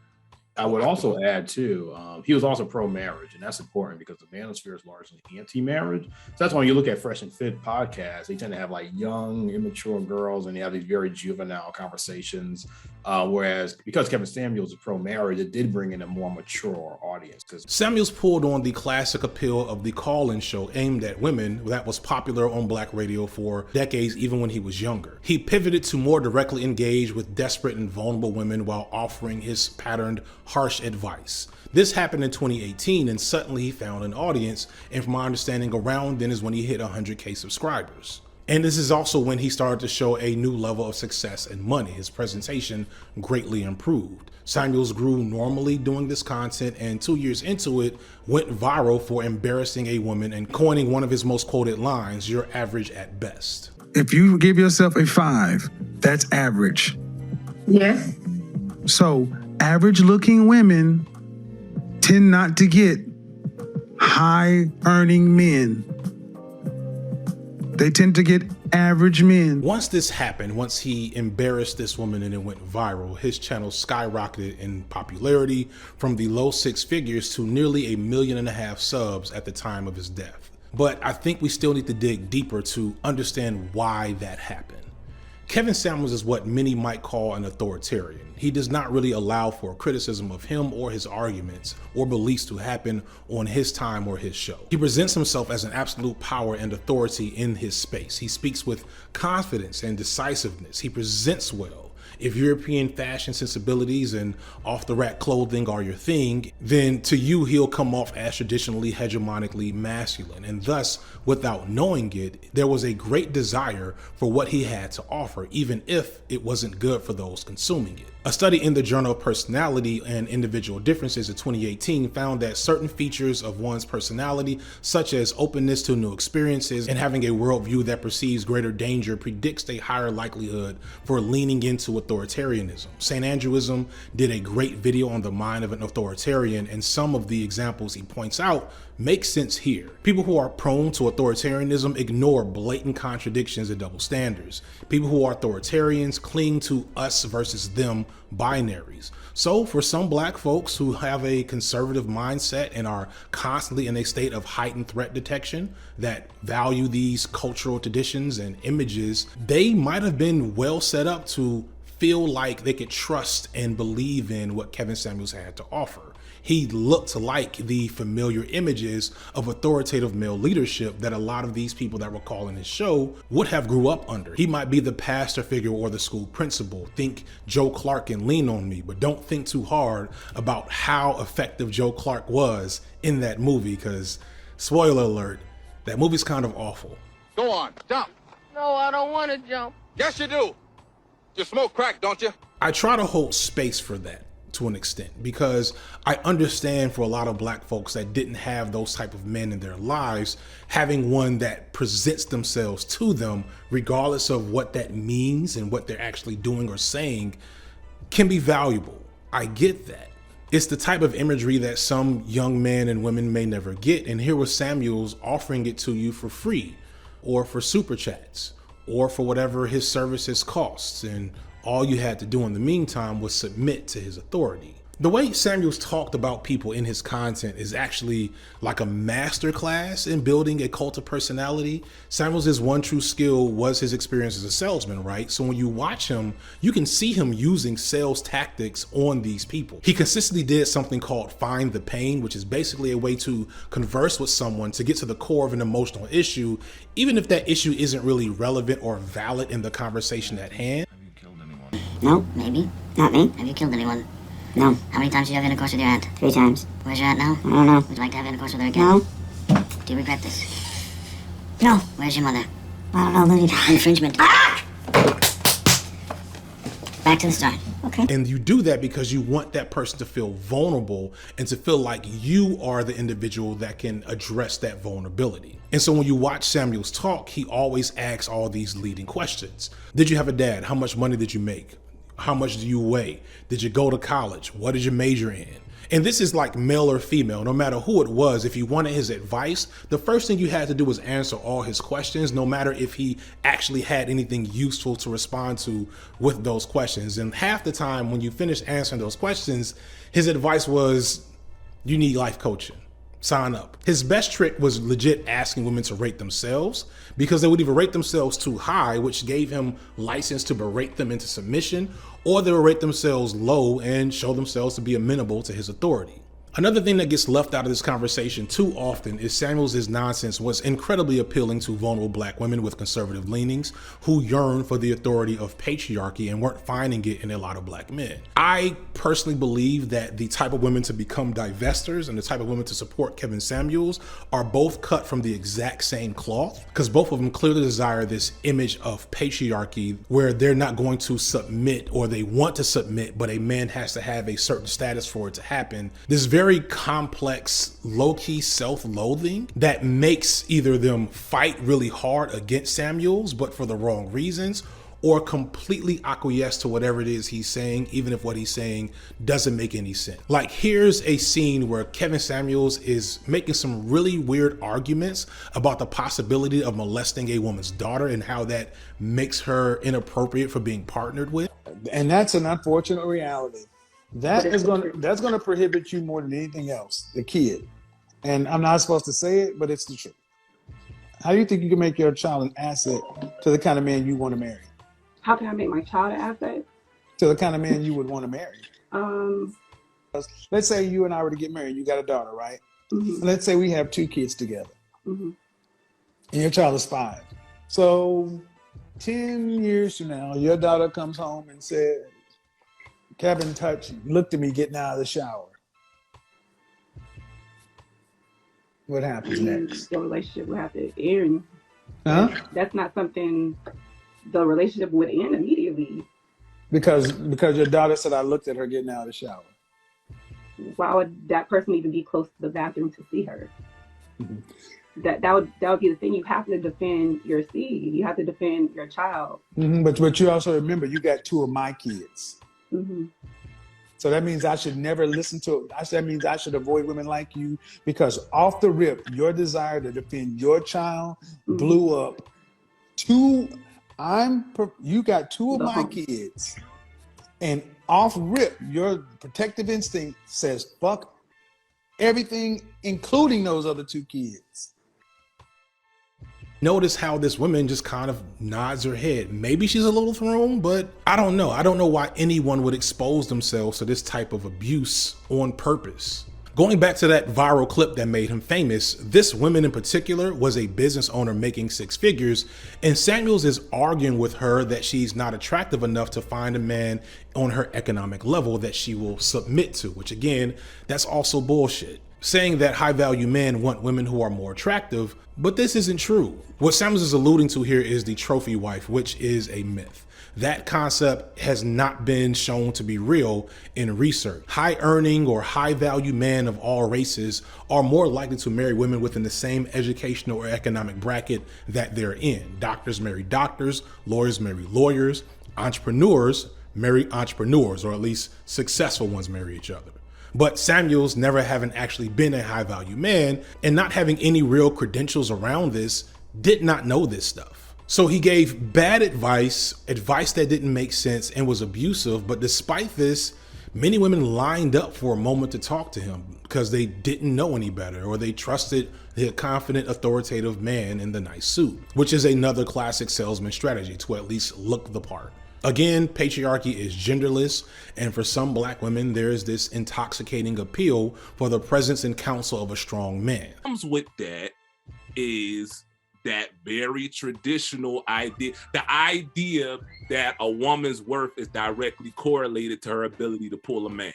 I would also add too, he was also pro-marriage, and that's important because the manosphere is largely anti-marriage. So that's why when you look at Fresh and Fit podcasts, they tend to have like young, immature girls, and they have these very juvenile conversations. Whereas because Kevin Samuels is pro-marriage, it did bring in a more mature audience. Samuels pulled on the classic appeal of the call-in show aimed at women that was popular on black radio for decades, even when he was younger. He pivoted to more directly engage with desperate and vulnerable women while offering his patterned harsh advice. This happened in 2018, and suddenly he found an audience, and from my understanding, around then is when he hit 100K subscribers. And this is also when he started to show a new level of success and money. His presentation greatly improved. Samuels grew normally doing this content, and 2 years into it, went viral for embarrassing a woman and coining one of his most quoted lines, "You're average at best." If you give yourself a 5, that's average. Yes. So average looking women tend not to get high earning men. They tend to get average men. Once this happened, once he embarrassed this woman and it went viral, his channel skyrocketed in popularity from the low 6 figures to nearly 1.5 million subs at the time of his death. But I think we still need to dig deeper to understand why that happened. Kevin Samuels is what many might call an authoritarian. He does not really allow for criticism of him or his arguments or beliefs to happen on his time or his show. He presents himself as an absolute power and authority in his space. He speaks with confidence and decisiveness. He presents well. If European fashion sensibilities and off-the-rack clothing are your thing, then to you, he'll come off as traditionally hegemonically masculine. And thus, without knowing it, there was a great desire for what he had to offer, even if it wasn't good for those consuming it. A study in the Journal of Personality and Individual Differences in 2018 found that certain features of one's personality, such as openness to new experiences and having a worldview that perceives greater danger, predicts a higher likelihood for leaning into authoritarianism. St. Andrewism did a great video on the mind of an authoritarian, and some of the examples he points out make sense here. People who are prone to authoritarianism ignore blatant contradictions and double standards. People who are authoritarians cling to us versus them binaries. So for some black folks who have a conservative mindset and are constantly in a state of heightened threat detection that value these cultural traditions and images, they might have been well set up to feel like they could trust and believe in what Kevin Samuels had to offer. he looked like the familiar images of authoritative male leadership that a lot of these people that were calling his show would have grew up under. He might be the pastor figure or the school principal. Think Joe Clark and Lean on Me, but don't think too hard about how effective Joe Clark was in that movie, because spoiler alert, that movie's kind of awful. Go on, jump. No, I don't want to jump. Yes, you do. You smoke crack, don't you? I try to hold space for that to an extent, because I understand for a lot of black folks that didn't have those type of men in their lives, having one that presents themselves to them, regardless of what that means and what they're actually doing or saying, can be valuable. I get that. It's the type of imagery that some young men and women may never get. And here was Samuels offering it to you for free, or for super chats, or for whatever his services costs. And all you had to do in the meantime was submit to his authority. The way Samuels talked about people in his content is actually like a masterclass in building a cult of personality. Samuels' one true skill was his experience as a salesman, right? So when you watch him, you can see him using sales tactics on these people. He consistently did something called find the pain, which is basically a way to converse with someone to get to the core of an emotional issue, even if that issue isn't really relevant or valid in the conversation at hand. No, maybe. Not me. Have you killed anyone? No. How many times do you have intercourse with your aunt? 3 times. Where's your aunt now? I don't know. Would you like to have intercourse with her again? No. Do you regret this? No. Where's your mother? I don't know, Lily. Infringement. Ah! Back to the start. Okay. And you do that because you want that person to feel vulnerable and to feel like you are the individual that can address that vulnerability. And so when you watch Samuels talk, he always asks all these leading questions. Did you have a dad? How much money did you make? How much do you weigh? Did you go to college? What did you major in? And this is like male or female, no matter who it was. If you wanted his advice, the first thing you had to do was answer all his questions, no matter if he actually had anything useful to respond to with those questions. And half the time when you finish answering those questions, his advice was, you need life coaching. Sign up. His best trick was legit asking women to rate themselves, because they would either rate themselves too high, which gave him license to berate them into submission, or they would rate themselves low and show themselves to be amenable to his authority. Another thing that gets left out of this conversation too often is Samuels' nonsense was incredibly appealing to vulnerable black women with conservative leanings who yearn for the authority of patriarchy and weren't finding it in a lot of black men. I personally believe that the type of women to become divestors and the type of women to support Kevin Samuels are both cut from the exact same cloth, because both of them clearly desire this image of patriarchy where they're not going to submit, or they want to submit, but a man has to have a certain status for it to happen. This very complex, low-key self-loathing that makes either them fight really hard against Samuels, but for the wrong reasons, or completely acquiesce to whatever it is he's saying, even if what he's saying doesn't make any sense. Like, here's a scene where Kevin Samuels is making some really weird arguments about the possibility of molesting a woman's daughter and how that makes her inappropriate for being partnered with. And that's an unfortunate reality. That's going to prohibit you more than anything else, the kid. And I'm not supposed to say it, but it's the truth. How do you think you can make your child an asset to the kind of man you want to marry? How can I make my child an asset? To the kind of man you would want to marry. Let's say you and I were to get married. You got a daughter, right? Mm-hmm. Let's say we have 2 kids together. Mm-hmm. And your child is 5. So 10 years from now, your daughter comes home and says, Kevin looked at me getting out of the shower. What happens next? The relationship would have to end. Huh? That's not something, the relationship would end immediately. Because your daughter said I looked at her getting out of the shower. Why would that person even be close to the bathroom to see her? Mm-hmm. That would be the thing. You have to defend your seed. You have to defend your child. Mm-hmm. But you also remember you got 2 of my kids. Mm-hmm. So that means I should never listen to it. That means I should avoid women like you, because off the rip, your desire to defend your child blew up. You got 2 of my kids, and off rip, your protective instinct says fuck everything, including those other 2 kids. Notice how this woman just kind of nods her head. Maybe she's a little thrown, but I don't know. I don't know why anyone would expose themselves to this type of abuse on purpose. Going back to that viral clip that made him famous, this woman in particular was a business owner making six figures, and Samuels is arguing with her that she's not attractive enough to find a man on her economic level that she will submit to, which again, that's also bullshit. Saying that high value men want women who are more attractive, but this isn't true. What Samuels is alluding to here is the trophy wife, which is a myth. That concept has not been shown to be real in research. High earning or high value men of all races are more likely to marry women within the same educational or economic bracket that they're in. Doctors marry doctors, lawyers marry lawyers, entrepreneurs marry entrepreneurs, or at least successful ones marry each other. But Samuels, never having actually been a high value man and not having any real credentials around this, did not know this stuff. So he gave bad advice that didn't make sense and was abusive. But despite this, many women lined up for a moment to talk to him because they didn't know any better, or they trusted the confident, authoritative man in the nice suit, which is another classic salesman strategy to at least look the part. Again, patriarchy is genderless, and for some black women, there's this intoxicating appeal for the presence and counsel of a strong man. Comes with that is that very traditional idea, the idea that a woman's worth is directly correlated to her ability to pull a man.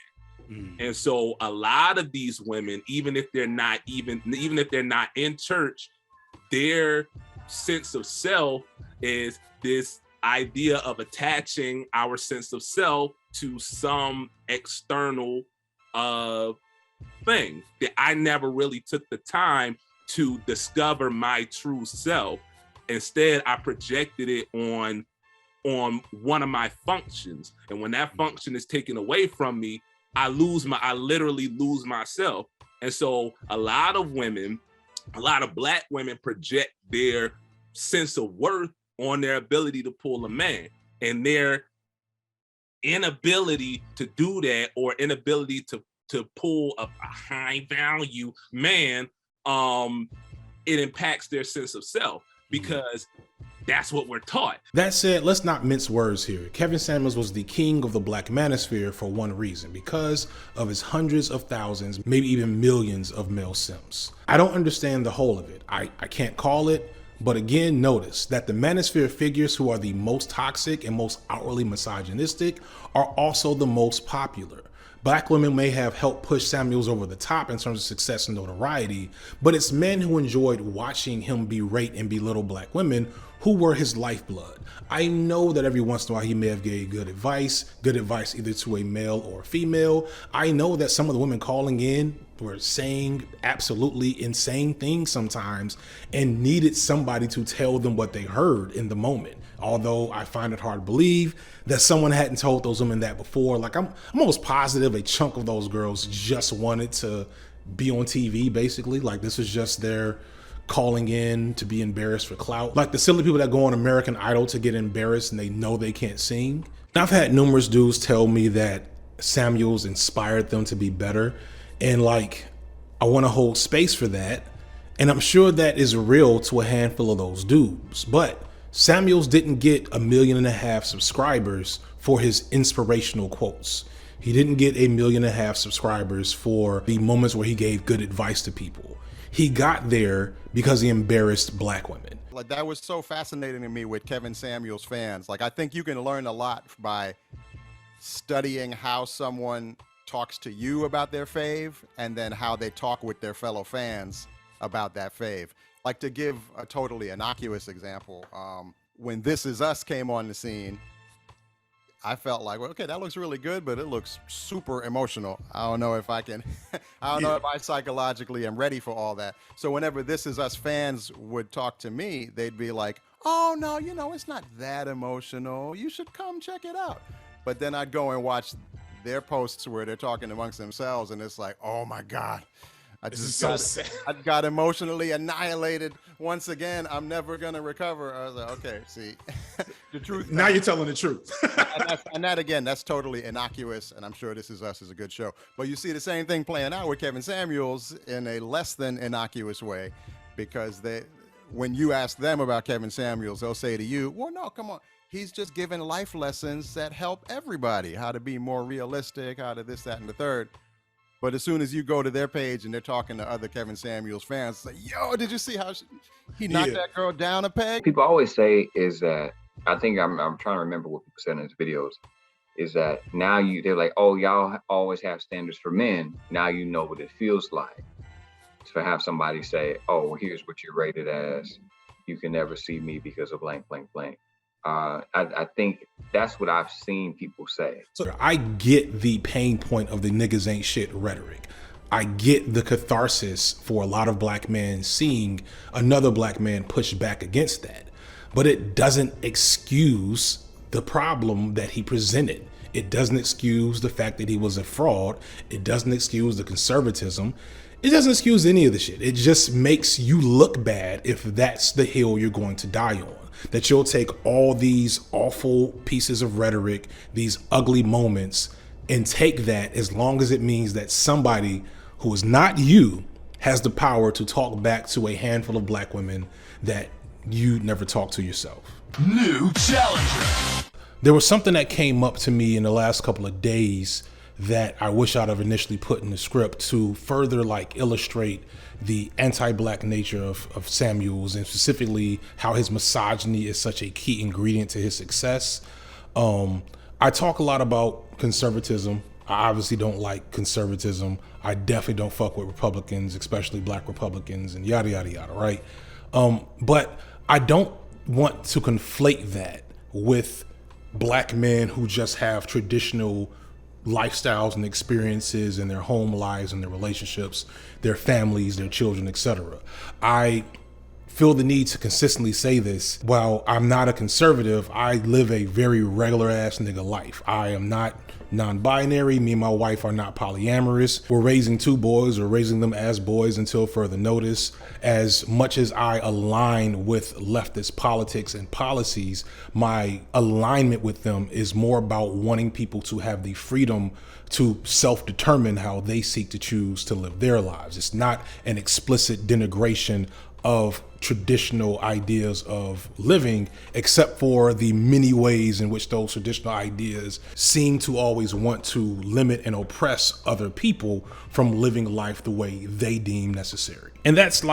And so a lot of these women, even if they're not in church, their sense of self is this idea of attaching our sense of self to some external thing that I never really took the time to discover my true self. Instead, I projected it on one of my functions. And when that function is taken away from me, I literally lose myself. And so a lot of black women project their sense of worth on their ability to pull a man, and their inability to do that, or inability to pull a high value man, it impacts their sense of self, because that's what we're taught. That said, let's not mince words here. Kevin Samuels was the king of the black manosphere for one reason: because of his hundreds of thousands, maybe even millions of male simps. I don't understand the whole of it. I can't call it, but again, notice that the manosphere figures who are the most toxic and most outwardly misogynistic are also the most popular. Black women may have helped push Samuels over the top in terms of success and notoriety, but it's men who enjoyed watching him berate and belittle black women who were his lifeblood. I know that every once in a while he may have gave good advice either to a male or a female. I know that some of the women calling in were saying absolutely insane things sometimes and needed somebody to tell them what they heard in the moment. Although I find it hard to believe that someone hadn't told those women that before. Like I'm almost positive a chunk of those girls just wanted to be on TV, basically. Like this is just their calling in to be embarrassed for clout. Like the silly people that go on American Idol to get embarrassed and they know they can't sing. And I've had numerous dudes tell me that Samuels inspired them to be better. And like, I want to hold space for that. And I'm sure that is real to a handful of those dudes. But Samuels didn't get 1.5 million subscribers for his inspirational quotes. He didn't get 1.5 million subscribers for the moments where he gave good advice to people. He got there because he embarrassed black women. Like that was so fascinating to me with Kevin Samuels fans. Like I think you can learn a lot by studying how someone talks to you about their fave and then how they talk with their fellow fans about that fave. Like to give a totally innocuous example, when This Is Us came on the scene, I felt like, well, okay, that looks really good, but it looks super emotional. I don't know if I can, I don't know if I psychologically am ready for all that. So whenever This Is Us fans would talk to me, they'd be like, oh no, you know, it's not that emotional. You should come check it out. But then I'd go and watch their posts where they're talking amongst themselves and it's like, oh my God. I got emotionally annihilated once again. I'm never gonna recover. I was like, okay, see, the truth. Now you're telling the truth. and that again, that's totally innocuous. And I'm sure This Is Us is a good show. But you see the same thing playing out with Kevin Samuels in a less than innocuous way, because when you ask them about Kevin Samuels, they'll say to you, well, no, come on. He's just giving life lessons that help everybody, how to be more realistic, how to this, that, and the third. But as soon as you go to their page and they're talking to other Kevin Samuels fans, it's like, yo, did you see how he knocked that girl down a peg? People always say is that, I think I'm trying to remember what people said in his videos, is that now they're like, oh, y'all always have standards for men. Now you know what it feels like to have somebody say, oh, well, here's what you're rated as. You can never see me because of blank, blank, blank. I think that's what I've seen people say. So I get the pain point of the niggas ain't shit rhetoric. I get the catharsis for a lot of black men seeing another black man push back against that. But it doesn't excuse the problem that he presented. It doesn't excuse the fact that he was a fraud. It doesn't excuse the conservatism. It doesn't excuse any of the shit. It just makes you look bad if that's the hill you're going to die on. That you'll take all these awful pieces of rhetoric, these ugly moments, and take that as long as it means that somebody who is not you has the power to talk back to a handful of black women that you never talk to yourself. New challenger. There was something that came up to me in the last couple of days that I wish I'd have initially put in the script to further illustrate the anti-black nature of Samuels, and specifically how his misogyny is such a key ingredient to his success. I talk a lot about conservatism. I obviously don't like conservatism. I definitely don't fuck with Republicans, especially black Republicans, and yada, yada, yada, right? But I don't want to conflate that with black men who just have traditional lifestyles and experiences in their home lives and their relationships, their families, their children, etc. I feel the need to consistently say this. While I'm not a conservative, I live a very regular ass nigga life. I am not non-binary. Me and my wife are not polyamorous. We're raising 2 boys. We're raising them as boys until further notice. As much as I align with leftist politics and policies, my alignment with them is more about wanting people to have the freedom to self-determine how they seek to choose to live their lives. It's not an explicit denigration of traditional ideas of living, except for the many ways in which those traditional ideas seem to always want to limit and oppress other people from living life the way they deem necessary. And that's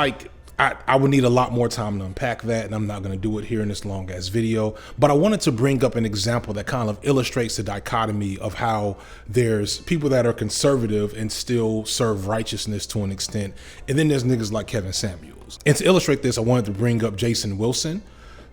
I would need a lot more time to unpack that, and I'm not going to do it here in this long ass video, but I wanted to bring up an example that kind of illustrates the dichotomy of how there's people that are conservative and still serve righteousness to an extent, and then there's niggas like Kevin Samuels. And to illustrate this, I wanted to bring up Jason Wilson.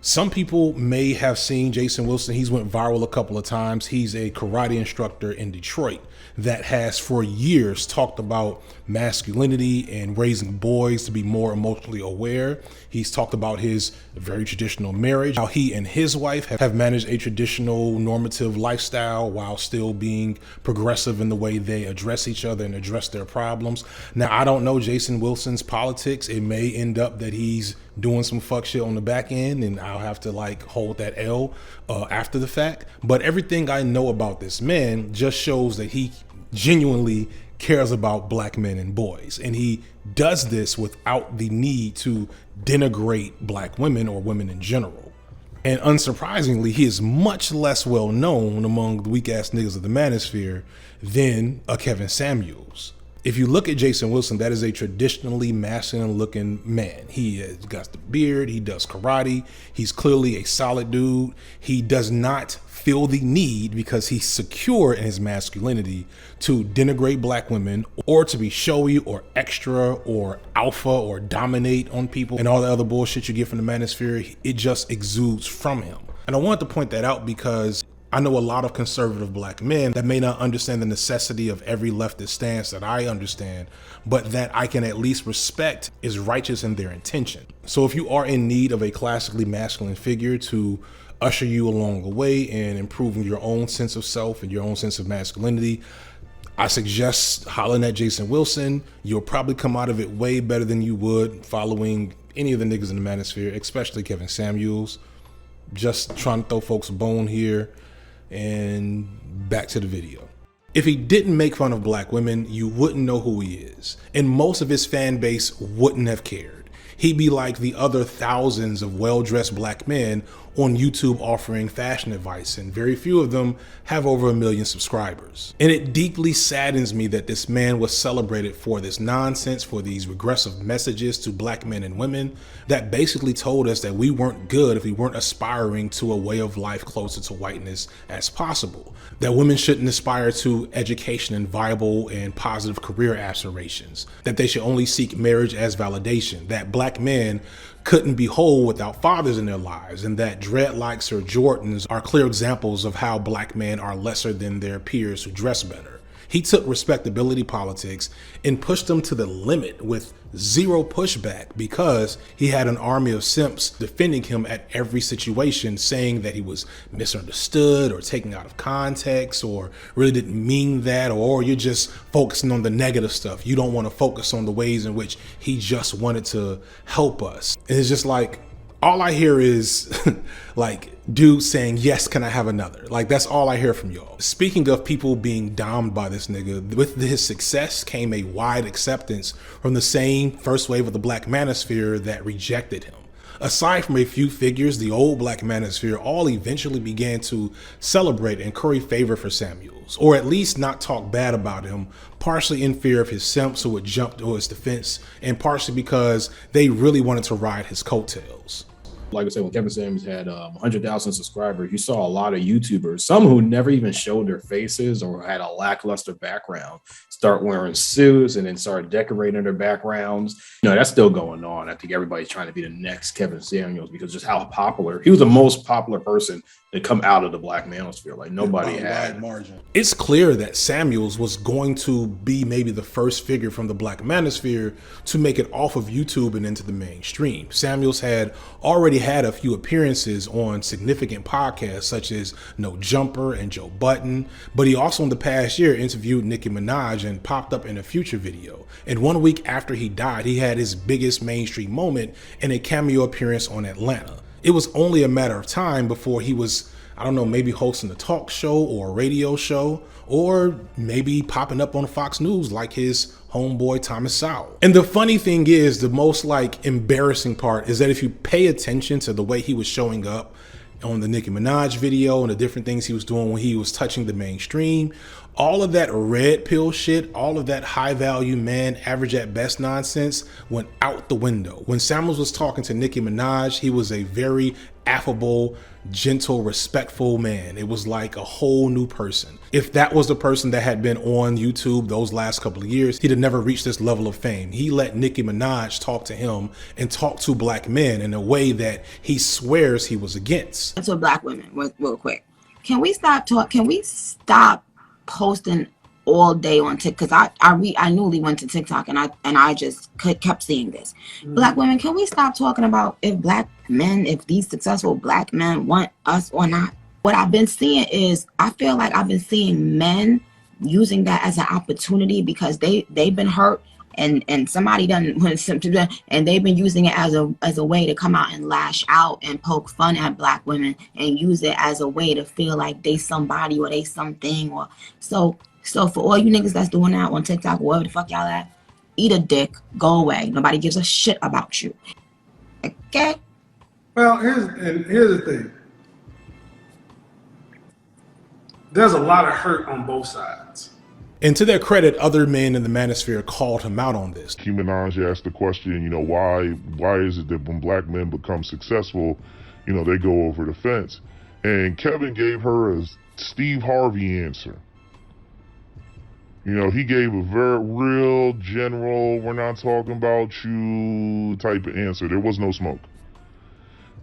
Some people may have seen Jason Wilson. He's went viral a couple of times. He's a karate instructor in Detroit that has for years talked about masculinity and raising boys to be more emotionally aware. He's talked about his very traditional marriage, how he and his wife have managed a traditional normative lifestyle while still being progressive in the way they address each other and address their problems. Now, I don't know Jason Wilson's politics. It may end up that he's doing some fuck shit on the back end, and I'll have to hold that L after the fact. But everything I know about this man just shows that he genuinely cares about black men and boys, and he does this without the need to denigrate black women or women in general. And unsurprisingly, he is much less well known among the weak ass niggas of the manosphere than a Kevin Samuels. If you look at Jason Wilson, that is a traditionally masculine looking man. He has got the beard, he does karate, he's clearly a solid dude. He does not feel the need, because he's secure in his masculinity, to denigrate black women or to be showy or extra or alpha or dominate on people and all the other bullshit you get from the manosphere. It just exudes from him. And I wanted to point that out because I know a lot of conservative black men that may not understand the necessity of every leftist stance that I understand, but that I can at least respect is righteous in their intention. So if you are in need of a classically masculine figure to usher you along the way in improving your own sense of self and your own sense of masculinity, I suggest hollering at Jason Wilson. You'll probably come out of it way better than you would following any of the niggas in the manosphere, especially Kevin Samuels. Just trying to throw folks a bone here. And back to the video. If he didn't make fun of black women, you wouldn't know who he is. And most of his fan base wouldn't have cared. He'd be like the other thousands of well-dressed black men on YouTube offering fashion advice, and very few of them have over 1 million subscribers. And it deeply saddens me that this man was celebrated for this nonsense, for these regressive messages to black men and women that basically told us that we weren't good if we weren't aspiring to a way of life closer to whiteness as possible, that women shouldn't aspire to education and viable and positive career aspirations, that they should only seek marriage as validation, that black men couldn't be whole without fathers in their lives, and that dreadlocks or Jordans are clear examples of how black men are lesser than their peers who dress better. He took respectability politics and pushed them to the limit with zero pushback because he had an army of simps defending him at every situation, saying that he was misunderstood or taken out of context or really didn't mean that, or you're just focusing on the negative stuff. You don't want to focus on the ways in which he just wanted to help us. And it's just like, all I hear is like dudes saying, yes, can I have another? Like, that's all I hear from y'all. Speaking of people being domed by this nigga, with his success came a wide acceptance from the same first wave of the black manosphere that rejected him. Aside from a few figures, the old black manosphere all eventually began to celebrate and curry favor for Samuels, or at least not talk bad about him, partially in fear of his simps who would jump to his defense, and partially because they really wanted to ride his coattails. Like I said, when Kevin Samuels had 100,000 subscribers, you saw a lot of YouTubers, some who never even showed their faces or had a lackluster background, start wearing suits and then start decorating their backgrounds. You know, that's still going on. I think everybody's trying to be the next Kevin Samuels because just how popular. He was the most popular person to come out of the black manosphere. Like nobody had. Margin. It's clear that Samuels was going to be maybe the first figure from the black manosphere to make it off of YouTube and into the mainstream. Samuels had already had a few appearances on significant podcasts such as No Jumper and Joe Budden, but he also in the past year interviewed Nicki Minaj and popped up in a Future video. And 1 week after he died, he had his biggest mainstream moment in a cameo appearance on Atlanta. It was only a matter of time before he was, I don't know, maybe hosting a talk show or a radio show, or maybe popping up on Fox News like his homeboy Thomas Sowell. And the funny thing is, the most like embarrassing part is that if you pay attention to the way he was showing up on the Nicki Minaj video and the different things he was doing when he was touching the mainstream, all of that red pill shit, all of that high value man, average at best nonsense went out the window. When Samuels was talking to Nicki Minaj, he was a very affable, gentle, respectful man. It was like a whole new person. If that was the person that had been on YouTube those last couple of years, he'd have never reached this level of fame. He let Nicki Minaj talk to him and talk to black men in a way that he swears he was against. To black women, real quick. Can we stop posting all day on TikTok? Because I newly went to TikTok and I just kept seeing this. Black women, can we stop talking about if these successful black men want us or not? What I've been seeing is, I feel like I've been seeing men using that as an opportunity because they've been hurt and somebody done went something, and they've been using it as a way to come out and lash out and poke fun at black women and use it as a way to feel like they somebody or they something. Or so for all you niggas that's doing that on TikTok, wherever the fuck y'all at, eat a dick, go away. Nobody gives a shit about you. Okay? Well, here's the thing. There's a lot of hurt on both sides. And to their credit, other men in the manosphere called him out on this. Nicki Minaj asked the question, why is it that when black men become successful, they go over the fence? And Kevin gave her a Steve Harvey answer. He gave a very real general, we're not talking about you type of answer. There was no smoke.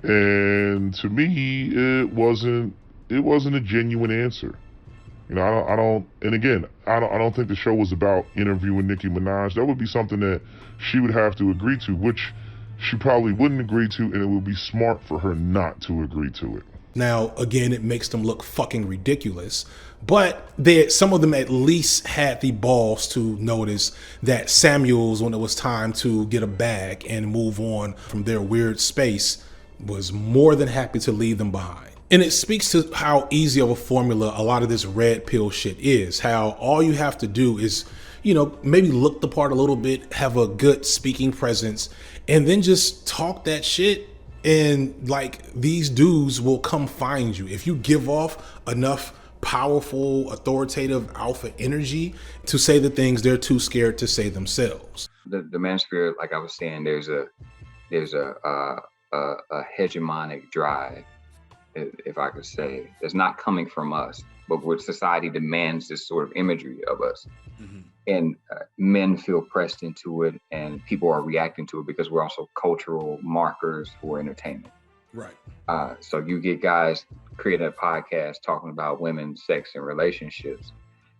And to me, it wasn't a genuine answer. I don't think the show was about interviewing Nicki Minaj. That would be something that she would have to agree to, which she probably wouldn't agree to, and it would be smart for her not to agree to it. Now, again, it makes them look fucking ridiculous, but some of them at least had the balls to notice that Samuels, when it was time to get a bag and move on from their weird space, was more than happy to leave them behind. And it speaks to how easy of a formula a lot of this red pill shit is. How all you have to do is, maybe look the part a little bit, have a good speaking presence, and then just talk that shit And like these dudes will come find you if you give off enough powerful, authoritative alpha energy to say the things they're too scared to say themselves. The manosphere, like I was saying, there's a hegemonic drive, if I could say, that's not coming from us, but what society demands this sort of imagery of us. And men feel pressed into it, and people are reacting to it because we're also cultural markers for entertainment. Right. So you get guys creating a podcast talking about women, sex, and relationships.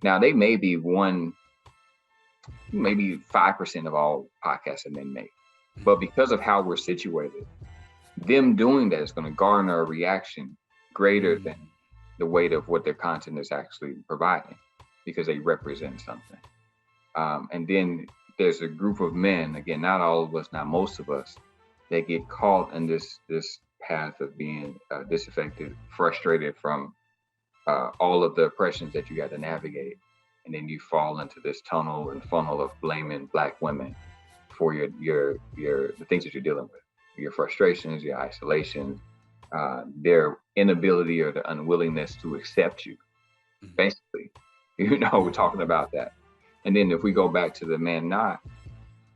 Now they may be maybe 5% of all podcasts that men make, but because of how we're situated, them doing that is going to garner a reaction greater than the weight of what their content is actually providing, because they represent something. And then there's a group of men, again, not all of us, not most of us, that get caught in this path of being disaffected, frustrated from all of the oppressions that you got to navigate. And then you fall into this tunnel and funnel of blaming Black women for the things that you're dealing with, your frustrations, your isolation, their inability or the unwillingness to accept you. Basically, we're talking about that. And then if we go back to the Man Not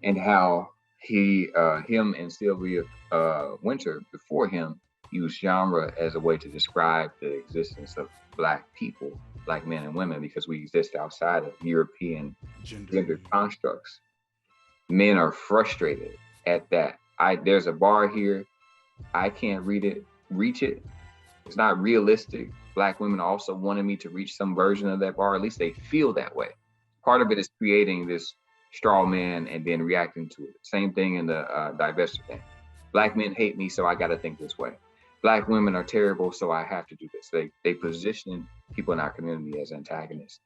and how him and Sylvia Winter before him used genre as a way to describe the existence of Black people, Black men and women, because we exist outside of European gender constructs. Men are frustrated at that. There's a bar here, I can't reach it. It's not realistic. Black women also wanted me to reach some version of that bar. At least they feel that way. Part of it is creating this straw man and then reacting to it. Same thing in the divestiture thing. Black men hate me, so I got to think this way. Black women are terrible, so I have to do this. They position people in our community as antagonists.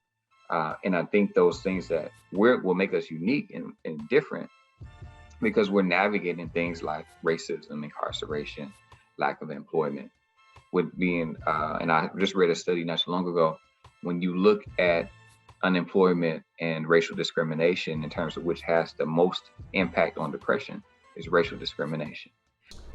And I think those things that will make us unique and different, because we're navigating things like racism, incarceration, lack of employment, with being, and I just read a study not so long ago, when you look at unemployment and racial discrimination in terms of which has the most impact on depression, is racial discrimination.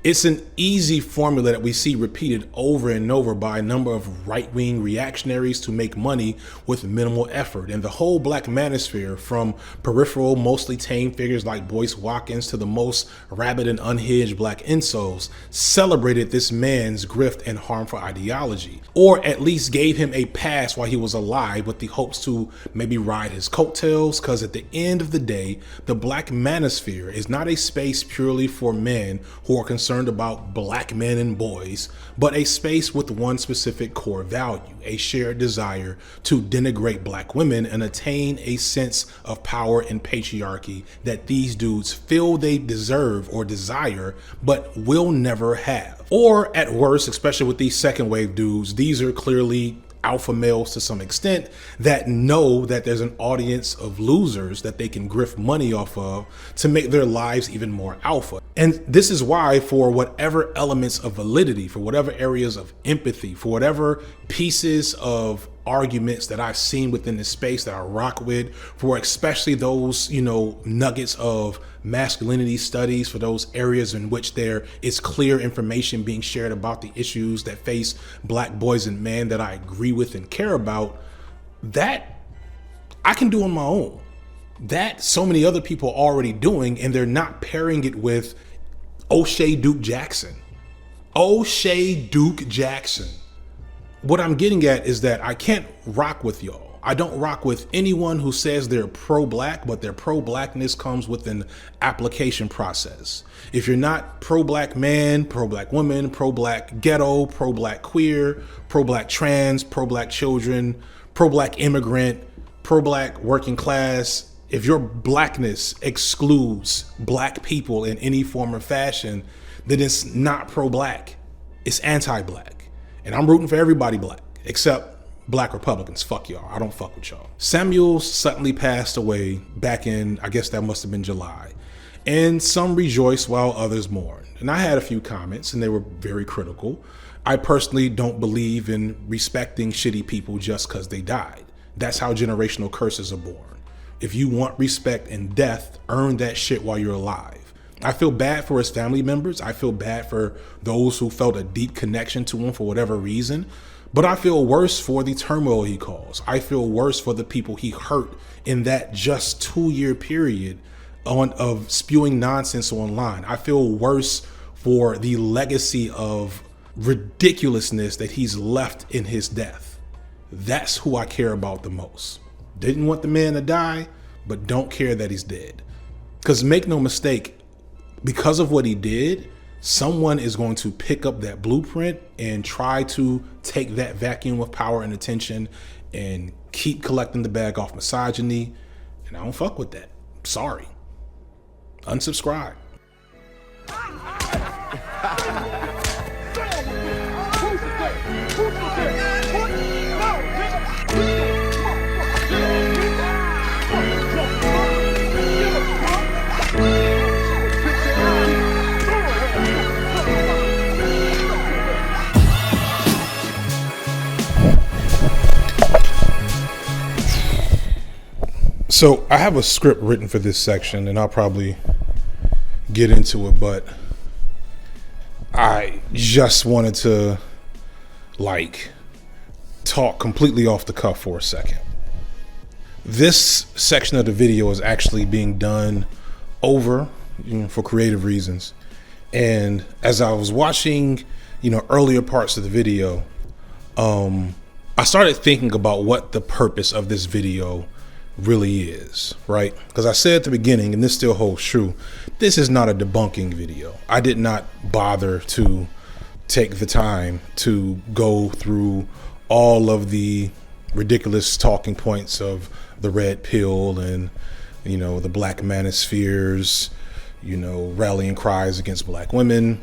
It's an easy formula that we see repeated over and over by a number of right-wing reactionaries to make money with minimal effort. And the whole Black manosphere, from peripheral, mostly tame figures like Boyce Watkins to the most rabid and unhinged Black incels, celebrated this man's grift and harmful ideology, or at least gave him a pass while he was alive with the hopes to maybe ride his coattails, because at the end of the day, the Black manosphere is not a space purely for men who are concerned about Black men and boys, but a space with one specific core value, a shared desire to denigrate Black women and attain a sense of power and patriarchy that these dudes feel they deserve or desire, but will never have. Or at worst, especially with these second wave dudes, these are clearly alpha males to some extent that know that there's an audience of losers that they can grift money off of to make their lives even more alpha. And this is why, for whatever elements of validity, for whatever areas of empathy, for whatever pieces of arguments that I've seen within this space that I rock with, for especially those, nuggets of masculinity studies, for those areas in which there is clear information being shared about the issues that face Black boys and men that I agree with and care about, that I can do on my own. That so many other people are already doing, and they're not pairing it with O'Shea Duke Jackson. O'Shea Duke Jackson. What I'm getting at is that I can't rock with y'all. I don't rock with anyone who says they're pro-Black, but their pro-Blackness comes with an application process. If you're not pro-Black man, pro-Black woman, pro-Black ghetto, pro-Black queer, pro-Black trans, pro-Black children, pro-Black immigrant, pro-Black working class, if your Blackness excludes Black people in any form or fashion, then it's not pro-Black, it's anti-Black. And I'm rooting for everybody Black, except Black Republicans. Fuck y'all. I don't fuck with y'all. Samuel suddenly passed away back in, I guess that must have been July. And some rejoiced while others mourned. And I had a few comments, and they were very critical. I personally don't believe in respecting shitty people just because they died. That's how generational curses are born. If you want respect in death, earn that shit while you're alive. I feel bad for his family members. I feel bad for those who felt a deep connection to him for whatever reason. But I feel worse for the turmoil he caused. I feel worse for the people he hurt in that just 2-year period of spewing nonsense online. I feel worse for the legacy of ridiculousness that he's left in his death. That's who I care about the most. Didn't want the man to die, but don't care that he's dead. Because make no mistake, because of what he did, someone is going to pick up that blueprint and try to take that vacuum of power and attention and keep collecting the bag off misogyny. And I don't fuck with that. Sorry. Unsubscribe. So I have a script written for this section and I'll probably get into it, but I just wanted to talk completely off the cuff for a second. This section of the video is actually being done over, for creative reasons. And as I was watching, earlier parts of the video, I started thinking about what the purpose of this video really is, right? Because I said at the beginning, and this still holds true, this is not a debunking video. I did not bother to take the time to go through all of the ridiculous talking points of the red pill and, the black manospheres, rallying cries against black women.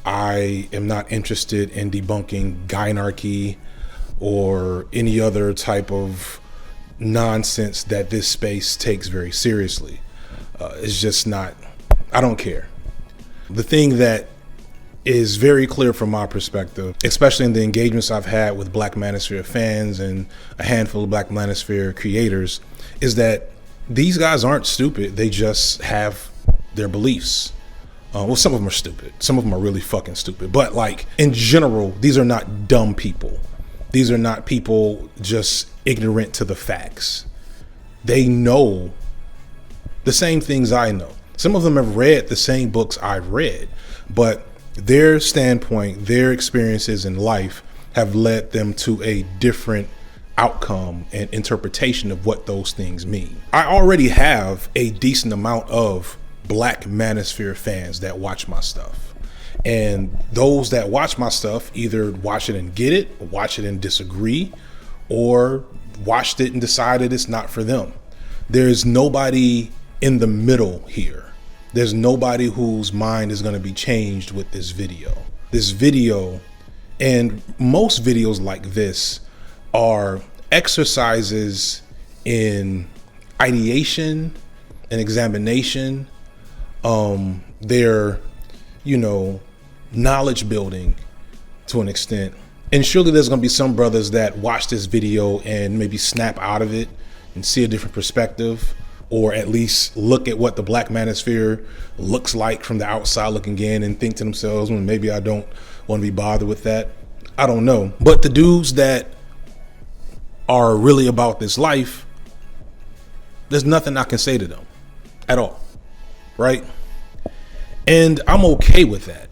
I am not interested in debunking gynarchy or any other type of nonsense that this space takes very seriously. It's just not, I don't care. The thing that is very clear from my perspective, especially in the engagements I've had with Black Manosphere fans and a handful of Black Manosphere creators, is that these guys aren't stupid. They just have their beliefs. Well, some of them are stupid. Some of them are really fucking stupid. But in general, these are not dumb people. These are not people just ignorant to the facts. They know the same things I know. Some of them have read the same books I've read, but their standpoint, their experiences in life have led them to a different outcome and interpretation of what those things mean. I already have a decent amount of Black Manosphere fans that watch my stuff. And those that watch my stuff either watch it and get it, watch it and disagree, or watched it and decided it's not for them. There's nobody in the middle here. There's nobody whose mind is going to be changed with this video. This video, and most videos like this, are exercises in ideation and examination. They're, knowledge building to an extent. And surely there's going to be some brothers that watch this video and maybe snap out of it and see a different perspective, or at least look at what the Black Manosphere looks like from the outside looking in and think to themselves, well, maybe I don't want to be bothered with that. I don't know. But the dudes that are really about this life, there's nothing I can say to them at all, right? And I'm okay with that.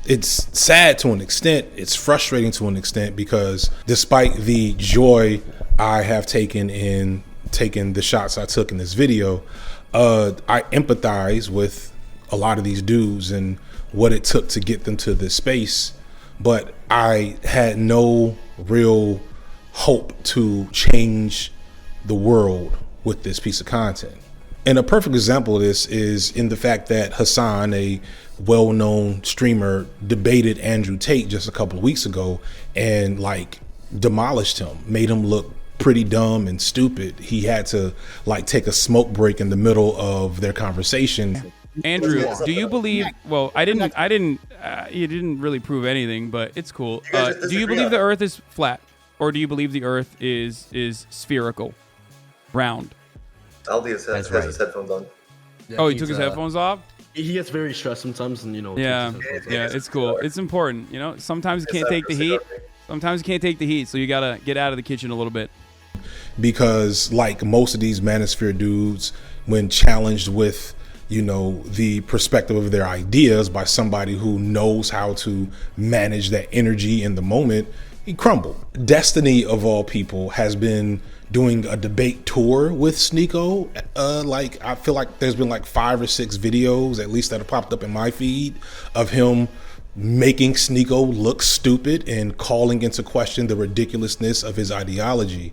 It's sad to an extent, it's frustrating to an extent, because despite the joy I have taken in taking the shots I took in this video, I empathize with a lot of these dudes and what it took to get them to this space, but I had no real hope to change the world with this piece of content. And a perfect example of this is in the fact that Hassan, a well-known streamer, debated Andrew Tate just a couple of weeks ago and demolished him, made him look pretty dumb and stupid. He had to take a smoke break in the middle of their conversation. Andrew, do you believe? Well, you didn't really prove anything, but it's cool. Do you believe the Earth is flat, or do you believe the Earth is spherical, round? Aldi has his headphones on. Oh, he took his headphones off? He gets very stressed sometimes, and Yeah, yeah, it's cool. It's important, Sometimes you can't take the heat. Sometimes you can't take the heat, so you gotta get out of the kitchen a little bit. Because like most of these manosphere dudes, when challenged with the perspective of their ideas by somebody who knows how to manage that energy in the moment, he crumbled. Destiny, of all people, has been doing a debate tour with Sneako. I feel like there's been like 5 or 6 videos, at least, that have popped up in my feed of him making Sneako look stupid and calling into question the ridiculousness of his ideology.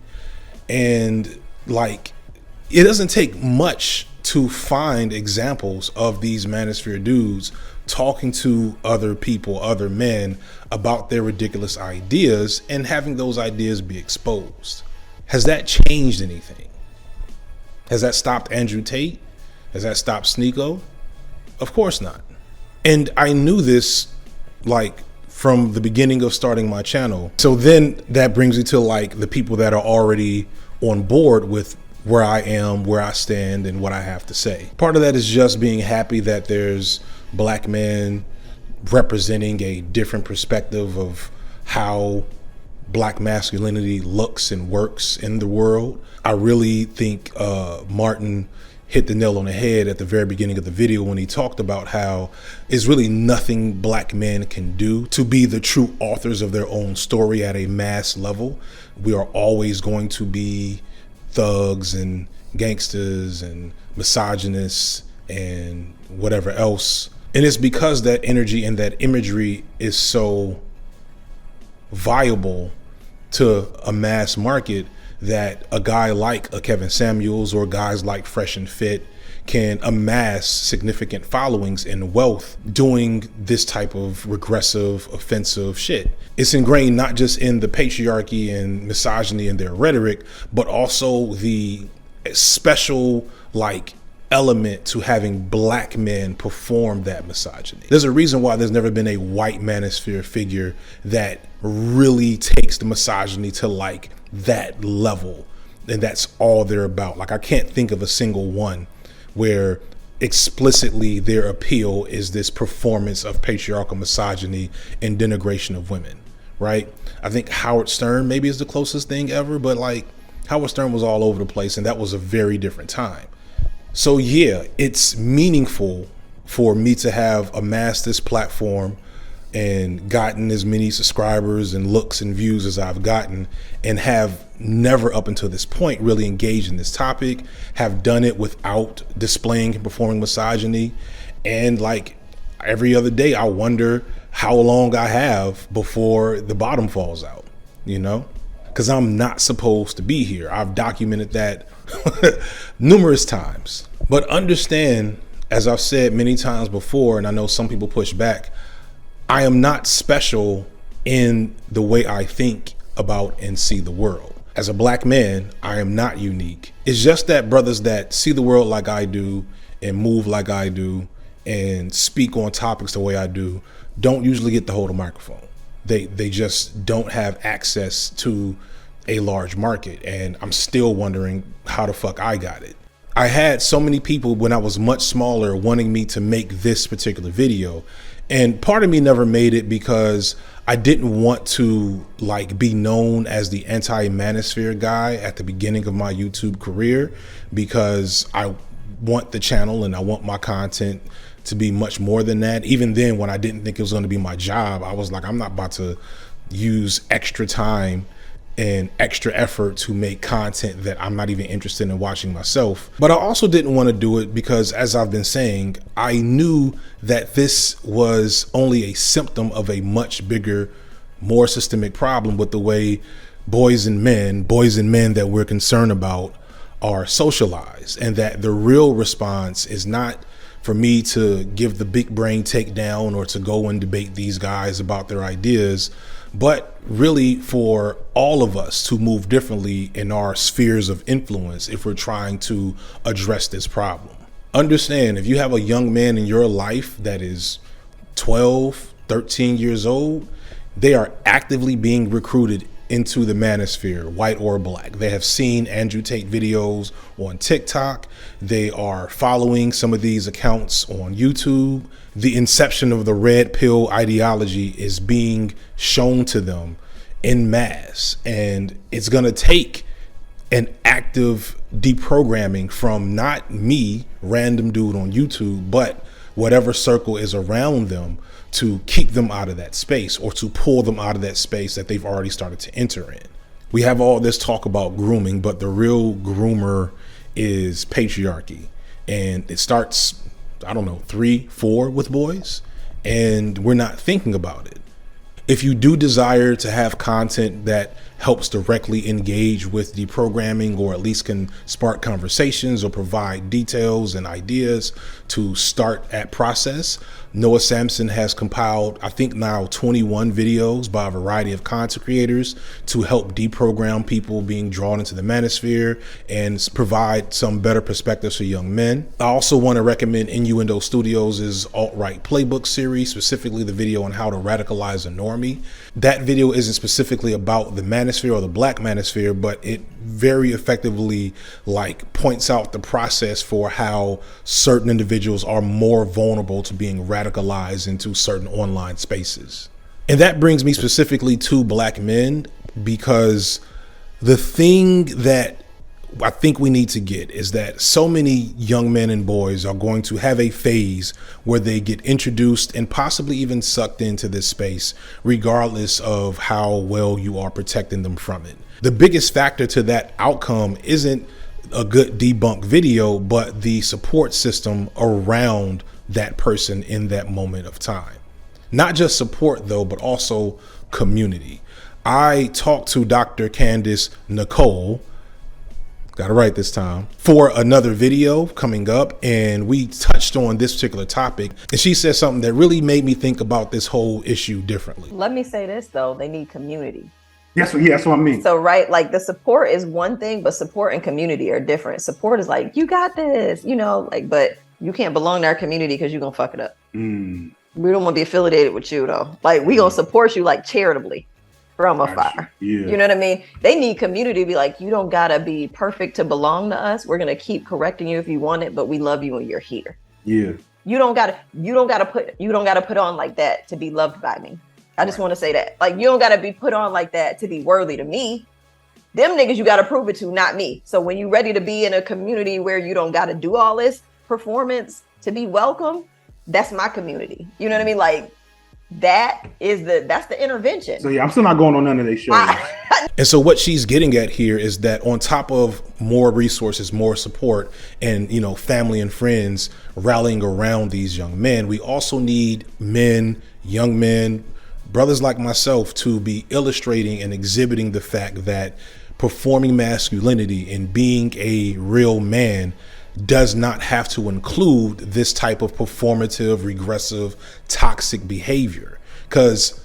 And it doesn't take much to find examples of these manosphere dudes talking to other people, other men, about their ridiculous ideas and having those ideas be exposed. Has that changed anything? Has that stopped Andrew Tate? Has that stopped Sneako? Of course not. And I knew this from the beginning of starting my channel. So then that brings me to the people that are already on board with where I am, where I stand, and what I have to say. Part of that is just being happy that there's black men representing a different perspective of how black masculinity looks and works in the world. I really think Martin hit the nail on the head at the very beginning of the video when he talked about how it's really nothing black men can do to be the true authors of their own story at a mass level. We are always going to be thugs and gangsters and misogynists and whatever else. And it's because that energy and that imagery is so viable to a mass market that a guy like a Kevin Samuels or guys like Fresh and Fit can amass significant followings and wealth doing this type of regressive, offensive shit. It's ingrained not just in the patriarchy and misogyny and their rhetoric, but also the special element to having black men perform that misogyny. There's a reason why there's never been a white manosphere figure that really takes the misogyny to that level, and that's all they're about. I can't think of a single one where explicitly their appeal is this performance of patriarchal misogyny and denigration of women, right? I think Howard Stern maybe is the closest thing ever, but Howard Stern was all over the place, and that was a very different time. So yeah, it's meaningful for me to have amassed this platform and gotten as many subscribers and looks and views as I've gotten, and have never up until this point really engaged in this topic, have done it without displaying and performing misogyny. And every other day I wonder how long I have before the bottom falls out, because I'm not supposed to be here. I've documented that numerous times. But understand, as I've said many times before, and I know some people push back, I am not special in the way I think about and see the world. As a black man, I am not unique. It's just that brothers that see the world like I do and move like I do and speak on topics the way I do don't usually get to hold a microphone. They just don't have access to a large market, and I'm still wondering how the fuck I got it. I had so many people when I was much smaller wanting me to make this particular video, and part of me never made it because I didn't want to be known as the anti-manosphere guy at the beginning of my YouTube career, because I want the channel and I want my content to be much more than that. Even then, when I didn't think it was going to be my job, I was like, I'm not about to use extra time and extra effort to make content that I'm not even interested in watching myself. But I also didn't want to do it because, as I've been saying, I knew that this was only a symptom of a much bigger, more systemic problem with the way boys and men that we're concerned about are socialized, and that the real response is not for me to give the big brain takedown or to go and debate these guys about their ideas, but really for all of us to move differently in our spheres of influence if we're trying to address this problem. Understand, if you have a young man in your life that is 12, 13 years old, they are actively being recruited into the manosphere, white or black. They have seen Andrew Tate videos on TikTok. They are following some of these accounts on YouTube. The inception of the red pill ideology is being shown to them en masse, and it's going to take an active deprogramming from not me, random dude on YouTube, but whatever circle is around them to keep them out of that space, or to pull them out of that space that they've already started to enter in. We have all this talk about grooming, but the real groomer is patriarchy. And it starts, I don't know, 3, 4 with boys, and we're not thinking about it. If you do desire to have content that helps directly engage with deprogramming, or at least can spark conversations or provide details and ideas to start at process, Noah Samsen has compiled, I think now 21 videos by a variety of content creators to help deprogram people being drawn into the manosphere and provide some better perspectives for young men. I also want to recommend Innuendo Studios' Alt-Right Playbook series, specifically the video on how to radicalize a normie. That video isn't specifically about the manosphere or the black manosphere, but it very effectively points out the process for how certain individuals are more vulnerable to being radicalized into certain online spaces. And that brings me specifically to black men, because the thing that I think we need to get is that so many young men and boys are going to have a phase where they get introduced and possibly even sucked into this space, regardless of how well you are protecting them from it. The biggest factor to that outcome isn't a good debunk video, but the support system around that person in that moment of time. Not just support though, but also community. I talked to Dr. Candace Nicole, got it right this time, for another video coming up, and we touched on this particular topic, and she said something that really made me think about this whole issue differently. Let me say this though, they need community. That's what I mean. So, right, like the support is one thing, but support and community are different. Support is like, you got this, but you can't belong to our community because you're going to fuck it up. We don't want to be affiliated with you though. Like, we going to support you charitably from afar. Yeah. You know what I mean? They need community to be like, you don't got to be perfect to belong to us. We're going to keep correcting you if you want it, but we love you and you're here. Yeah. You don't got to put on like that to be loved by me. I just want to say that. Like, you don't got to be put on like that to be worthy to me. Them niggas you got to prove it to, not me. So when you're ready to be in a community where you don't got to do all this performance to be welcome, that's my community. You know what I mean? Like, that's the intervention. So yeah, I'm still not going on none of these shows. And so what she's getting at here is that on top of more resources, more support, and family and friends rallying around these young men, we also need men, young men, brothers like myself to be illustrating and exhibiting the fact that performing masculinity and being a real man does not have to include this type of performative, regressive, toxic behavior. Because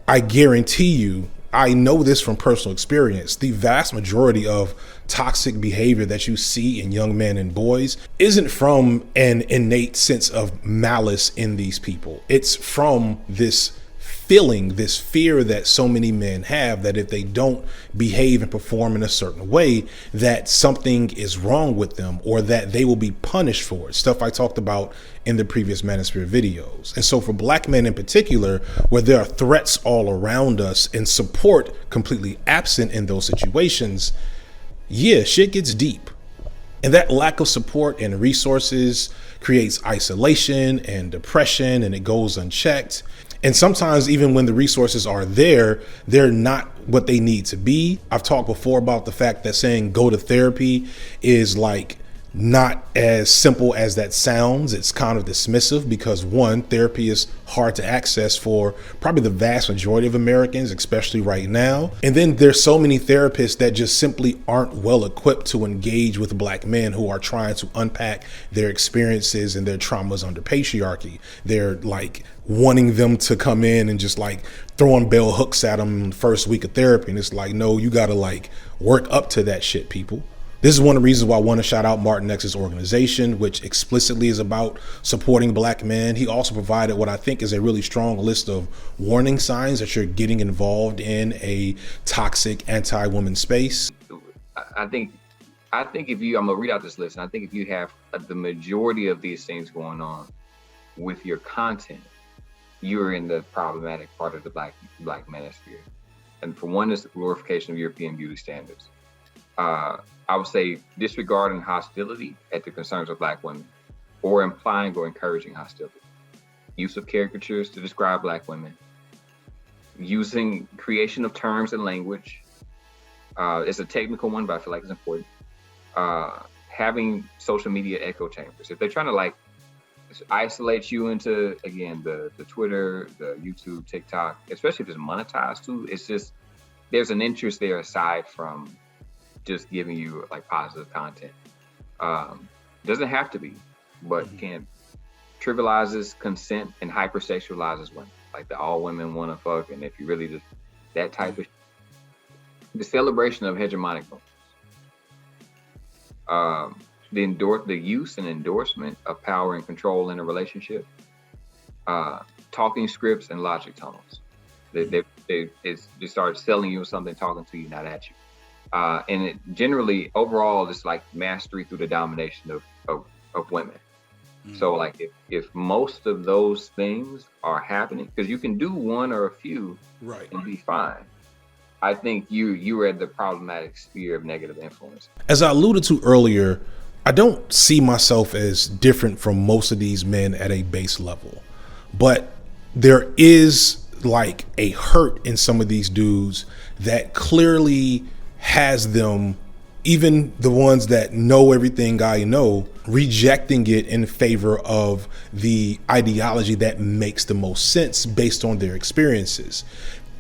I guarantee you, I know this from personal experience, the vast majority of toxic behavior that you see in young men and boys isn't from an innate sense of malice in these people. It's from this feeling, this fear that so many men have, that if they don't behave and perform in a certain way, that something is wrong with them, or that they will be punished for it. Stuff I talked about in the previous Manosphere videos. And so for black men in particular, where there are threats all around us and support completely absent in those situations, yeah, shit gets deep. And that lack of support and resources creates isolation and depression, and it goes unchecked. And sometimes even when the resources are there, they're not what they need to be. I've talked before about the fact that saying go to therapy is not as simple as that sounds. It's kind of dismissive because, one, therapy is hard to access for probably the vast majority of Americans, especially right now. And then there's so many therapists that just simply aren't well equipped to engage with black men who are trying to unpack their experiences and their traumas under patriarchy. They're wanting them to come in and just throwing bell hooks at them the first week of therapy. And it's no, you got to work up to that shit, people. This is one of the reasons why I want to shout out Martin X's organization, which explicitly is about supporting black men. He also provided what I think is a really strong list of warning signs that you're getting involved in a toxic anti-woman space. I think if you, I'm gonna read out this list, and I think if you have the majority of these things going on with your content, you're in the problematic part of the black manosphere. And for one, is the glorification of European beauty standards. I would say disregarding hostility at the concerns of black women, or implying or encouraging hostility. Use of caricatures to describe black women. Using creation of terms and language. It's a technical one, but I feel like it's important. Having social media echo chambers. If they're trying to like isolate you into, again, the Twitter, the YouTube, TikTok, especially if it's monetized too, it's just, there's an interest there aside from just giving you like positive content. Doesn't have to be, but can trivializes consent and hypersexualizes women. Like the all women want to fuck, and if you really just that type of the celebration of hegemonic norms. The use and endorsement of power and control in a relationship. Talking scripts and logic tunnels. They start selling you something, talking to you, not at you. And it generally, overall, it's like mastery through the domination of women. So like if most of those things are happening, because you can do one or a few and be fine. I think you are at the problematic sphere of negative influence. As I alluded to earlier, I don't see myself as different from most of these men at a base level, but there is like a hurt in some of these dudes that clearly has them, even the ones that know everything I know, rejecting it in favor of the ideology that makes the most sense based on their experiences.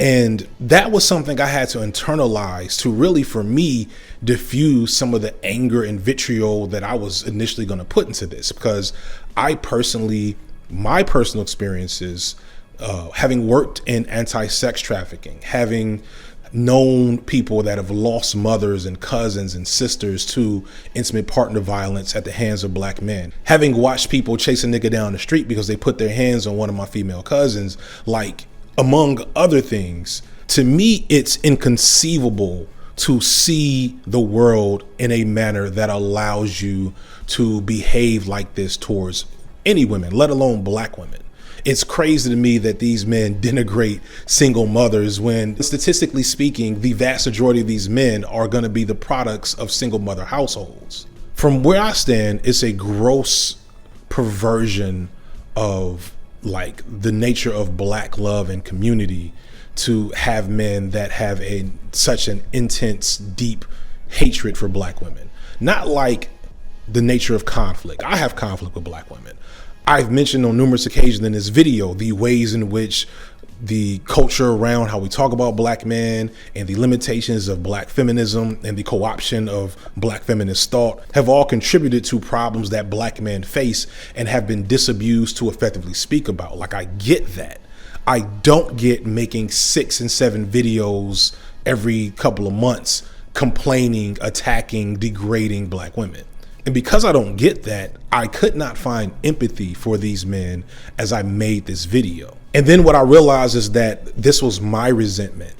And that was something I had to internalize to really, for me, diffuse some of the anger and vitriol that I was initially going to put into this, because I personally, my personal experiences, having worked in anti-sex trafficking, having known people that have lost mothers and cousins and sisters to intimate partner violence at the hands of black men, having watched people chase a nigga down the street because they put their hands on one of my female cousins, like, among other things, to me, it's inconceivable to see the world in a manner that allows you to behave like this towards any women, let alone black women. It's crazy to me that these men denigrate single mothers when, statistically speaking, the vast majority of these men are going to be the products of single mother households. From where I stand, it's a gross perversion of like the nature of black love and community to have men that have such an intense, deep hatred for black women. Not like the nature of conflict. I have conflict with black women. I've mentioned on numerous occasions in this video the ways in which the culture around how we talk about black men and the limitations of black feminism and the co-option of black feminist thought have all contributed to problems that black men face and have been disabused to effectively speak about. Like, I get that. I don't get making 6 and 7 videos every couple of months complaining, attacking, degrading black women. And because I don't get that, I could not find empathy for these men as I made this video. And then what I realized is that this was my resentment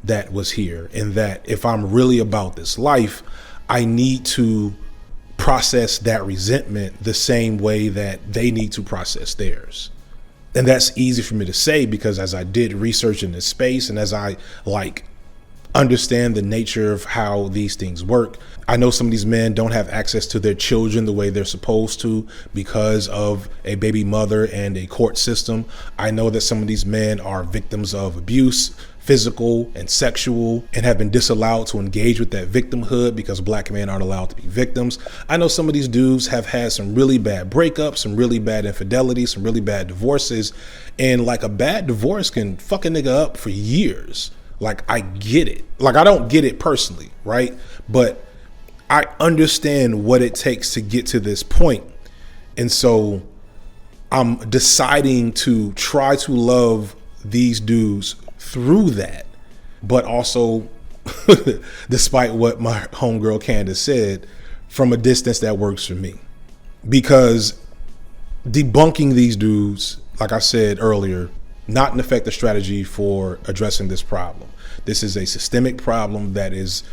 that was here, and that if I'm really about this life, I need to process that resentment the same way that they need to process theirs. And that's easy for me to say because as I did research in this space and as I understand the nature of how these things work, I know some of these men don't have access to their children the way they're supposed to because of a baby mother and a court system. I know that some of these men are victims of abuse, physical and sexual, and have been disallowed to engage with that victimhood because black men aren't allowed to be victims. I know some of these dudes have had some really bad breakups, some really bad infidelity, some really bad divorces, and like a bad divorce can fuck a nigga up for years. Like, I get it. Like, I don't get it personally, right? But I understand what it takes to get to this point. And so I'm deciding to try to love these dudes through that, but also despite what my homegirl Candace said, from a distance that works for me. Because debunking these dudes, like I said earlier, not an effective strategy for addressing this problem. This is a systemic problem that is,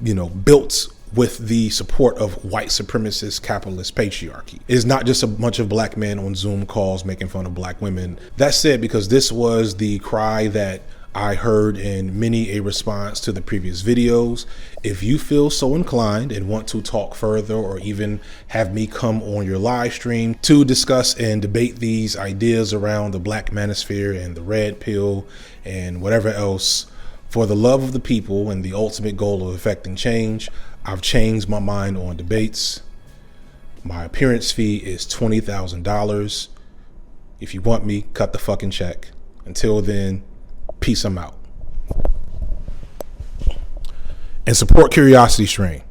built with the support of white supremacist capitalist patriarchy. It is not just a bunch of black men on Zoom calls making fun of black women. That said, because this was the cry that I heard in many a response to the previous videos, if you feel so inclined and want to talk further or even have me come on your live stream to discuss and debate these ideas around the black manosphere and the red pill and whatever else, for the love of the people and the ultimate goal of effecting change, I've changed my mind on debates. My appearance fee is $20,000. If you want me, cut the fucking check. Until then, peace, I'm out. And support Curiosity Stream.